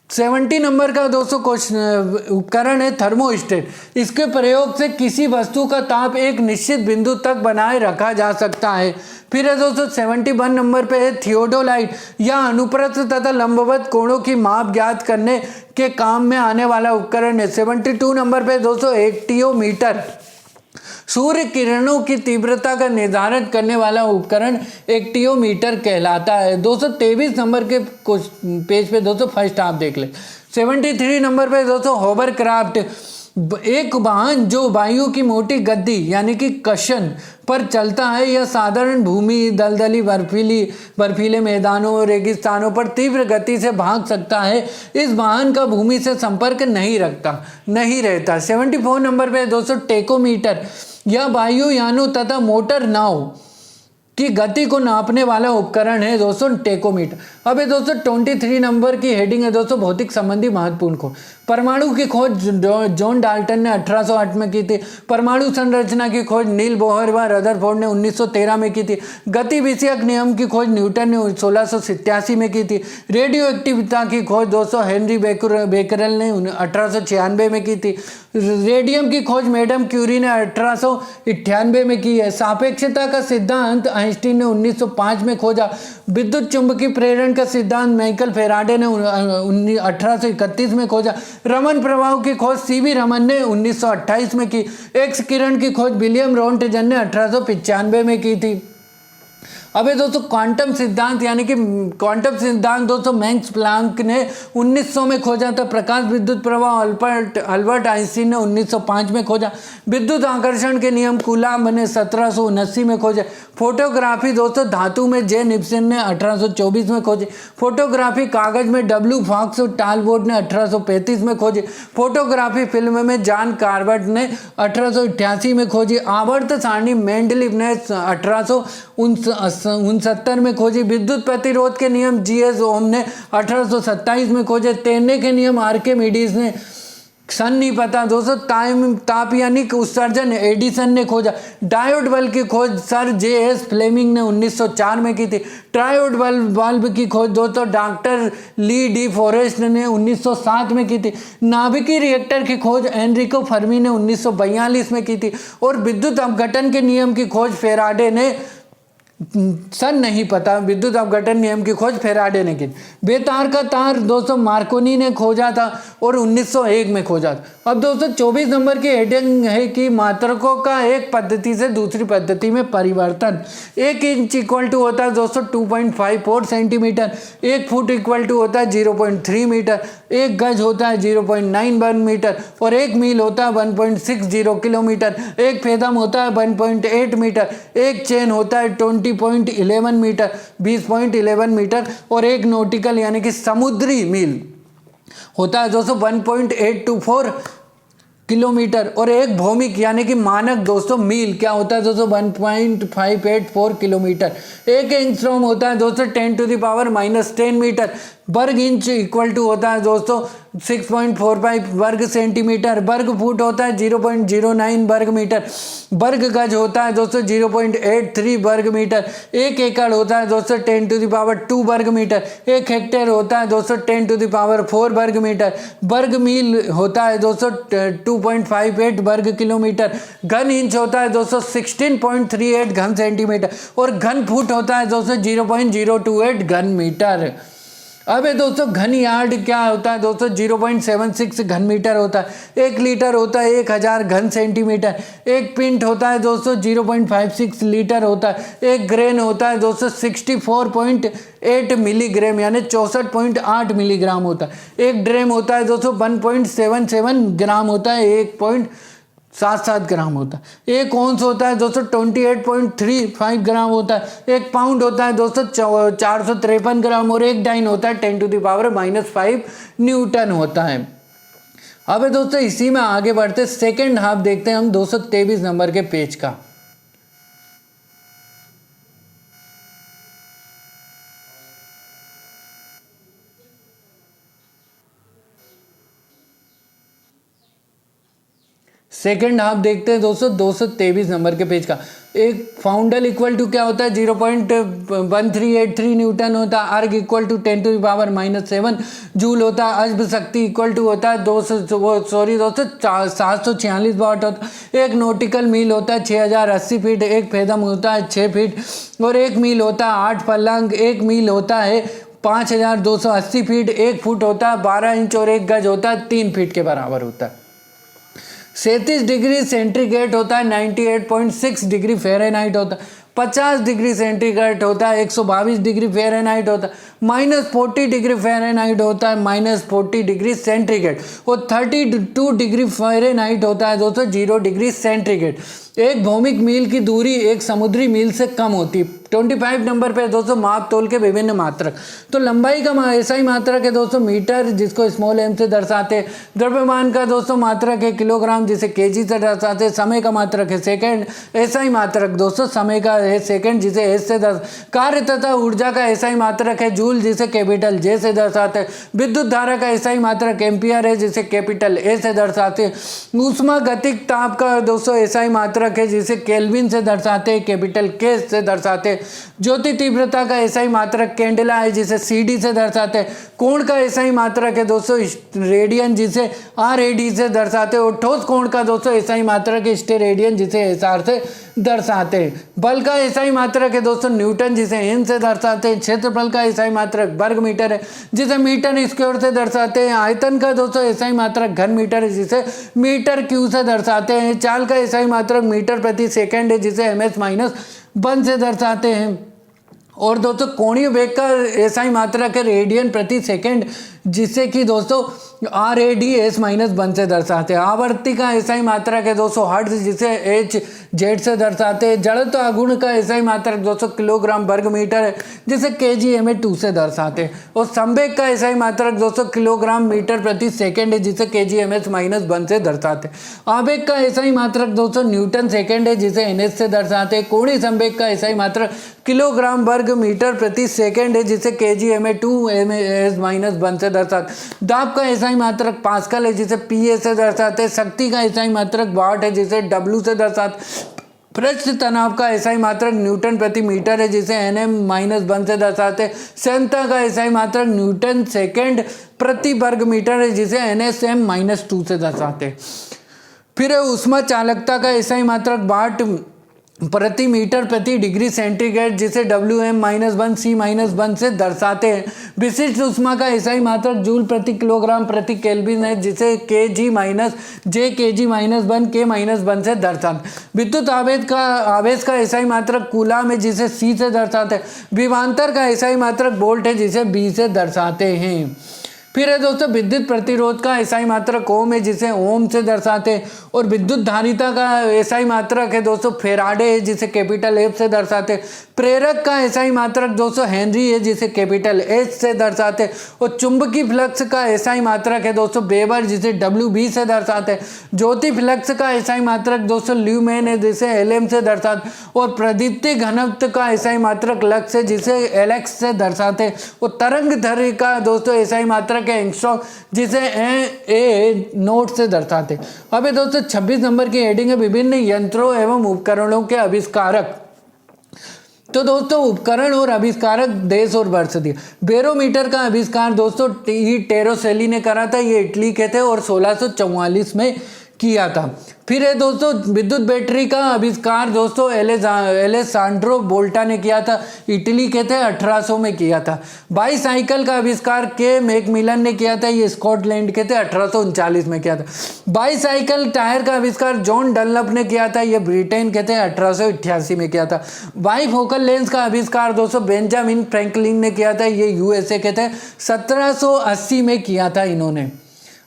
Speaker 1: 70 नंबर का दोस्तों उपकरण है थर्मोस्टेट, इसके प्रयोग से किसी वस्तु का ताप एक निश्चित बिंदु तक बनाए रखा जा सकता है। फिर है दोस्तों 71 नंबर पे है थियोडोलाइट, यह अनुप्रस्थ तथा लंबवत कोणों की माप ज्ञात करने के काम में आने वाला उपकरण है। 72 नंबर पे दोस्तों एक्टियोमीटर, सूर्य किरणों की तीव्रता का निर्धारण करने वाला उपकरण एक्टियोमीटर कहलाता है। 223 नंबर के पेज पे दोस्तों फर्स्ट आप देख ले। 73 नंबर पे दोस्तों होवरक्राफ्ट, एक वाहन जो वायु की मोटी गद्दी यानी कि कशन पर चलता है, यह साधारण भूमि, दलदली बर्फीले मैदानों और रेगिस्तानों पर तीव्र गति से भाग सकता है। इस वाहन का भूमि से संपर्क नहीं रहता। 74 नंबर पे दोस्तों टेकोमीटर, यह वायुयानों तथा मोटर नाव की गति को नापने वाला उपकरण है दोस्तों टेकोमीटर। अब दोस्तों 23 नंबर की हेडिंग है दोस्तों भौतिक संबंधी महत्वपूर्ण खोज। परमाणु की खोज जॉन डाल्टन ने 1808 में की थी। परमाणु संरचना की खोज नील बोहर व रदरफोर्ड ने 1913 में की थी। गति विषयक नियम की खोज न्यूटन ने 1687 में की थी। रेडियो एक्टिविटी की खोज दोस्तों हेनरी बेकरल ने 1896 में की थी। रेडियम की खोज मैडम क्यूरी ने 1898 में की है। सापेक्षता का सिद्धांत आइंस्टीन ने 1905 में खोजा। विद्युत चुंबकीय प्रेरण का सिद्धांत माइकल फेराडे ने 1831 में खोजा। रमन प्रभाव की खोज सीवी रमन ने 1928 में की। एक्स किरण की खोज विलियम रोंटजन ने 1895 में की थी। अबे दोस्तों क्वांटम सिद्धांत यानी कि क्वांटम सिद्धांत दोस्तों मैक्स प्लांक ने 1900 में खोजा था। प्रकाश विद्युत प्रवाह अल्बर्ट आइंस्टीन ने 1905 में खोजा। विद्युत आकर्षण के नियम कूलाम्ब ने 1779 में खोजे। फोटोग्राफी दोस्तों धातु में जे निप्सन ने 1824 में खोजी। फोटोग्राफी कागज में डब्ल्यू फॉक्स और टालबोट ने 1835 में खोजी। फोटोग्राफी फिल्म में जॉन कार्बट ने 1888 में खोजी। आवर्त सारणी मेंडलीव ने 1869 में खोजी। विद्युत प्रतिरोध के नियम जीएस ओम ने 1827 में खोजे। तैरने के नियम आर्किमिडीज ने सन नहीं पता दोस्तों। ताप यानी उत्सर्जन एडिसन ने खोजा। डायोड बल्ब की खोज सर जे.एस. फ्लेमिंग ने 1904 में की थी। ट्रायोड बल्ब की खोज दोस्तों डॉक्टर ली डी फॉरेस्ट ने 1907 में की थी। नाभिकीय रिएक्टर की खोज एनरिको फर्मी ने 1942 में की थी। और विद्युत अपघटन के नियम की खोज फेराडे ने सन नहीं पता। विद्युत अपघटन नियम की खोज फेराडे ने की। बेतार का तार दोस्तों मार्कोनी ने खोजा था और 1901 में खोजा था। अब दोस्तों 24 नंबर की हेडिंग है कि मात्रकों का एक पद्धति से दूसरी पद्धति में परिवर्तन। 1 इंच इक्वल टू होता है दोस्तों 2.54 सेंटीमीटर। 1 फुट इक्वल टू होता है 0.3 मीटर। 1 गज होता है 0.91 मीटर और 1 मील होता है 1.60 किलोमीटर। 1 फेदम होता है 1.8 मीटर। 1 चेन होता है 20.11 मीटर 20.11 मीटर और 1 नॉटिकल यानी कि समुद्री मील होता है दोस्तों 1.824 किलोमीटर और 1 भौमिक यानी कि मानक दोस्तों मील क्या होता है दोस्तों 1.584 किलोमीटर। 1 एंगस्ट्रॉम होता है दोस्तों 10⁻⁻10 मीटर। वर्ग इंच इक्वल टू होता है दोस्तों 6.45 वर्ग सेंटीमीटर। वर्ग फुट होता है 0.09 वर्ग मीटर। वर्ग गज होता है दोस्तों 0.83 वर्ग मीटर। 1 एकड़ होता है दोस्तों 10⁻² वर्ग मीटर। 1 हेक्टेयर होता है दोस्तों 10⁻4 वर्ग मीटर। वर्ग मील होता है दोस्तों 2.58 वर्ग किलोमीटर। घन इंच होता है दोस्तों 16.38 घन सेंटीमीटर और घन फुट होता है दोस्तों 0.028 घन मीटर। अब दोस्तों घन यार्ड क्या होता है दोस्तों 0.76 घन मीटर होता है। 1 लीटर होता है 1000 घन सेंटीमीटर। 1 पिंट होता है दोस्तों 0.56 लीटर होता है। 1 ग्रेन होता है दोस्तों 64.8 मिलीग्राम यानी 64.8 मिलीग्राम होता है। 1 ड्रेम होता है दोस्तों 1.77 ग्राम होता है। 1.77 ग्राम होता है। 1 ओंस होता है दोस्तों 28.35 ग्राम होता है। 1 पाउंड होता है दोस्तों 453 ग्राम और 1 डाइन होता है 10⁻⁻5 न्यूटन होता है। अब दोस्तों इसी में आगे बढ़ते सेकेंड हाफ देखते हैं हम 223 नंबर के पेज का। सेकेंड हाफ देखते हैं दोस्तों 223 नंबर के पेज का। एक फाउंडल इक्वल टू क्या होता है 0.1383 न्यूटन होता है। अर्ग इक्वल टू 10⁻⁻7 जूल होता है। अश्व शक्ति इक्वल टू होता है 746 वाट होता है। 1 नॉटिकल मील होता है 6080 फीट। 1 फेदम होता है 6 फीट और 1 मील होता है 8 फर्लंग। 1 मील होता है 5280 फीट। 1 फुट होता है 12 इंच और 1 गज होता है 3 फीट के बराबर होता है। 37 डिग्री सेंटीग्रेड होता है 98.6 डिग्री फ़ारेनहाइट होता है। 50 डिग्री सेंटीग्रेड होता है 122 डिग्री फ़ारेनहाइट होता है। -40 डिग्री फ़ारेनहाइट होता है -40 डिग्री सेंटीग्रेड और 32 डिग्री फ़ारेनहाइट होता है दोस्तों 0 डिग्री सेंटीग्रेड। 1 भौमिक मील की दूरी 1 समुद्री मील से कम होती है। 25 नंबर पे दोस्तों माप तोल के विभिन्न मात्रक। तो लंबाई का ऐसा ही मात्रक है दोस्तों मीटर जिसको स्मॉल m से दर्शाते हैं। द्रव्यमान का दोस्तों मात्रक है किलोग्राम जिसे kg से दर्शाते हैं। समय का मात्रक है सेकंड। ऐसा ही मात्रक दोस्तों समय का है सेकंड जिसे s से कार्य तथा ऊर्जा का ऐसा ही मात्रक है जूल जिसे कैपिटल J से दर्शाते हैं। विद्युत धारा का ऐसा ही मात्रक एम्पियर है जिसे कैपिटल A से दर्शाते हैं। ऊष्मा गतिक ताप का दोस्तों ऐसा ही मात्रक है जिसे केल्विन से दर्शाते हैं कैपिटल K से दर्शाते हैं। ज्योति तीव्रता का ऐसा ही मात्रक कैंडेला है जिसे CD से दर्शाते हैं। कोण का ऐसा ही मात्रक है दोस्तों रेडियन जिसे RAD से दर्शाते हैं और ठोस कोण का दोस्तों ऐसा ही मात्रक है स्टेरेडियन जिसे SR से दर्शाते हैं। बल का ऐसा ही मात्रक है दोस्तों न्यूटन जिसे N से दर्शाते हैं। क्षेत्रफल का ऐसा ही मात्रक वर्ग मीटर है जिसे मीटर स्क्वायर से दर्शाते हैं। आयतन का दोस्तों ऐसा ही मात्रक घन मीटर है जिसे मीटर क्यू से दर्शाते हैं। चाल का ऐसा ही मात्रक मीटर प्रति सेकंड है जिसे ms-1 से दर्शाते हैं। और दोस्तों कोणीय वेग का एसआई मात्रक है रेडियन प्रति सेकंड, जिसे कि दोस्तों RAD(s-1) से दर्शाते हैं। आवर्ती का एसआई मात्रक है दोस्तों हर्ट्ज, जिसे Hz से दर्शाते हैं। जड़त्व आघूर्ण का एसआई मात्रक दोस्तों किलोग्राम वर्ग मीटर है, जिसे kgm2 से दर्शाते हैं। और संवेग का एसआई मात्रक दोस्तों किलोग्राम मीटर प्रति सेकंड है, जिसे kgms-1 से दर्शाते हैं। आवेग का एसआई मात्रक दोस्तों न्यूटन सेकंड है, जिसे ns से दर्शाते हैं। कोणीय संवेग का एसआई मात्रक किलोग्राम वर्ग मीटर प्रति सेकंड है, जिसे kgm2s-1 से दर्शाते। दाब का एसआई मात्रक पास्कल है, जिसे PA से दर्शाते हैं। शक्ति का एसआई मात्रक वाट है, जिसे W से दर्शाते। पृष्ठ तनाव का एसआई मात्रक न्यूटन प्रति मीटर है, जिसे Nm-1 से दर्शाते हैं। संता का एसआई मात्रक न्यूटन सेकंड प्रति वर्ग मीटर है, जिसे Nsm-2 से दर्शाते हैं। फिर ऊष्मा चालकता का एसआई मात्रक वाट प्रति मीटर प्रति डिग्री सेंटीग्रेड, जिसे Wm-1 C-1 से दर्शाते हैं। विशिष्ट ऊष्मा का एसआई मात्रक जूल प्रति किलोग्राम प्रति केल्विन है, जिसे kg-1 K-1 से दर्शाते। विद्युत आवेश का एसआई मात्रक कूलाम है, जिसे C से दर्शाते हैं। विभवांतर का एसआई मात्रक वोल्ट है, जिसे B से दर्शाते हैं। फिर है दोस्तों विद्युत प्रतिरोध का एसआई मात्रक ओम है, जिसे ओम से दर्शाते हैं। और विद्युत धारिता का एसआई मात्रक है दोस्तों फेराडे है, जिसे कैपिटल F से दर्शाते हैं। प्रेरक का एसआई मात्रक दोस्तों हेनरी है, जिसे कैपिटल H से दर्शाते हैं। और चुंबकीय फ्लक्स का एसआई मात्रक है दोस्तों वेबर, जिसे WB से दर्शाते हैं। ज्योति फ्लक्स का एसआई मात्रक दोस्तों ल्यूमेन है, जिसे LM से दर्शाते हैं। और प्रदीप्ति घनत्व का एसआई मात्रक लक्स है, जिसे LX से दर्शाते हैं। और तरंग दैर्घ्य का दोस्तों एसआई मात्रक एंगस्ट्रॉम, जिसे A नोट से दर्शाते। अब दोस्तों 26 नंबर की हेडिंग है विभिन्न यंत्रों एवं उपकरणों के आविष्कारक। तो दोस्तों उपकरण और आविष्कारक देश और वर्ष दिया। बैरोमीटर का आविष्कार दोस्तों टेरोसेली ने करा था, ये इटली के थे और 1644 में किया था। फिर है दोस्तों विद्युत बैटरी का आविष्कार दोस्तों एलेसांड्रो वोल्टा ने किया था, इटली के थे, 1800 में किया था। बाईसाइकिल का आविष्कार के मैकमिलन ने किया था, ये स्कॉटलैंड के थे, 1839 में किया था। बाईसाइकिल टायर का आविष्कार जॉन डनलप ने किया था, ये ब्रिटेन के थे, 1888 में किया था। बाईफोकल लेंस का आविष्कार दोस्तों बेंजामिन फ्रैंकलिन ने किया था, ये USA के थे, 1780 में किया था इन्होंने।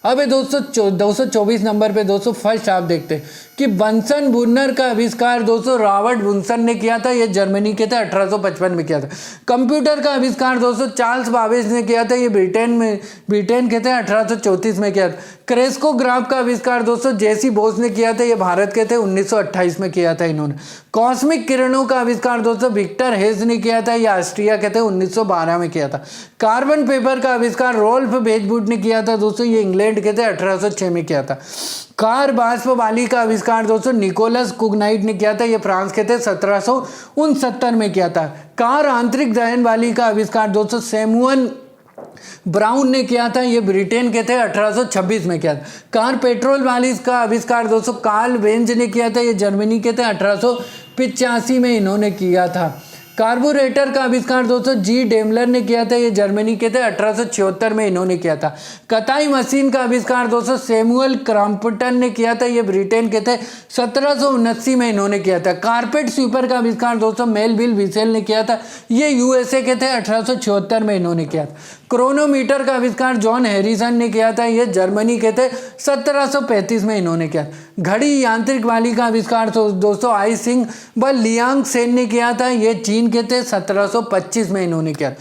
Speaker 1: अब दोस्तों 224 नंबर पे दोस्तों फर्स्ट आप देखते हैं कि बंसन बुनर का आविष्कार दोस्तों रॉबर्ट बुनसन ने किया था, ये जर्मनी के थे, 1855 में किया था। कंप्यूटर का आविष्कार दोस्तों चार्ल्स बाबेज ने किया था, ये ब्रिटेन के थे, 1834 में किया था। क्रेस्कोग्राफ का आविष्कार दोस्तों जेसी बोस ने किया था, ये भारत के थे, 1928 में किया था इन्होंने। कॉस्मिक किरणों का आविष्कार दोस्तों विक्टर हेज ने किया था, ये ऑस्ट्रिया के थे, 1912 में किया था। कार्बन पेपर का आविष्कार रोल्फ वेजवुड ने किया था दोस्तों, ये इंग्लैंड के थे, 1806 में किया था। कार बाष्प वाली का आविष्कार दोस्तों निकोलस कुगनाइट ने किया था, ये फ्रांस के थे, 1769 में किया था। कार आंतरिक दहन वाली का आविष्कार दोस्तों सैमुअल ब्राउन ने किया था, ये ब्रिटेन के थे, 1826 में किया था। कार पेट्रोल वाली का आविष्कार दोस्तों कार्ल बेंज ने किया था, ये जर्मनी के थे, 1885 में इन्होंने किया था। कार्बोरेटर का आविष्कार दोस्तों जी डेमलर ने किया था, ये जर्मनी के थे, 1876 में इन्होंने किया था। कताई मशीन का आविष्कार दोस्तों सैमुअल क्रॉम्पटन ने किया था, ये ब्रिटेन के थे, 1779 में इन्होंने किया था। कारपेट स्वीपर का आविष्कार दोस्तों मेलविल विसेल ने किया था, ये USA के थे, 1876 में इन्होंने किया था। क्रोनोमीटर का आविष्कार जॉन हैरिसन ने किया था, ये जर्मनी के थे, 1735 में इन्होंने किया। घड़ी यांत्रिक वाली का आविष्कार दोस्तों आई सिंह व लियांग सेन ने किया था, ये चीन के थे, 1725 में इन्होंने किया।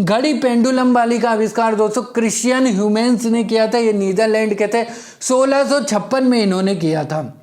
Speaker 1: घड़ी पेंडुलम वाली का आविष्कार दोस्तों क्रिश्चियन ह्यूमेंस ने किया था, ये नीदरलैंड के थे, 1656 में इन्होंने किया था।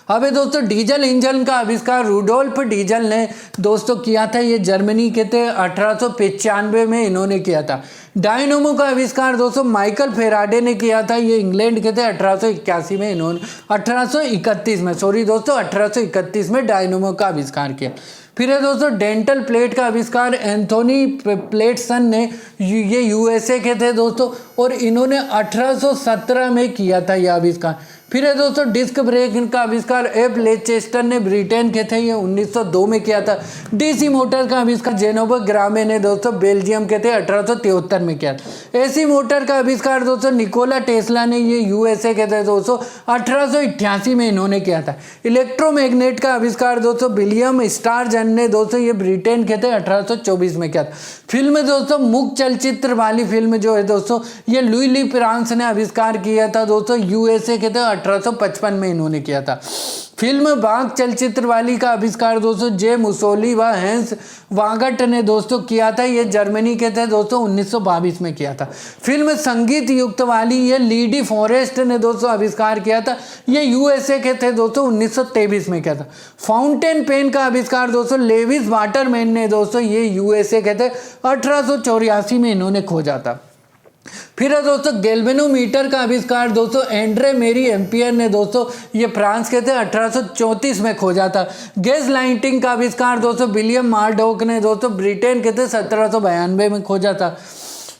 Speaker 1: अब दोस्तों डीजल इंजन का आविष्कार रूडोल्फ डीजल ने दोस्तों किया था, ये जर्मनी के थे, 1895 में इन्होंने किया था। डायनोमो का आविष्कार दोस्तों माइकल फेराडे ने किया था, ये इंग्लैंड के थे, 1881 में इन्होंने 1831 में डायनोमो का आविष्कार किया। फिर है दोस्तों डेंटल प्लेट का आविष्कार एंथोनी प्लेटसन ने, ये USA के थे दोस्तों, और इन्होंने 1817 में किया था यह आविष्कार। फिर है दोस्तों डिस्क ब्रेक का आविष्कार एफ लेचेस्टर ने ब्रिटेन के थे, ये 1902 में किया था। डीसी मोटर का आविष्कार जेनोबा ग्रामे ने दोस्तों बेल्जियम के थे 1873 में किया था। एसी मोटर का आविष्कार दोस्तों निकोला टेस्ला ने, ये यूएसए के थे दोस्तों 1888 में इन्होंने किया था। इलेक्ट्रोमैग्नेट का आविष्कार दोस्तों विलियम स्टारजन ने दोस्तों ये ब्रिटेन के थे 1824 में किया था। फिल्म दोस्तों मुख्य चलचित्र वाली फिल्म जो है दोस्तों ये लुई ली फ्रांस ने आविष्कार किया था दोस्तों, यूएसए के थे 1855 में इन्होंने किया था। फिल्म बाघ चलचित्र वाली का आविष्कार दोस्तों जे मुसोली व हैंस वागट ने दोस्तों किया था, ये जर्मनी के थे दोस्तों 1922 में किया था। फिल्म संगीत युक्त वाली ये लीडी फॉरेस्ट ने दोस्तों आविष्कार किया था, ये यूएसए के थे दोस्तों 1923 में किया था। फाउंटेन पेन का आविष्कार दोस्तों लेविस वाटरमैन ने दोस्तों ये यूएसए के थे 1884 में इन्होंने खोजा था। फिर है दोस्तों गैल्वेनोमीटर का आविष्कार दोस्तों एंड्रे मेरी एम्पियर ने दोस्तों ये फ्रांस के थे 1834 में खोजा था। गैस लाइटिंग का आविष्कार दोस्तों विलियम मार्डोक ने दोस्तों ब्रिटेन के थे 1792 में खोजा था।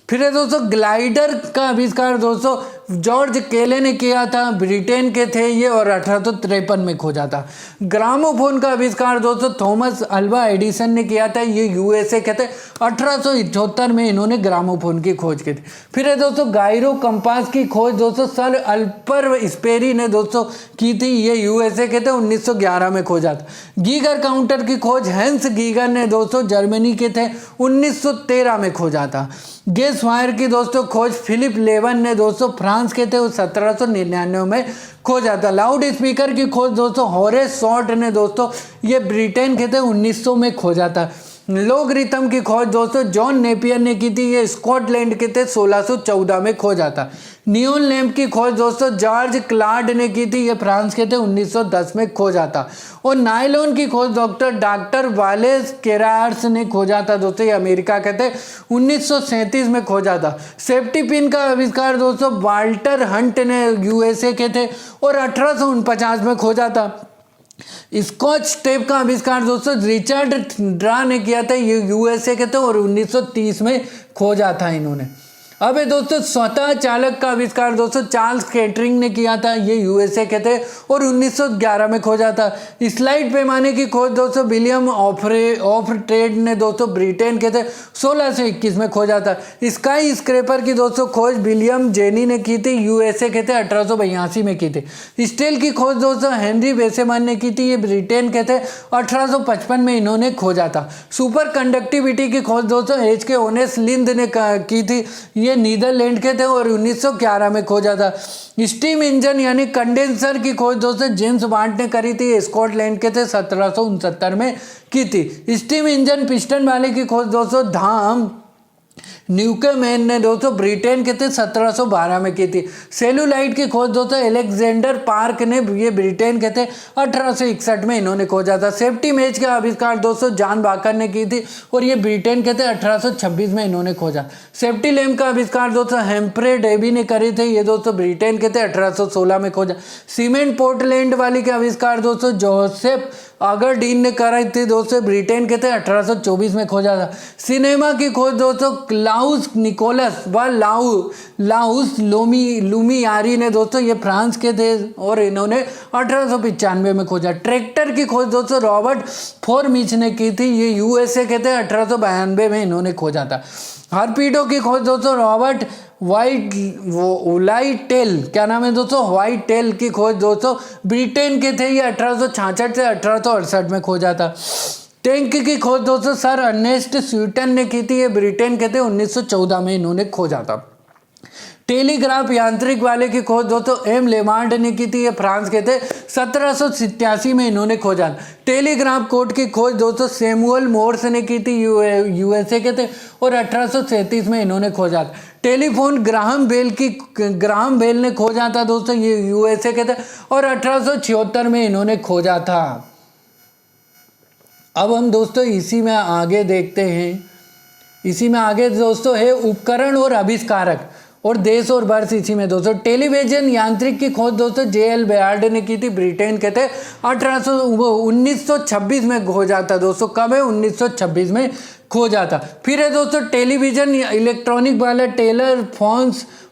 Speaker 1: फिर है दोस्तों ग्लाइडर का आविष्कार दोस्तों जॉर्ज केले ने किया था, ब्रिटेन के थे ये और 1853 में खोजा था। ग्रामोफोन का आविष्कार दोस्तों थॉमस अल्वा एडिसन ने किया था, ये यूएसए के थे 1878 में इन्होंने ग्रामोफोन की खोज की थी। फिर है दोस्तों गायरो कंपास की खोज दोस्तों सर अल्पर स्पेरी ने दोस्तों की थी, ये यूएसए के थे 1911 में खोजा था। गीगर काउंटर की खोज हैंस गीगर ने दोस्तों जर्मनी के थे 1913 में खोजा था। गैस फायर की दोस्तों खोज फिलिप लेवन ने दोस्तों फ्रांस के थे 1799 में खोजा था। लाउड स्पीकर की खोज दोस्तों हॉरेस शॉर्ट ने दोस्तों ये ब्रिटेन के थे 1900 में खोजा था। लोगरिथम की खोज दोस्तों जॉन नेपियर ने की थी, ये स्कॉटलैंड के थे 1614 में खोजा था। नियोन लैंप की खोज दोस्तों जॉर्ज क्लार्ड ने की थी, ये फ्रांस के थे 1910 में खोजा था। और नायलॉन की खोज डॉक्टर वालेस केरार्स ने खोजा था दोस्तों, ये अमेरिका के थे 1937 में खोजा था। सेफ्टी पिन का आविष्कार दोस्तों वाल्टर हंट ने यूएसए के थे और 1849 में खोजा था। स्कॉच टेप का आविष्कार दोस्तों रिचर्ड ड्रा ने किया था, ये यूएसए के थे और 1930 में खोजा था इन्होंने। अब है दोस्तों स्वतः चालक का आविष्कार दोस्तों चार्ल्स केटरिंग ने किया था, ये यूएसए के थे और 1911 में खोजा था। स्लाइड पैमाने की खोज दोस्तों विलियम ऑफ ट्रेड ने दोस्तों ब्रिटेन के थे 1621 में खोजा था। स्काई स्क्रैपर की दोस्तों खोज विलियम जेनी ने की थी, यूएसए के थे 1882 में की थी। स्टील की खोज दोस्तों हेनरी वेसेमैन ने की थी, ये ब्रिटेन के थे 1855 में इन्होंने खोजा था। सुपर कंडक्टिविटी की खोज दोस्तों HK ओनेस लिंद ने की थी, ये नीदरलैंड के थे और 1911 में खोजा था। स्टीम इंजन यानी कंडेंसर की खोज दोस्तों जेम्स वाट ने करी थी, स्कॉटलैंड के थे 1769 में की थी। स्टीम इंजन पिस्टन वाले की खोज दोस्तों धाम न्यूकैमैन ने दोस्तों ब्रिटेन के थे 1712 में की थी। सेलुलाइट की खोज दोस्तों एलेक्जेंडर पार्क ने, ये ब्रिटेन के थे 1861 में इन्होंने खोजा था। सेफ्टी मैच का आविष्कार दोस्तों जॉन बाकर ने की थी और ये ब्रिटेन के थे 1826 में इन्होंने खोजा। सेफ्टी लैम्प का आविष्कार दोस्तों हेम्प्रे डेवी ने करी थे, ये दोस्तों ब्रिटेन के थे 1816 में खोजा। सीमेंट पोर्टलैंड वाली का आविष्कार दोस्तों जोसेफ अगरडीन ने कराई थी दोस्तों, ब्रिटेन के थे 1824 में खोजा था। सिनेमा की खोज दोस्तों क्लाउस निकोलस व लाउस लुमियारी ने दोस्तों ये फ्रांस के थे और इन्होंने 1895 में खोजा। ट्रैक्टर की खोज दोस्तों रॉबर्ट फोरमिच ने की थी, ये यूएसए के थे 1892 में इन्होंने खोजा था। हार्पीडो की खोज दोस्तों रॉबर्ट व्हाइट टेल, क्या नाम है दोस्तों, व्हाइट टेल की खोज दोस्तों ब्रिटेन के थे, ये 1866 से 1868 में खोजा था। टैंक की खोज दोस्तों सर अर्नेस्ट स्वीटन ने की थी, ये ब्रिटेन के थे 1914 में इन्होंने खोजा था। टेलीग्राफ यांत्रिक वाले की खोज दोस्तों एम लेमार्ड ने की थी, ये फ्रांस के थे 1787 में इन्होंने खोजा। टेलीग्राफ कोड की खोज दोस्तों सैमुअल मोर्स ने की थी, यूएसए के थे और 1837 में इन्होंने खोजा। टेलीफोन ग्राहम बेल ने खोजा था दोस्तों, ये यूएसए के थे और 1876 में इन्होंने खोजा था। अब हम दोस्तों इसी में आगे देखते हैं, इसी में आगे दोस्तों है उपकरण और आविष्कारक। और देश और वर्ष इसी में दोस्तों। टेलीविजन यांत्रिक की खोज दोस्तों JL बेयर्ड ने की थी, ब्रिटेन के थे। 1926 में खोजा था दोस्तों। कब है? 1926 में खोजा था। फिर है दोस्तों टेलीविजन इलेक्ट्रॉनिक वाला टेलर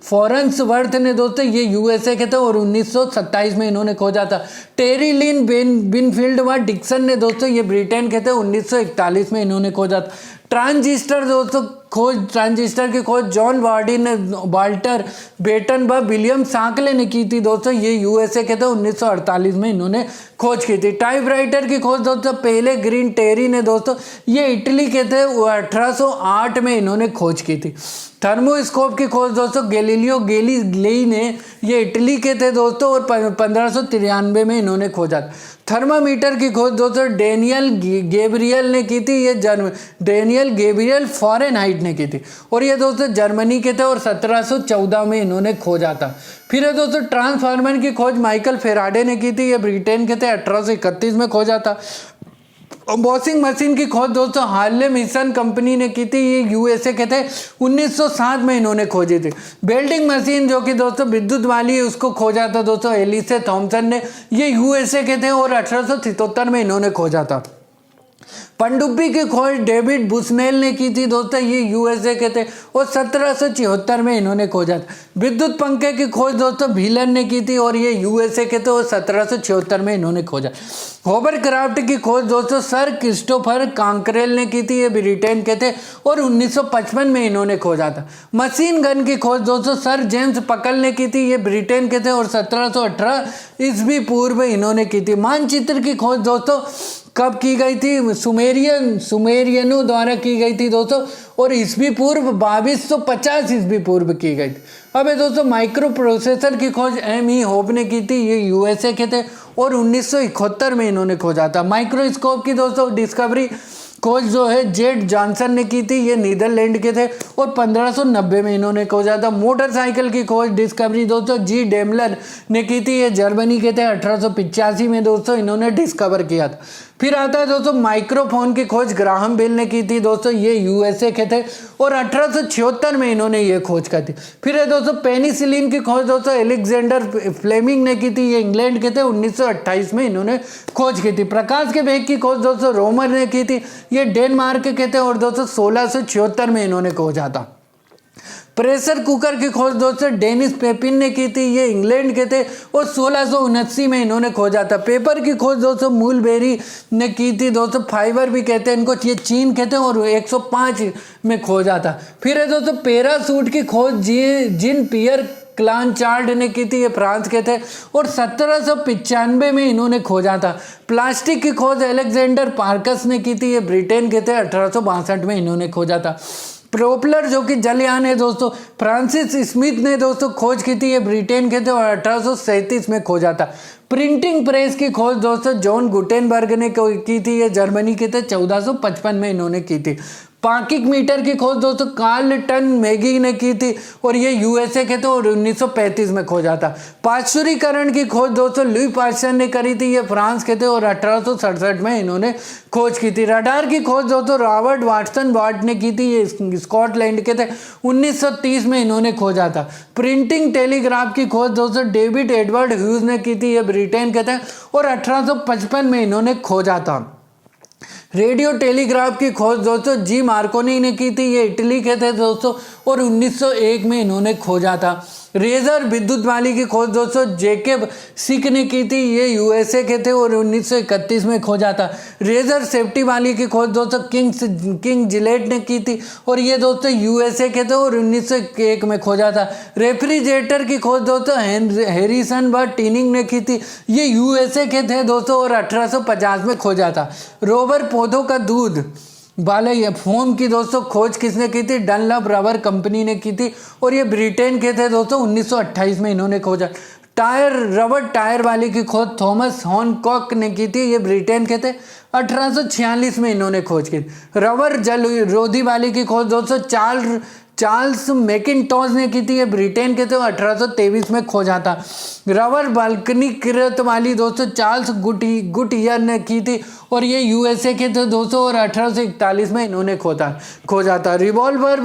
Speaker 1: फॉरेंस वर्थ ने दोस्तों, ये USA के थे और 1927 में इन्होंने खोजा था। टेरी लिन बिनफील्ड व डिक्सन ने दोस्तों, ये ब्रिटेन के थे, 1941 में इन्होंने खोजा था। ट्रांजिस्टर दोस्तों ट्रांजिस्टर की खोज जॉन वाल्टर बेटन व विलियम सांकले ने की थी दोस्तों, ये USA के थे, 1948 में इन्होंने खोज की थी। टाइपराइटर की खोज दोस्तों पहले ग्रीन टेरी ने दोस्तों, ये इटली के थे, 1808 में इन्होंने खोज की थी। थर्मोस्कोप की खोज दोस्तों गैलीलियो गैलीली ने, ये इटली के थे दोस्तों, और 1593 में इन्होंने खोजा था। थर्मामीटर की खोज दोस्तों डेनियल गैब्रियल ने की थी, ये डेनियल गैब्रियल फॉरेनहाइट ने की थी, और ये दोस्तों जर्मनी के थे और 1714 में इन्होंने खोजा था। फिर है दोस्तों ट्रांसफार्मर की खोज माइकल फेराडे ने की थी, ये ब्रिटेन के थे, 1831 में खोजा था। वॉशिंग मशीन की खोज दोस्तों हार्ले मिशन कंपनी ने की थी, ये USA के थे, 1907 में इन्होंने खोजी थी। वेल्डिंग मशीन जो कि दोस्तों विद्युत वाली है, उसको खोजा था दोस्तों एलिसे थॉमसन ने, ये USA के थे और 1877 में इन्होंने खोजा था। पनडुब्बी की खोज डेविड बुशनेल ने की थी दोस्तों, ये USA के थे और 1774 में इन्होंने खोजा था। विद्युत पंखे की खोज दोस्तों व्हीलन ने की थी और ये USA के थे और 1776 में इन्होंने खोजा। होवरक्राफ्ट की खोज दोस्तों सर क्रिस्टोफर कांकरेल ने की थी, ये ब्रिटेन के थे और 1955 में इन्होंने खोजा था। मशीन गन की खोज दोस्तों सर जेम्स पकल ने की थी, ये ब्रिटेन के थे और 1718 ईस्वी पूर्व इन्होंने की थी। मानचित्र की खोज दोस्तों कब की गई थी? सुमेरियनों द्वारा की गई थी दोस्तों, और ईस्वी पूर्व 2250 ईस्वी पूर्व की गई थी। अब है दोस्तों माइक्रो प्रोसेसर की खोज M.E. होप ने की थी, ये USA के थे और 1971 में इन्होंने खोजा था। माइक्रोस्कोप की दोस्तों डिस्कवरी खोज जो है जेड जॉनसन ने की थी, ये नीदरलैंड के थे और 1590 में इन्होंने खोजा था। मोटरसाइकिल की खोज डिस्कवरी दोस्तों G. डेमलर ने की थी, ये जर्मनी के थे, 1885 में दोस्तों इन्होंने डिस्कवर किया था। फिर आता है दोस्तों माइक्रोफोन की खोज ग्राहम बेल ने की थी दोस्तों, ये USA के थे और 1876 में इन्होंने ये खोज की थी। फिर है दोस्तों पेनिसिलिन की खोज दोस्तों एलेक्जेंडर फ्लेमिंग ने की थी, ये इंग्लैंड के थे, 1928 में इन्होंने खोज की थी। प्रकाश के वेग की खोज दोस्तों रोमर ने की थी, ये डेनमार्क के थे और दोस्तों 1676 में इन्होंने खोजा था। प्रेशर कुकर की खोज दोस्तों डेनिस पेपिन ने की थी, ये इंग्लैंड के थे और 1679 में इन्होंने खोजा था। पेपर की खोज दोस्तों मूलबेरी ने की थी दोस्तों, फाइबर भी कहते हैं इनको, ये चीन के थे और 105 में खोजा था। फिर है दोस्तों पैरासूट की खोज जिन पियर क्लानचार्ड ने की थी, ये फ्रांस के थे और 1795 में इन्होंने खोजा था। प्लास्टिक की खोज अलेक्जेंडर पार्कस ने की थी, ये ब्रिटेन के थे, 1862 में इन्होंने खोजा था। प्रोपलर जो कि जलयान है दोस्तों फ्रांसिस स्मिथ ने दोस्तों खोज की थी, ये ब्रिटेन के थे और 1837 में खोजा था। प्रिंटिंग प्रेस की खोज दोस्तों जॉन गुटेनबर्ग ने की थी, ये जर्मनी के थे, 1455 में इन्होंने की थी। पाकिक मीटर की खोज दोस्तों कार्ल टन मैगी ने की थी और ये USA के थे और 1935 में खोजा था। पाश्चुरीकरण की खोज दोस्तों लुई पाश्चर ने करी थी, ये फ्रांस के थे और 1867 में इन्होंने खोज की थी। रडार की खोज दोस्तों रॉबर्ट वाटसन वाट ने की थी, ये स्कॉटलैंड के थे, 1930 में इन्होंने खोजा था। प्रिंटिंग टेलीग्राफ की खोज दोस्तों डेविड एडवर्ड ह्यूज ने की थी, ये ब्रिटेन के थे और 1855 में इन्होंने खोजा था। रेडियो टेलीग्राफ की खोज दोस्तों G. मार्कोनी ने की थी, ये इटली के थे दोस्तों और 1901 में इन्होंने खोजा था। रेजर विद्युत वाली की खोज दोस्तों जेकब सिक ने की थी, ये USA के थे और 1931 में खोजा था। रेजर सेफ्टी वाली की खोज दोस्तों किंग जिलेट ने की थी और ये दोस्तों USA के थे और 1901 में खोजा था। रेफ्रिजरेटर की खोज दोस्तों हैरिसन व टिनिंग ने की थी, ये USA के थे दोस्तों और 1850 में खोजा था। रोवर पौधों का दूध वाले ये फोम की दोस्तों खोज किसने की थी? डनलप रबर कंपनी ने की थी और ये ब्रिटेन के थे दोस्तों, 1928 में इन्होंने खोजा। रबर टायर वाली की खोज थॉमस हॉनकॉक ने की थी, ये ब्रिटेन के थे, 1846 में इन्होंने खोज की। रबर जल रोधी वाली की खोज दोस्तों चार्ल्स मैकिन्टॉश ने की थी, ये ब्रिटेन के थे, 1823 में खोजा था। रबर बालकनी कृत वाली दोस्तों चार्ल्स गुटियर ने की थी और ये यूएसए के थे दोस्तों, और 1841 में इन्होंने खोजा था। रिवॉल्वर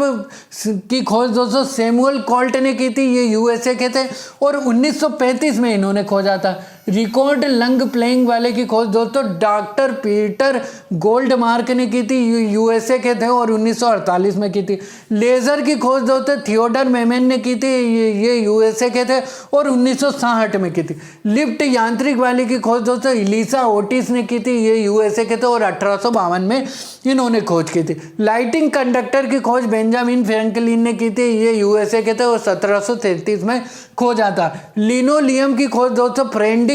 Speaker 1: की खोज दोस्तों सैमुअल कोल्ट ने की थी, ये यूएसए के थे, और 1935 में इन्होंने खोजा था। रिकॉर्ड लंग प्लेइंग वाले की खोज दोस्तों डॉक्टर पीटर गोल्डमार्क ने की थी, यूएसए के थे, और 1948 में की थी। लेज़र की खोज दोस्तों थियोडर मेमन ने की थी, ये यूएसए के थे, और 1966 में की थी। लिफ्ट यांत्रिक वाले की खोज दोस्तों इलिसा ओटिस ने की थी, ये यूएसए के थे, और 1852 में इन्होंने खोज की थी। लाइटिंग कंडक्टर की खोज बेंजामिन फ्रैंकलिन ने की थी, ये यूएसए के थे, और 1733 में खोजा था। लिनोलियम की खोज दोस्तों फ्रेडरिक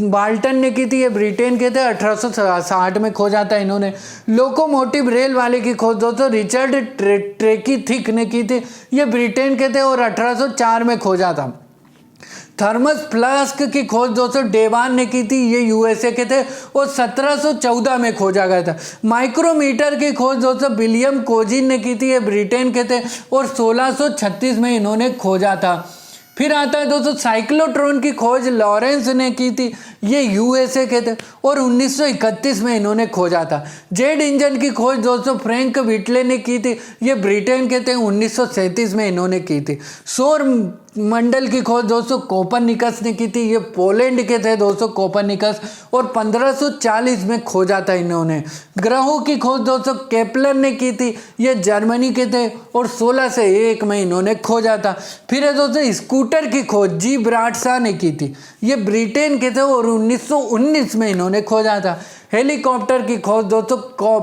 Speaker 1: बाल्टन ने की थी, ये ब्रिटेन के थे, 1860 में खोजा था इन्होंने। लोकोमोटिव रेल वाले की खोज दोस्तों रिचर्ड ट्रेकी थिक ने की थी, ये ब्रिटेन के थे, और 1804 में खोजा था। थर्मस फ्लास्क की खोज दोस्तों डेवान ने की थी, ये यूएसए के थे, और 1714 में खोजा गया था। माइक्रोमीटर की खोज दोस्तों विलियम कोजिन ने की थी, ये ब्रिटेन के थे, और 1636 में इन्होंने खोजा था। फिर आता है दोस्तों साइक्लोट्रॉन की खोज लॉरेंस ने की थी, ये यूएसए के थे, और 1931 में इन्होंने खोजा था। जेट इंजन की खोज दोस्तों फ्रैंक व्हिटले ने की थी, ये ब्रिटेन के थे, 1937 में इन्होंने की थी। सौर मंडल की खोज दोस्तों कोपरनिकस ने की थी, ये पोलैंड के थे दोस्तों कोपरनिकस, और 1540 में खोजा था इन्होंने। ग्रहों की खोज दोस्तों केपलर ने की थी, ये जर्मनी के थे, और 16 से 1 में इन्होंने खोजा था। फिर है दोस्तों स्कूटर की खोज जी ब्राडशॉ ने की थी, ये ब्रिटेन के थे, और 1919 में इन्होंने खोजा था। हेलीकॉप्टर की खोज दोस्तों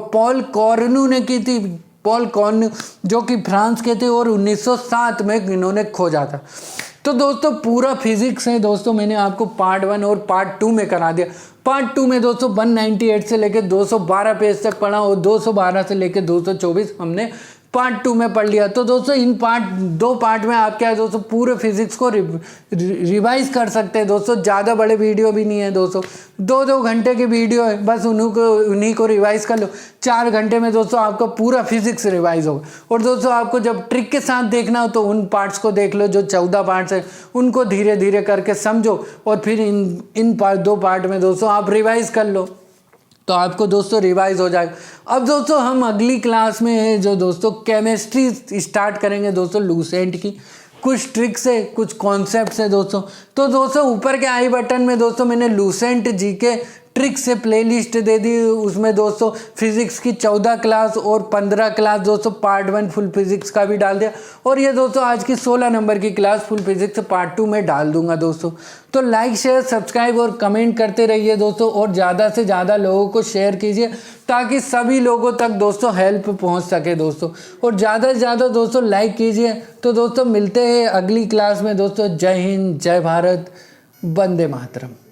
Speaker 1: पॉल कॉर्नू ने की थी, पॉल कॉर्नू जो कि फ्रांस के थे, और 1907 में इन्होंने खोजा था। तो दोस्तों पूरा फिजिक्स है दोस्तों, मैंने आपको पार्ट 1 और पार्ट 2 में करा दिया। पार्ट 2 में दोस्तों 198 से लेकर 212 पेज तक पढ़ा, और 212 से लेकर 224 हमने पार्ट 2 में पढ़ लिया। तो दोस्तों इन दो पार्ट में आप क्या है दोस्तों पूरे फिजिक्स को रिवाइज कर सकते हैं दोस्तों। ज़्यादा बड़े वीडियो भी नहीं है दोस्तों, 2-2 घंटे की वीडियो है, बस उन्हीं को रिवाइज कर लो। 4 घंटे में दोस्तों आपका पूरा फिजिक्स रिवाइज होगा। और दोस्तों आपको जब ट्रिक के साथ देखना हो तो उन पार्ट्स को देख लो, जो 14 पार्ट्स हैं उनको धीरे धीरे करके समझो, और फिर इन 2 पार्ट में दोस्तों आप रिवाइज कर लो, तो आपको दोस्तों रिवाइज हो जाएगा। अब दोस्तों हम अगली क्लास में है जो दोस्तों केमिस्ट्री स्टार्ट करेंगे दोस्तों, लूसेंट की कुछ ट्रिक्स है, कुछ कॉन्सेप्ट्स है दोस्तों। तो दोस्तों ऊपर के आई बटन में दोस्तों मैंने लूसेंट जी के ट्रिक से प्लेलिस्ट दे दी, उसमें दोस्तों फिजिक्स की 14 क्लास और 15 क्लास दोस्तों पार्ट 1 फुल फिजिक्स का भी डाल दिया, और ये दोस्तों आज की 16 नंबर की क्लास फुल फिजिक्स पार्ट 2 में डाल दूंगा दोस्तों। तो लाइक शेयर सब्सक्राइब और कमेंट करते रहिए दोस्तों, और ज़्यादा से ज़्यादा लोगों को शेयर कीजिए ताकि सभी लोगों तक दोस्तों हेल्प पहुंच सके दोस्तों, और ज़्यादा से ज़्यादा दोस्तों लाइक कीजिए। तो दोस्तों मिलते हैं अगली क्लास में दोस्तों। जय हिंद, जय भारत, वंदे मातरम।